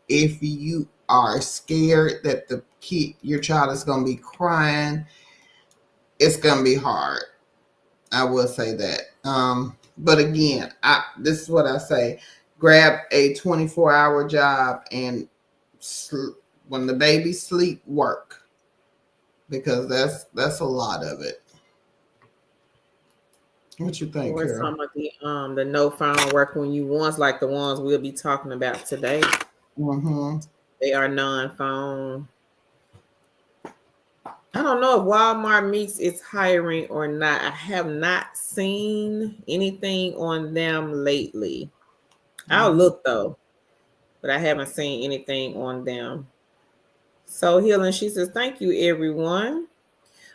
if you are scared that your child is going to be crying, it's going to be hard. I will say that. But again, this is what I say: grab a 24-hour job and when the baby sleep, work, because that's a lot of it. What you think, Or Carol? some of the no phone work when you want, like the ones we'll be talking about today. Mm-hmm. They are non-phone. I don't know if Walmart Meeks is hiring or not. I have not seen anything on them lately. I'll look though, but I haven't seen anything on them. So Healing, she says, thank you, everyone.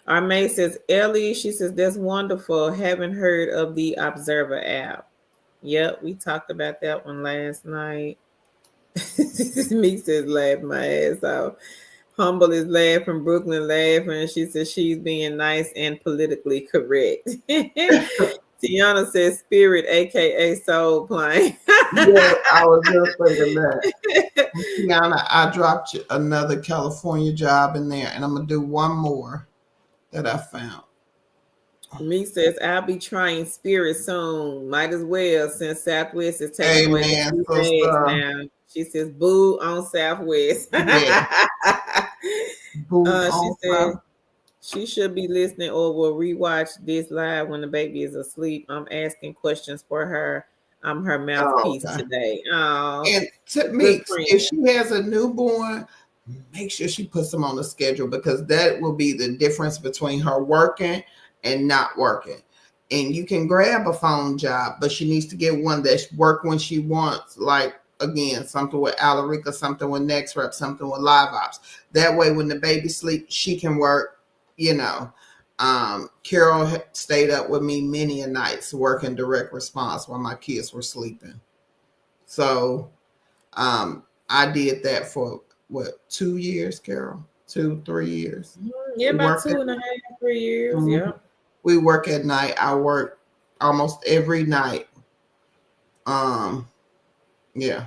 Our May says, Ellie, she says, that's wonderful. Haven't heard of the Observer app. Yep, we talked about that one last night. Meeks says, laugh my ass off. Humble is laughing, Brooklyn laughing. She says she's being nice and politically correct. Tiana says spirit, aka soul plane. Yeah, I was just thinking that. Tiana, I dropped another California job in there, and I'm gonna do one more that I found. Me says I'll be trying Spirit soon. Might as well since Southwest is taking away the Amen, free bags sister. now. She says boo on Southwest. Yeah, boot She on said fire. she should be listening or will rewatch this live when the baby is asleep. I'm asking questions for her. I'm her Oh, mouthpiece okay. today. Oh, And to good Meeks, friend. if she has a newborn, make sure she puts them on the schedule because that will be the difference between her working and not working. And you can grab a phone job, but she needs to get one that's work when she wants, like again, something with Alarica, something with Next Rep, something with Live Ops. That way when the baby sleeps, she can work, you know. Carol stayed up with me many a nights working direct response while my kids were sleeping. So I did that for what 2 years, Carol? 2, 3 years. Yeah, We about work two at and a half, 3 years. mhm. Yeah. We work at night. I work almost every night. Um, yeah,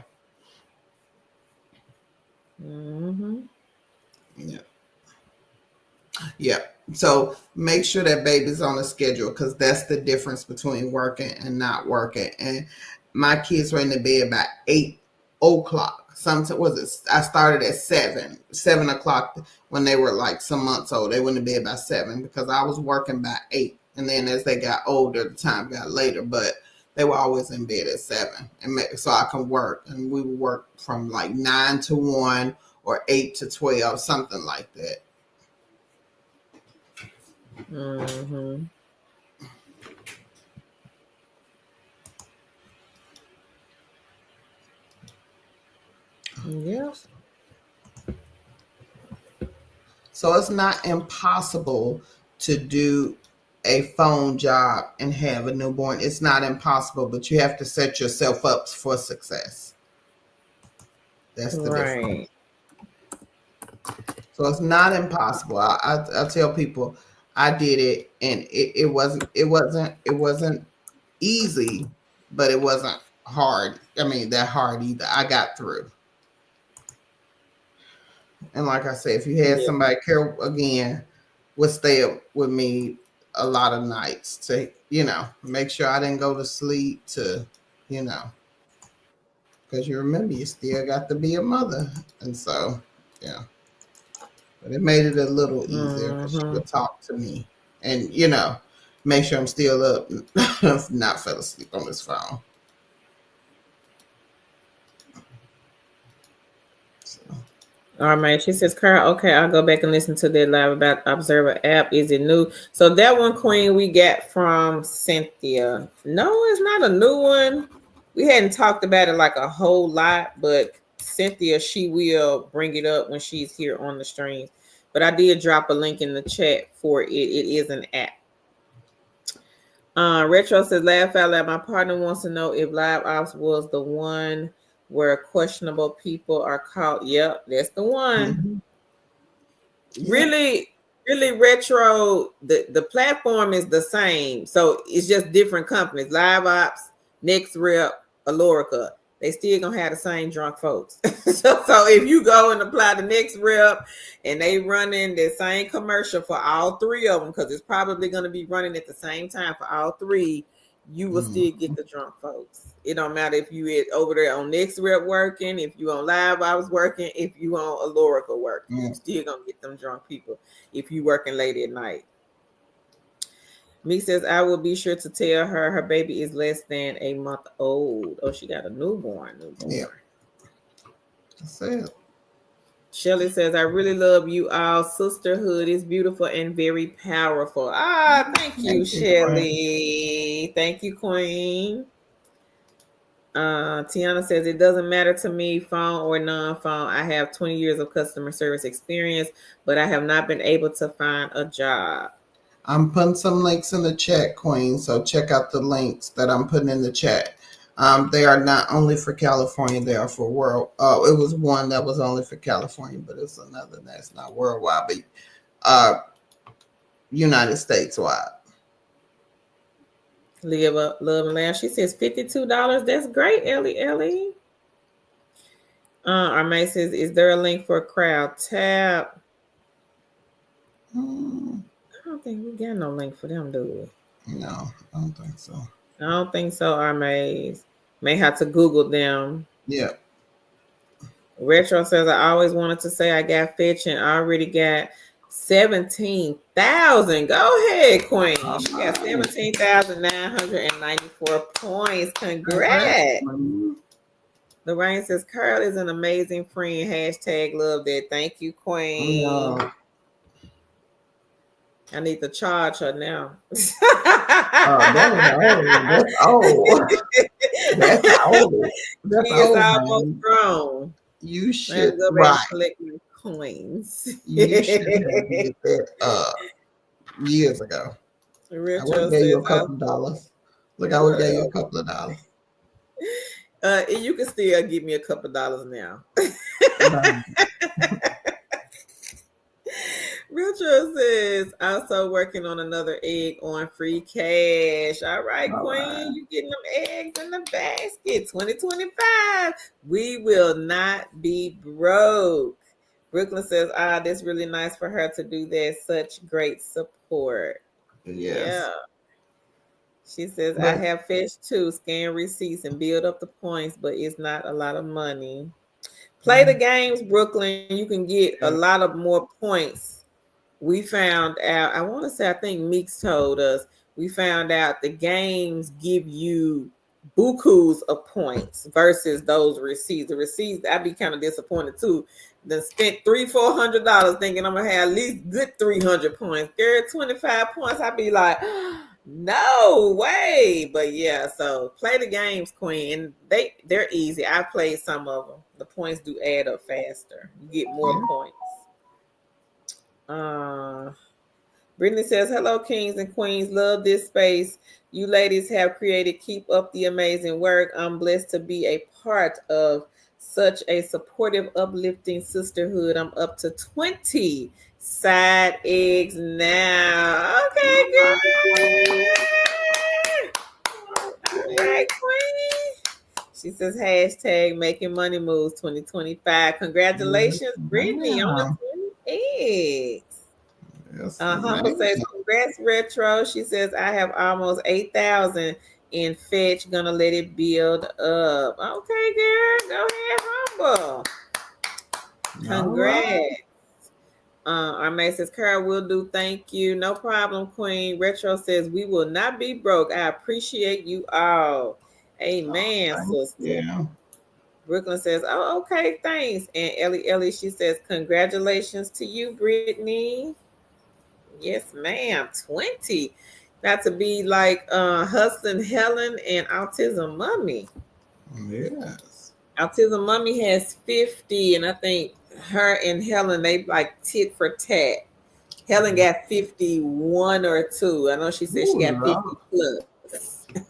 Mm-hmm. yeah, yeah. So make sure that baby's on the schedule because that's the difference between working and not working. And my kids were in the bed by 8 o'clock. Sometimes was it? I started at 7 o'clock when they were like some months old. They went to bed by 7 because I was working by 8. And then as they got older, the time got later. But they were always in bed at 7, and so I can work. And we would work from like 9 to 1 or 8 to 12, something like that. Mm-hmm. Yep. So it's not impossible to do a phone job and have a newborn. It's not impossible, but you have to set yourself up for success. That's the difference. Right. So it's not impossible. I tell people I did it, and it wasn't easy, but it wasn't hard. I mean that hard either. I got through. And like I said, if you had Yeah. somebody care again, would stay up with me a lot of nights to, make sure I didn't go to sleep to, you know, because you remember you still got to be a mother. And so, yeah. But it made it a little easier because she Mm-hmm. would talk to me and, make sure I'm still up, not fell asleep on this phone. So, All right, she says, Carl, okay, I'll go back and listen to that live about Observer app. Is it new? So that one, Queen, we got from Cynthia. No, it's not a new one. We hadn't talked about it like a whole lot, but Cynthia, she will bring it up when she's here on the stream. But I did drop a link in the chat for it. It is an app. Retro says, laugh out loud. My partner wants to know if Live Ops was the one where questionable people are caught. Yep, that's the one. mhm. Yeah. Really retro, the platform is the same, so it's just different companies. Live Ops, Next Rep, Alorica, they still gonna have the same drunk folks. So if you go and apply the Next Rep and they running the same commercial for all three of them, because it's probably going to be running at the same time for all three, you will still get Mhm. the drunk folks. It don't matter if you over there on Next Rep working, if you on Live I was working, if you on Alorica working, Yeah. you still gonna get them drunk people if you working late at night. Me says I will be sure to tell her her baby is less than a month old. Oh, she got a newborn. Yeah. That's it. Shelly says, I really love you all. Sisterhood is beautiful and very powerful. Ah, thank you, Thank you, Queen. Shelly. Thank you, Queen. Tiana says, it doesn't matter to me, phone or non-phone. I have 20 years of customer service experience, but I have not been able to find a job. I'm putting some links in the chat, Queen. So check out the links that I'm putting in the chat. They are not only for California; they are for world. Oh, it was one that was only for California, but it's another that's not worldwide, but uh, United States wide. Live up, love and laugh. She says $52. That's great, Ellie. Armay says, is there a link for a crowd tap? I don't think we got no link for them, do we? No, I don't think so. I don't think so, Armay. May have to Google them. Yeah. Retro says, I always wanted to say I got Fetch and I already got 17,000. Go ahead, Queen. She got 17,994 points. Congrats. Lorraine says, Carl is an amazing friend. Hashtag love that. Thank you, Queen. No. I need to charge her now. That's old. That's old. That's She is almost grown. You should go back and collect my coins. You should have did that years ago. Richard I would have gave you a couple of dollars. Look, I would have gave you a couple of dollars. You can still give me a couple of dollars now. Richard says, also working on another egg on free cash. All right, Queen, you getting them eggs in the basket. 2025. We will not be broke. Brooklyn says, that's really nice for her to do that. Such great support. Yes. Yeah. She says, I have Fetch too. Scan receipts and build up the points, but it's not a lot of money. Play the games, Brooklyn. You can get a lot of more points. We found out, I want to say, I think Meeks told us, we found out the games give you bukus of points versus those receipts. The receipts, I'd be kind of disappointed too. Then spent $300-$400 thinking I'm gonna have at least good 300 points. Girl, 25 points, I'd be like, no way. But yeah, so play the games, Queen. And they're easy. I played some of them. The points do add up faster. You get more points. Brittany says, hello, kings and queens. Love this space you ladies have created. Keep up the amazing work. I'm blessed to be a part of such a supportive, uplifting sisterhood. I'm up to 20 side eggs now. Okay, good. All right, Queen. She says, hashtag making money moves 2025. Congratulations, Brittany, on the 20 eggs. Yes, Humble says, congrats, Retro. She says, I have almost 8,000 in Fetch. Gonna let it build up. Okay, girl. Go ahead, Humble. Congrats. Armay says, Carol will do. Thank you. No problem, Queen. Retro says, we will not be broke. I appreciate you all. Amen, sister. Yeah. Brooklyn says, oh, okay, thanks. And Ellie, she says, congratulations to you, Brittany. Yes, ma'am. 20. Got to be like Hustling Helen and Autism Mummy. Yes. Autism Mummy has 50, and I think her and Helen, they like tit for tat. Helen got 51 or 2. I know she said she got 50 plus. Wow.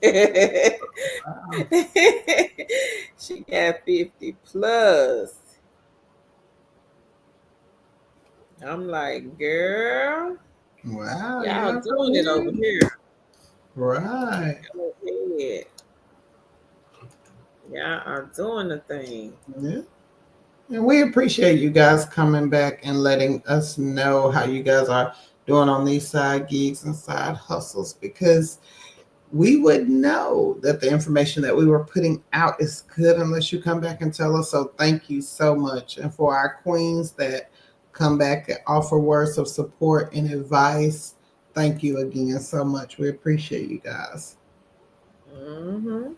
She got 50 plus. I'm like, girl. Wow. Y'all doing it over here. Right. Go ahead. Y'all are doing the thing. Yeah. And we appreciate you guys coming back and letting us know how you guys are doing on these side gigs and side hustles, because we would know that the information that we were putting out is good unless you come back and tell us. So thank you so much. And for our queens that come back and offer words of support and advice, thank you again so much. We appreciate you guys. Mm-hmm.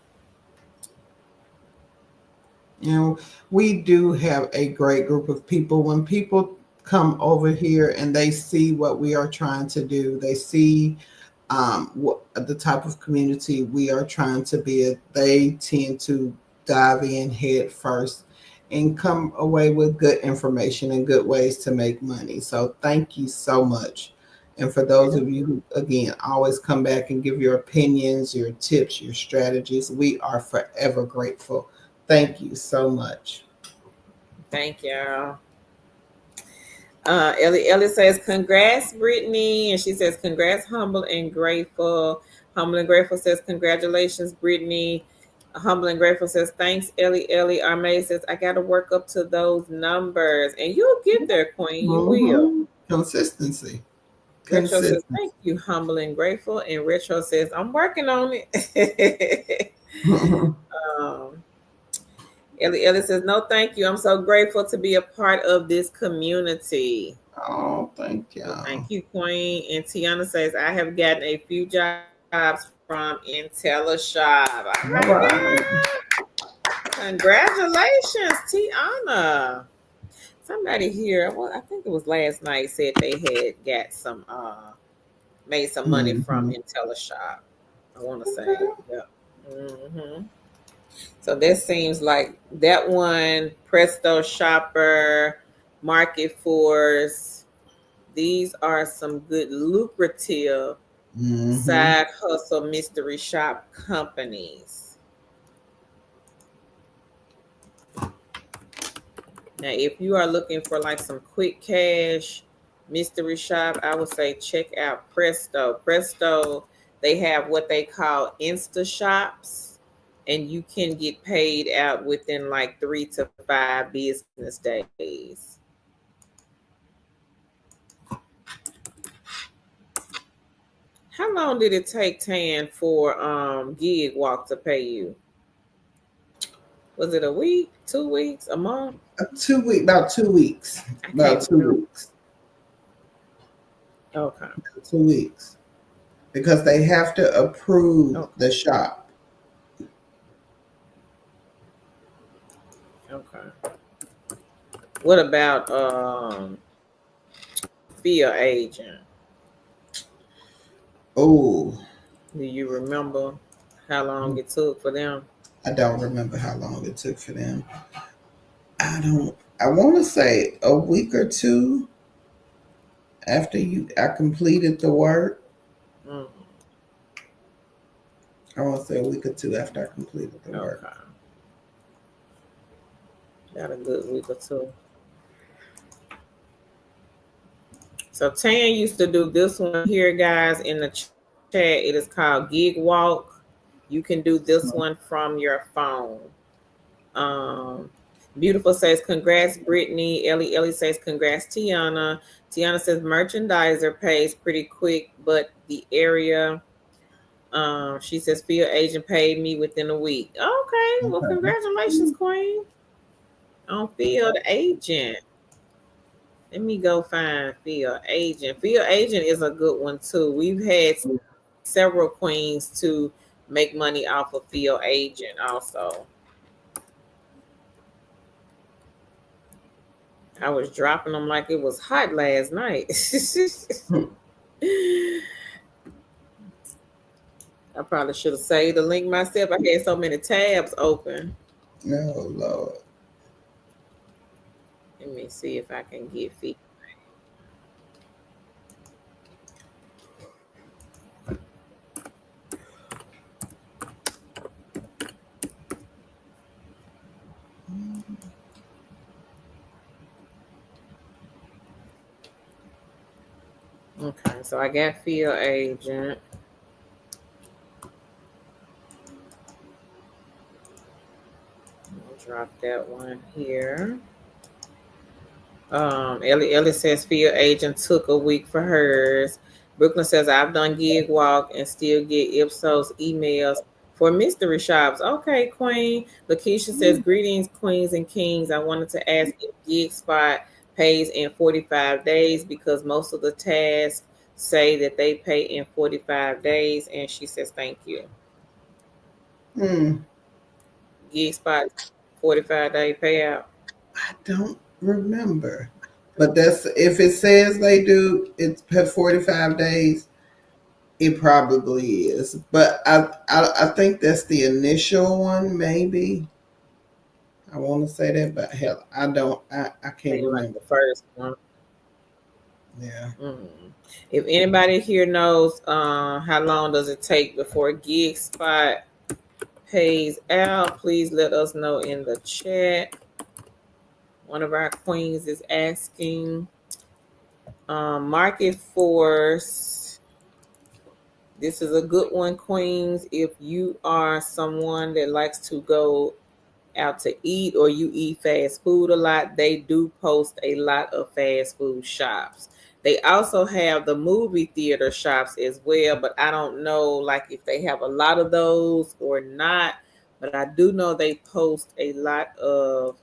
You know, we do have a great group of people. When people come over here and they see what we are trying to do, they see what the type of community we are trying to be, they tend to dive in head first and come away with good information and good ways to make money. So thank you so much. And for those of you who, again, always come back and give your opinions, your tips, your strategies, we are forever grateful. Thank you so much. Thank y'all. Ellie says, congrats, Brittany. And she says, congrats, humble and grateful. Humble and Grateful says, congratulations, Brittany. Humble and Grateful says, thanks, Ellie. Armay says, I got to work up to those numbers. And you'll get there, Queen. You will. Consistency. Retro says, thank you, Humble and Grateful. And Retro says, I'm working on it. Ellie says, no, thank you. I'm so grateful to be a part of this community. Oh, thank you. Thank you, Queen. And Tiana says, I have gotten a few jobs from IntelliShop. All right. Congratulations, Tiana. Somebody here, well, I think it was last night, said they had got some made some money from IntelliShop. I want to say. Yeah. So that seems like that one, Presto Shopper, Market Force. These are some good lucrative side hustle mystery shop companies. Now, if you are looking for like some quick cash mystery shop, I would say check out Presto. Presto, they have what they call Insta shops, and you can get paid out within like 3 to 5 business days. How long did it take, Tan, for Gig Walk to pay you? Was it a week, 2 weeks, a month? 2 weeks, about 2 weeks. About 2 weeks. Okay. 2 weeks. Because they have to approve the shop. Okay. What about field agent? Oh. Do you remember how long it took for them? I don't remember how long it took for them. I want to say a week or two after I completed the work. I want to say a week or two after I completed the work. Got a good week or two. So Tan used to do this one here, guys, in the chat. It is called Gig Walk. You can do this one from your phone. Beautiful says, congrats, Brittany. Ellie says, congrats, Tiana. Tiana says, merchandiser pays pretty quick, but the area, she says, field agent paid me within a week. Okay, well, congratulations, Queen, on field agent. Let me go find field agent. Field agent is a good one, too. We've had several queens to make money off of field agent also. I was dropping them like it was hot last night. I probably should have saved the link myself. I had so many tabs open. Oh, Lord. Let me see if I can get feedback. Okay, so I got field agent. I'll drop that one here. Ellie says field agent took a week for hers. Brooklyn says I've done Gig Walk and still get Ipsos emails for mystery shops. Okay, Queen. Lakeisha says greetings, queens and kings. I wanted to ask if Gig Spot pays in 45 days because most of the tasks say that they pay in 45 days, and she says thank you. Gig Spot 45-day payout. I don't remember, but that's if it says they do. It's 45 days. It probably is, but I think that's the initial one. Maybe I want to say that, but hell, I don't. I can't remember like the first one. Yeah. If anybody here knows how long does it take before Gig Spot pays out, please let us know in the chat. One of our queens is asking. Market Force This is a good one, Queens. If you are someone that likes to go out to eat or you eat fast food a lot, they do post a lot of fast food shops. They also have the movie theater shops as well, but I don't know like if they have a lot of those or not. But I do know they post a lot of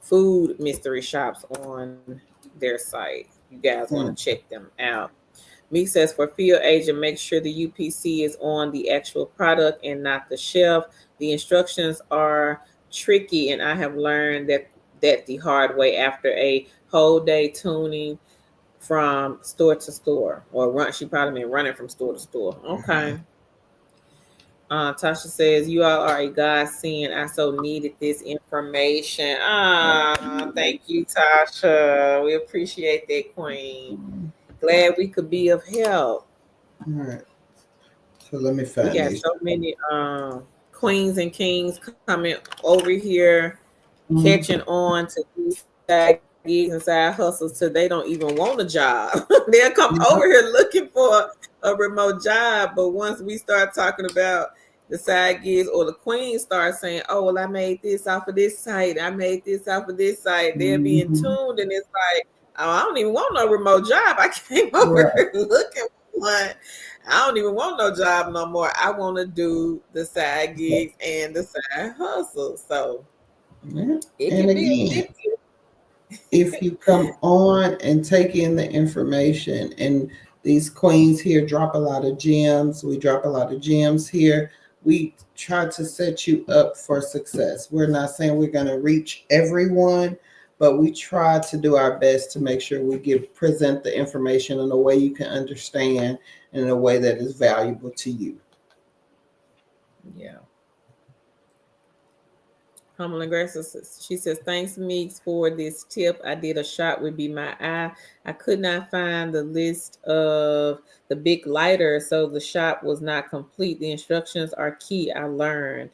food mystery shops on their site. You guys want to Hmm. check them out. Meek says for field agent, make sure the UPC is on the actual product and not the shelf. The instructions are tricky, and I have learned that the hard way after a whole day tuning from store to store, or run. She probably meant running from store to store. Okay. Tasha says, you all are a godsend. I so needed this information. Thank you, Tasha. We appreciate that, Queen. Glad we could be of help. All right. So let me We find got these. so many queens and kings coming over here, Mhm. catching on to these side gigs and side hustles till they don't even want a job. They'll come over Yep. here looking for a remote job, but once we start talking about the side gigs or the queens start saying, "Oh, well, I made this off of this site. I made this off of this site," they're being Mhm. tuned, and it's like, "Oh, I don't even want no remote job. I came over Right. here looking for one. I don't even want no job no more. I want to do the side gigs and the side hustle." So Yeah. it And can be again, addictive. if you come on and take in the information, and these queens here drop a lot of gems, we drop a lot of gems here. We try to set you up for success. We're not saying we're going to reach everyone, but we try to do our best to make sure we present the information in a way you can understand and in a way that is valuable to you. Yeah. Humble and Gracious, she says, thanks, Meeks, for this tip. I did a shot would be my eye. I could not find the list of the big lighter, so the shot was not complete. The instructions are key. I learned.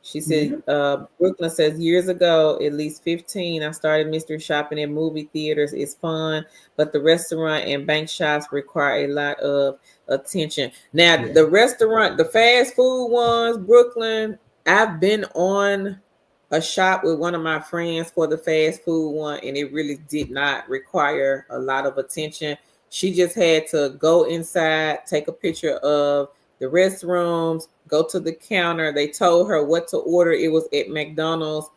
She said, Yeah. Brooklyn says, years ago, at least 15, I started mystery shopping in movie theaters. It's fun, but the restaurant and bank shops require a lot of attention. Now, Yeah. the restaurant, the fast food ones, Brooklyn, I've been on a shop with one of my friends for the fast food one, and it really did not require a lot of attention. She just had to go inside, take a picture of the restrooms, go to the counter. They told her what to order. It was at McDonald's,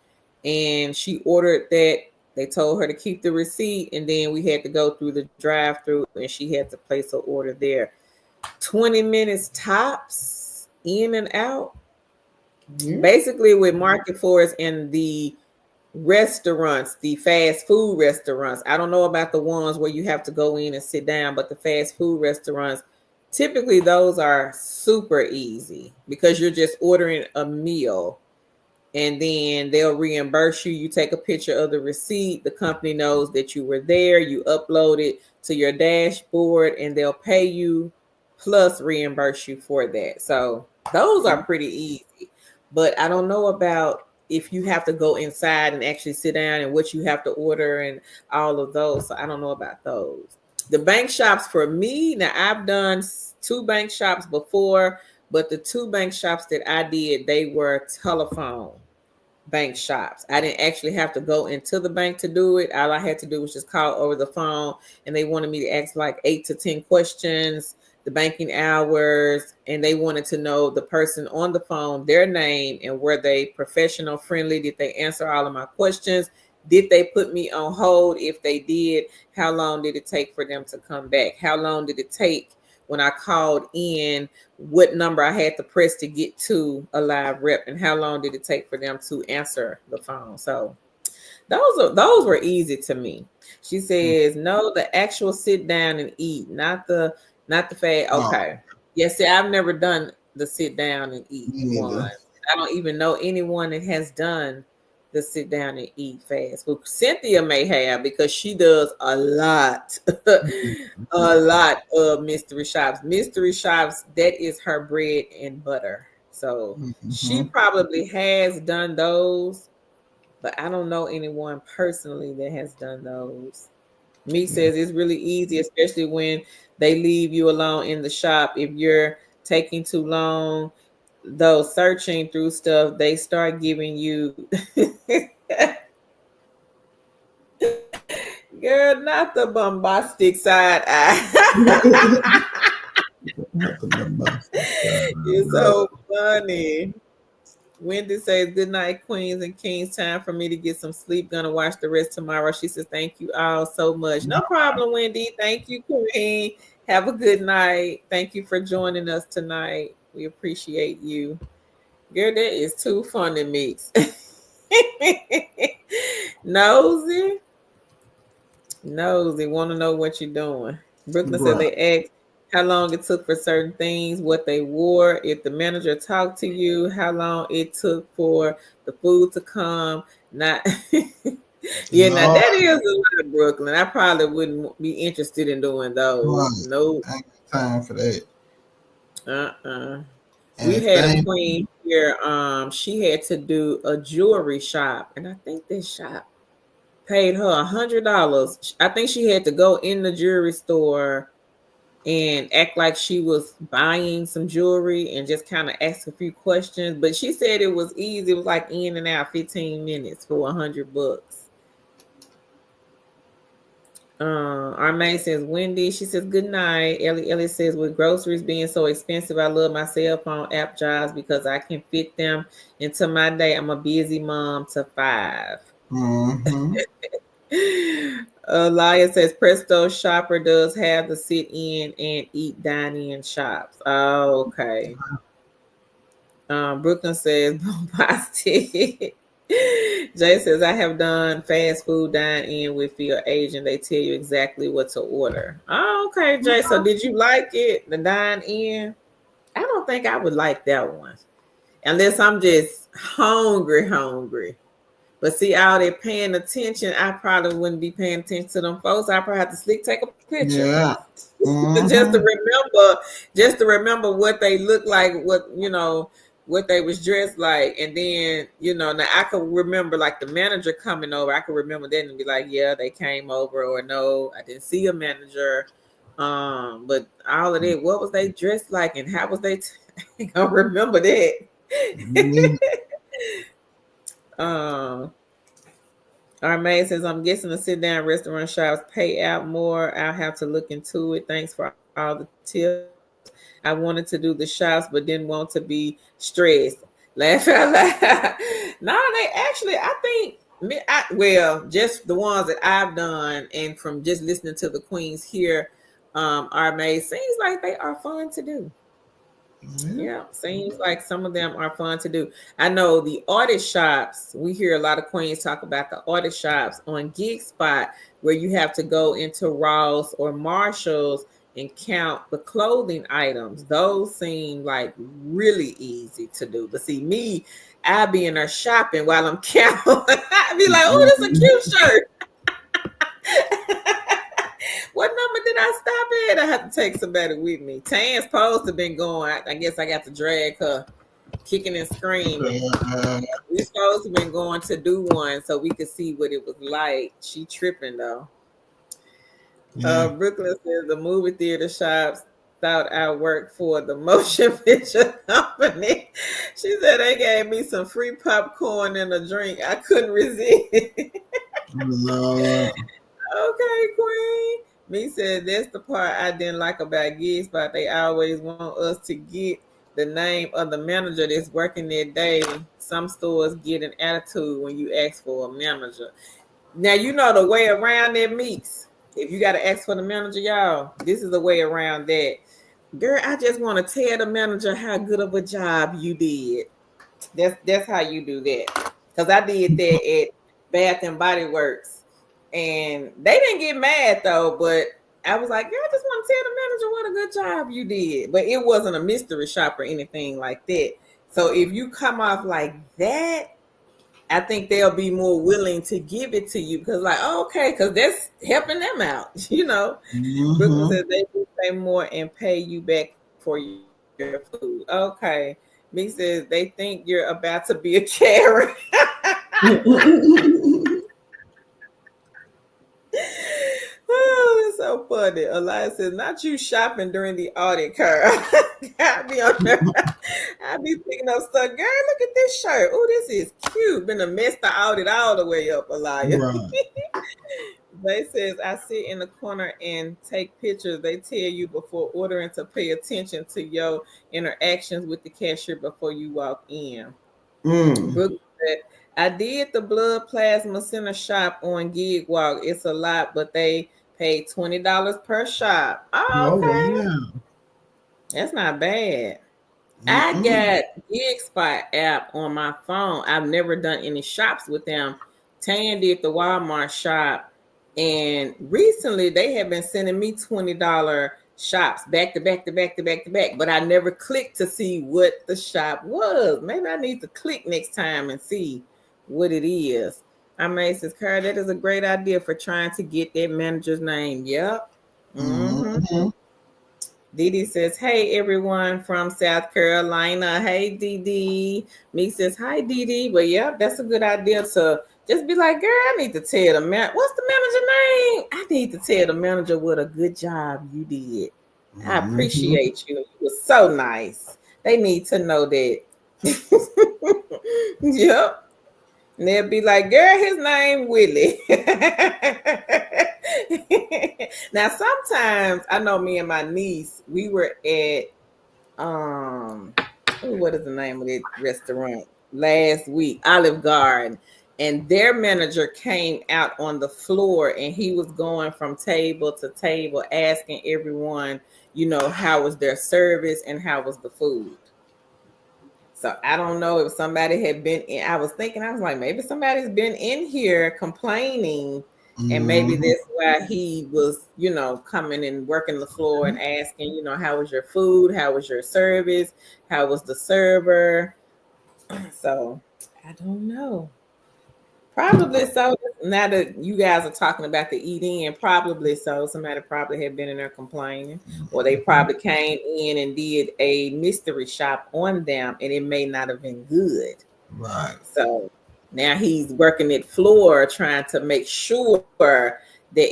and she ordered that. They told her to keep the receipt, and then we had to go through the drive-through, and she had to place her order there. 20 minutes tops, in and out. Yeah. Basically, with Market Forest and the restaurants, the fast food restaurants, I don't know about the ones where you have to go in and sit down, but the fast food restaurants, typically those are super easy because you're just ordering a meal, and then they'll reimburse you. You take a picture of the receipt. The company knows that you were there. You upload it to your dashboard, and they'll pay you plus reimburse you for that. So those are pretty easy. But I don't know about if you have to go inside and actually sit down and what you have to order and all of those. So I don't know about those. The bank shops for me, now I've done two bank shops before, but the two bank shops that I did, they were telephone bank shops. I didn't actually have to go into the bank to do it. All I had to do was just call over the phone, and they wanted me to ask like 8 to 10 questions, the banking hours, and they wanted to know the person on the phone, their name, and were they professional, friendly? Did they answer all of my questions? Did they put me on hold? If they did, how long did it take for them to come back? How long did it take when I called in, what number I had to press to get to a live rep, and how long did it take for them to answer the phone. So those were easy to me. She says, no, the actual sit down and eat, not the fad. Oh, Okay. Yes, see, I've never done the sit down and eat me one. neither. I don't even know anyone that has done the sit down and eat fast. Well, Cynthia may have because she does a lot, a lot of mystery shops. Mystery shops, that is her bread and butter. So she Mhm. probably has done those, but I don't know anyone personally that has done those. Meek says it's really easy, especially when they leave you alone in the shop. If you're taking too long, though, searching through stuff, they start giving you girl, not the bombastic side eye. You're so funny. Wendy says, "Good night, queens and kings. Time for me to get some sleep. Gonna watch the rest tomorrow." She says, "Thank you all so much." No problem, Wendy. Thank you, Queen. Have a good night. Thank you for joining us tonight. We appreciate you. Girl, that is too funny, Mix. Nosy. Nosy. Want to know what you're doing. Brooklyn said Right. they asked how long it took for certain things, what they wore, if the manager talked to you, how long it took for the food to come. Not yeah, now Lord, that is a lot, Brooklyn. I probably wouldn't be interested in doing those. right. No. I ain't got time for that. Uh-uh. And We the had a thing, queen here. She had to do a jewelry shop, and I think this shop paid her $100. I think she had to go in the jewelry store and act like she was buying some jewelry and just kind of ask a few questions. But she said it was easy. It was like in and out 15 minutes for $100. Our maid says Wendy. She says good night. Ellie says with groceries being so expensive, I love my cell phone app jobs because I can fit them into my day. I'm a busy mom to 5. mm-hmm. Laya says Presto Shopper does have the sit in and eat dine in shops. Oh, okay. Brooklyn says bombastic. Jay says I have done fast food dine in with your agent. They tell you exactly what to order. Oh, okay, Jay. So did you like it? The dine in? I don't think I would like that one. Unless I'm just hungry. But see, all that paying attention, I probably wouldn't be paying attention to them folks. I probably have to take a picture. Yeah. just to Mm-hmm. remember, just to remember what they look like, what they was dressed like, and then now I could remember like the manager coming over. I could remember that and be like, yeah, they came over, or no, I didn't see a manager. But all of that, what was they dressed like, and how was they? I don't remember that. um. Our maid says, I'm guessing the sit down restaurant shops pay out more. I'll have to look into it. Thanks for all the tips. I wanted to do the shops, but didn't want to be stressed. Laugh out loud. No, they actually, I think, just the ones that I've done, and from just listening to the queens here, our maid seems like they are fun to do. Yeah, seems like some of them are fun to do. I know the audit shops, we hear a lot of queens talk about the audit shops on Gig Spot, where you have to go into Ross or Marshalls and count the clothing items. Those seem like really easy to do. But see, me, I be in there shopping while I'm counting. I be like, oh, this is a cute shirt. What number did I stop at? I have to take somebody with me. Tan's supposed to been going. I guess I got to drag her, kicking and screaming. We supposed to been going to do one so we could see what it was like. She tripping though. Yeah. Brooklyn says the movie theater shops thought I worked for the motion picture company. She said they gave me some free popcorn and a drink. I couldn't resist. Lord. Okay, Queen. Me said that's the part I didn't like about Gig Spot. They always want us to get the name of the manager that's working that day. Some stores get an attitude when you ask for a manager. Now you know the way around that, Meeks. If you got to ask for the manager, y'all, this is the way around that. Girl, I just want to tell the manager how good of a job you did. That's how you do that. Because I did that at Bath and Body Works. And they didn't get mad though, but I was like, girl, I just want to tell the manager what a good job you did. But it wasn't a mystery shop or anything like that. So if you come off like that, I think they'll be more willing to give it to you because, like, oh, okay, because that's helping them out, Brooklyn says they will pay more and pay you back for your food. Okay. Me says they think you're about to be a Karen. so funny. Elias says, not you shopping during the audit, Carl. I be on there. I be picking up stuff. Girl, look at this shirt. Oh, this is cute. Been a mess the audit all the way up, Elias. Right. They says, I sit in the corner and take pictures. They tell you before ordering to pay attention to your interactions with the cashier before you walk in. Brooke said, I did the blood plasma center shop on Gig Walk. It's a lot, but they paid $20 per shop. Oh, Oh okay. wow. That's not bad. I got Gig Spot app on my phone. I've never done any shops with them. Tan did the Walmart shop, and recently they have been sending me $20 shops back to back to back to back to back. But I never clicked to see what the shop was. Maybe I need to click next time and see what it is. I may says, Carl, that is a great idea for trying to get that manager's name. Yep. Didi says, hey, everyone from South Carolina. Hey, Didi. Me says, hi, Didi. But yeah, that's a good idea to just be like, girl, I need to tell the man. What's the manager name? I need to tell the manager what a good job you did. I appreciate you. You were so nice. They need to know that. Yep. And they'll be like, girl, his name Willie. Now, sometimes I know me and my niece, we were at what is the name of that restaurant last week? Olive Garden. And their manager came out on the floor and he was going from table to table asking everyone, how was their service and how was the food. So I don't know if somebody had been in. I was like, maybe somebody's been in here complaining, and maybe that's why he was, coming and working the floor and asking, how was your food? How was your service? How was the server? So I don't know. Probably so. Now that you guys are talking about the eat in, probably so. Somebody probably had been in there complaining, or they probably came in and did a mystery shop on them, and it may not have been good. Right. So now he's working at floor trying to make sure that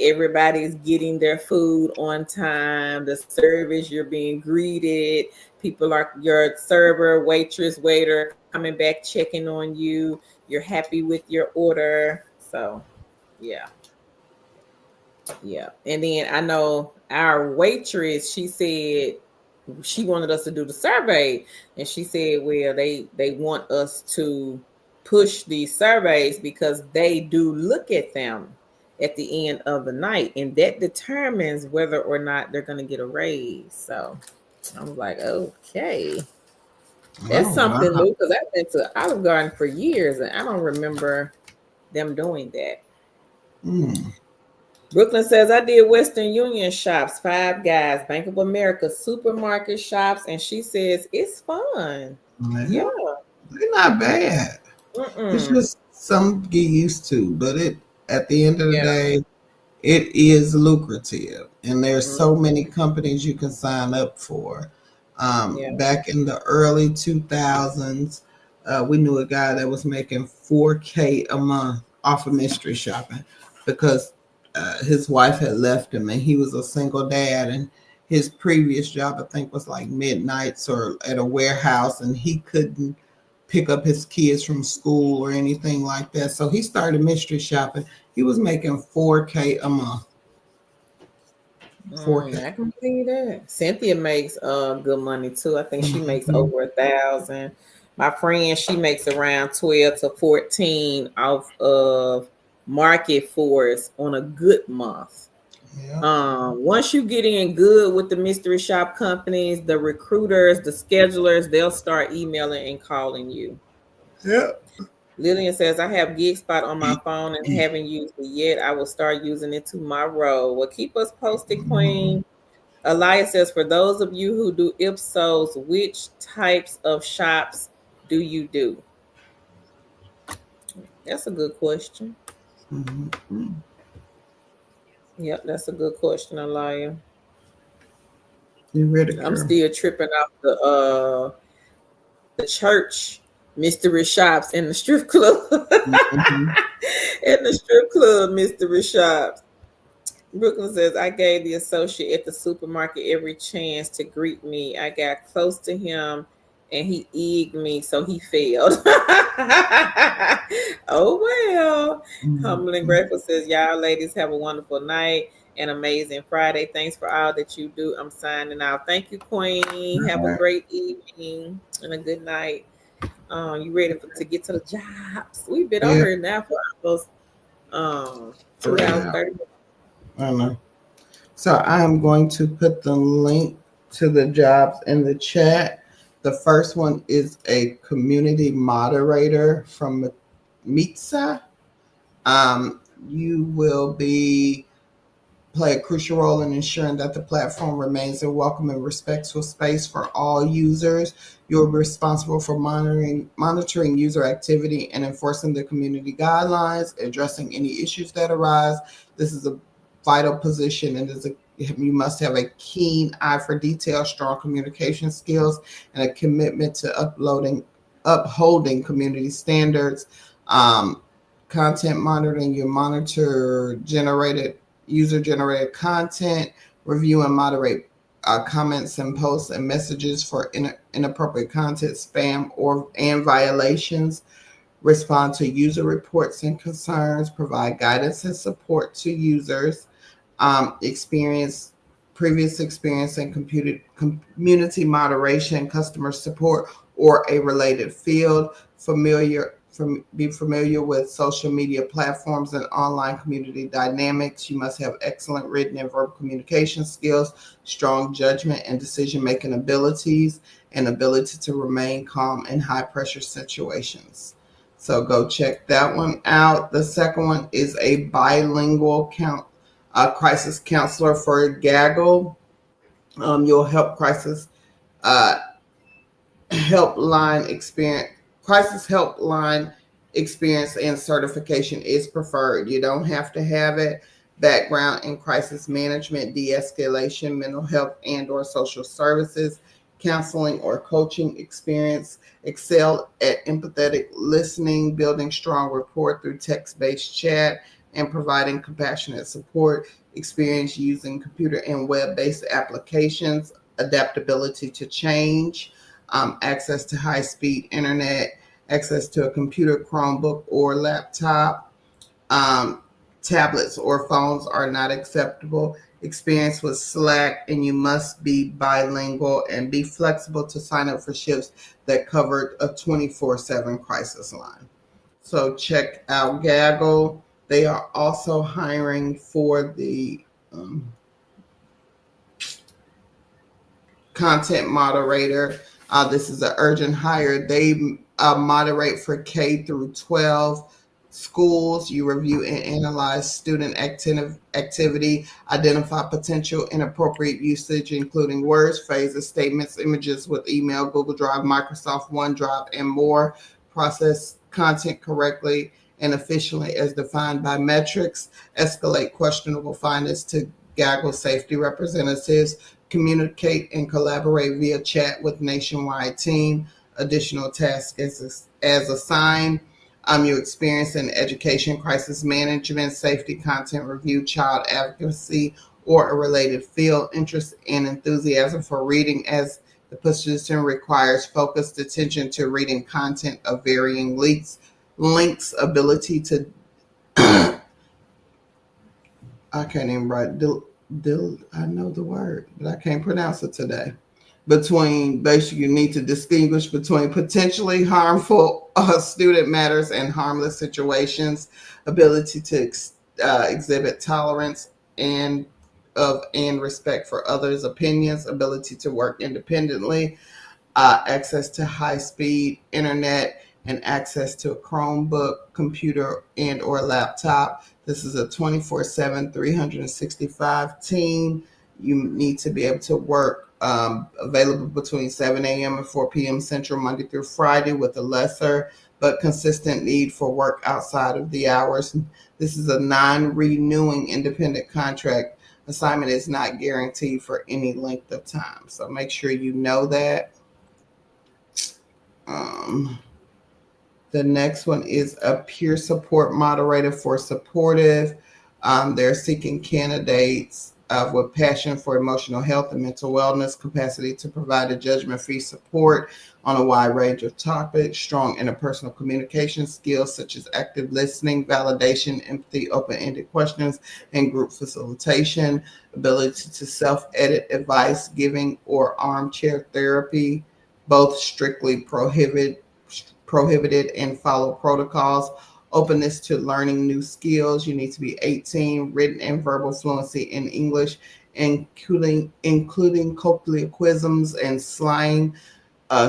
everybody's getting their food on time, the service, you're being greeted, people are your server, waitress, waiter coming back checking on you, you're happy with your order. So yeah. And then I know our waitress, she said she wanted us to do the survey, and she said, well, they want us to push these surveys because they do look at them at the end of the night, and that determines whether or not they're going to get a raise. So I was like, okay, that's something new, because I've been to Olive Garden for years and I don't remember them doing that. Brooklyn says, I did Western Union shops, Five Guys, Bank of America, supermarket shops, and she says it's fun. Yeah, they're not bad. It's just something to get used to, but at the end of the day, it is lucrative, and there's so many companies you can sign up for. Back in the early 2000s, we knew a guy that was making $4K a month off of mystery shopping because his wife had left him, and he was a single dad, and his previous job, I think, was like midnights or at a warehouse, and he couldn't pick up his kids from school or anything like that. So he started mystery shopping. He was making $4K a month. I can see that. Cynthia makes good money too. I think she makes over 1,000. My friend, she makes around 12 to 14 off of Market Force on a good month. Once you get in good with the mystery shop companies, the recruiters, the schedulers, they'll start emailing and calling you. Lillian says, I have Gig Spot on my phone and haven't used it yet. I will start using it tomorrow. Well, keep us posted, Queen. Elias says, for those of you who do Ipsos, which types of shops do you do? That's a good question. Yep, that's a good question, Elia. You ready, I'm still tripping off the church mystery shops and the strip club. And the strip club mystery shops. Brooklyn says, I gave the associate at the supermarket every chance to greet me. I got close to him and he egged me, so he failed. Oh, well. Humble and Mhm. Grateful says, y'all ladies have a wonderful night and amazing Friday. Thanks for all that you do. I'm signing out. Thank you, Queen. Have All a right. great evening and a good night. You ready to get to the jobs? We've been on Yeah, here now for almost 2 hours, 3 hours. 30 minutes. I don't know. So I'm going to put the link to the jobs in the chat. The first one is a community moderator from Mitsa. Um, you will be play a crucial role in ensuring that the platform remains a welcome and respectful space for all users. You're responsible for monitoring user activity and enforcing the community guidelines, addressing any issues that arise. This is a vital position and you must have a keen eye for detail, strong communication skills, and a commitment to upholding community standards. Um, Content monitoring, you monitor generated user generated content, review and moderate comments and posts and messages for inappropriate content, spam or and violations, respond to user reports and concerns, provide guidance and support to users, experience previous experience in community moderation, customer support, or a related field, be familiar with social media platforms and online community dynamics. You must have excellent written and verbal communication skills, strong judgment and decision making abilities, and ability to remain calm in high pressure situations. So go check that one out. The second one is a bilingual crisis counselor for Gaggle. You'll help uh, helpline experience crisis helpline experience and certification is preferred. You don't have to have it. Background in crisis management, de-escalation, mental health and or social services, counseling or coaching experience. Excel at empathetic listening, building strong rapport through text-based chat, and providing compassionate support. Experience using computer and web-based applications. Adaptability to change, access to high speed internet, access to a computer, Chromebook, or laptop. Um, Tablets or phones are not acceptable. Experience with Slack, and you must be bilingual and be flexible to sign up for shifts that covered a 24/7 crisis line. So check out Gaggle. They are also hiring for the content moderator. This is an urgent hire. They moderate for K through 12 schools. You review and analyze student activity, identify potential inappropriate usage, including words, phrases, statements, images with email, Google Drive, Microsoft OneDrive, and more. Process content correctly and efficiently as defined by metrics. Escalate questionable findings to Gaggle safety representatives. Communicate and collaborate via chat with nationwide team. Additional tasks as assigned. Your experience in education, crisis management, safety, content review, child advocacy, or a related field. Interest and enthusiasm for reading, as the position requires focused attention to reading content of varying links, ability to I can't even write. I know the word, but I can't pronounce it today. Between basically, you need to distinguish between potentially harmful student matters and harmless situations. Ability to exhibit tolerance and respect for others' opinions. Ability to work independently, access to high-speed internet, and access to a Chromebook, computer, and or laptop. This is a 24/7, 365 team. You need to be able to work available between 7 a.m. and 4 p.m. Central, Monday through Friday, with a lesser but consistent need for work outside of the hours. This is a non-renewing independent contract. Assignment is not guaranteed for any length of time. So make sure you know that. Um, the next one is a peer support moderator for supportive. They're seeking candidates with passion for emotional health and mental wellness, capacity to provide a judgment-free support on a wide range of topics, strong interpersonal communication skills such as active listening, validation, empathy, open-ended questions, and group facilitation, ability to self-edit advice giving or armchair therapy, both strictly prohibited and follow protocols. Openness to learning new skills. You need to be 18, written and verbal fluency in English, including colloquialisms and slang,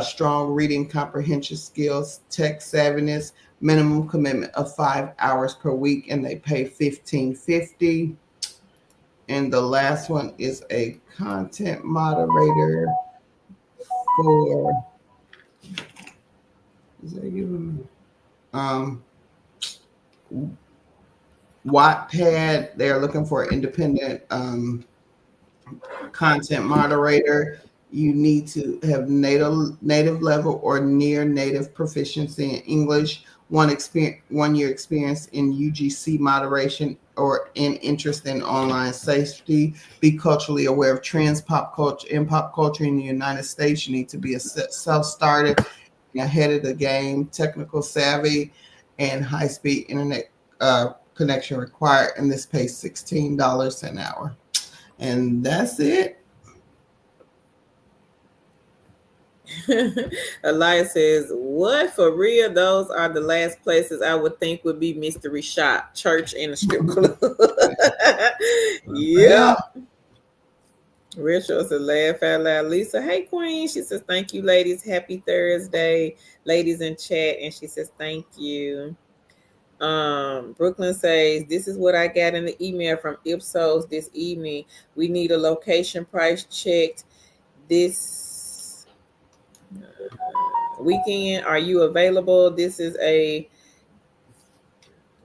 strong reading comprehension skills, tech savviness, minimum commitment of 5 hours per week, and they pay $15.50. And the last one is a content moderator for Wattpad. They're looking for an independent content moderator. You need to have native level or near native proficiency in English, 1 year experience in UGC moderation or in interest in online safety. Be culturally aware of trends, pop culture in the United States. You need to be a self-starter, ahead of the game, technical savvy, and high-speed internet connection required. And this pays $16 an hour. And that's it. Elias says, what, for real? Those are the last places I would think would be mystery shop, church, and a strip club. Yeah. Rachel says, laugh out loud. Lisa, hey queen. She says, thank you, ladies. Happy Thursday. Ladies in chat. And she says, thank you. Brooklyn says, this is what I got in the email from Ipsos this evening. We need a location price checked this weekend. Are you available? This is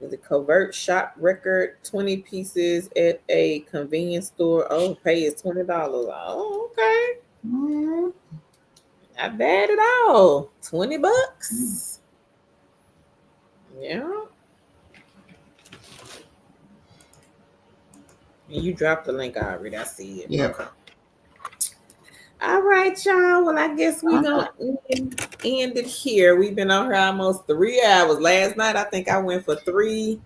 the covert shop record, 20 pieces at a convenience store. Oh, pay is $20. Oh, okay. Not bad at all. $20. Yeah. And you dropped the link already. I see it. Yeah. Okay. All right, y'all. Well, I guess we're going to end it here. We've been on here almost 3 hours. Last night, I think I went for 3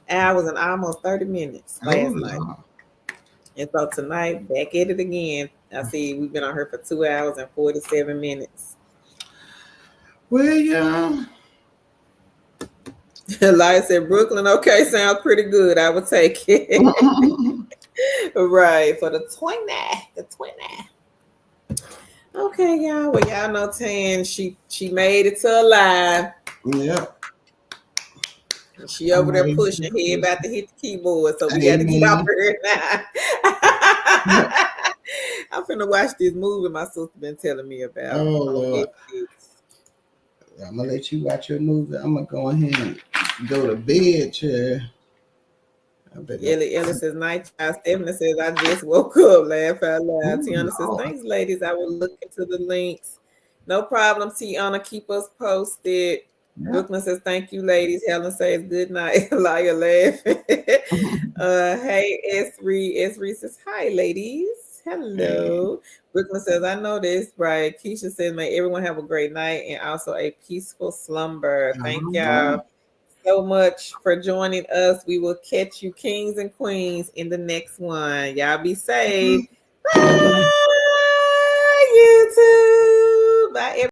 hours and almost 30 minutes last night. And so tonight, back at it again. I see we've been on here for 2 hours and 47 minutes. Well, yeah. Elias said, Brooklyn, okay, sounds pretty good. I would take it. Right, for the 20. Okay, y'all. Well, y'all know Tan, she made it to a live. Yeah. She over there pushing. He about to hit the keyboard, so we got to get off her now. I'm finna watch this movie my sister been telling me about. Oh, Lord. I'm going to let you watch your movie. I'm going to go ahead and go to bed, chair. Ellie says, night child. Stephanie says, I just woke up. Laugh out loud. Tiana says, thanks, ladies. I will look into the links. No problem, Tiana. Keep us posted. Yeah. Brooklyn says, thank you, ladies. Helen says, good night. Liar laughing. Hey, Esri says, hi, ladies. Hello. Brooklyn says, I know this, right? Keisha says, may everyone have a great night and also a peaceful slumber. Thank y'all so much for joining us. We will catch you kings and queens in the next one. Y'all be safe. Bye, YouTube. Bye, everyone.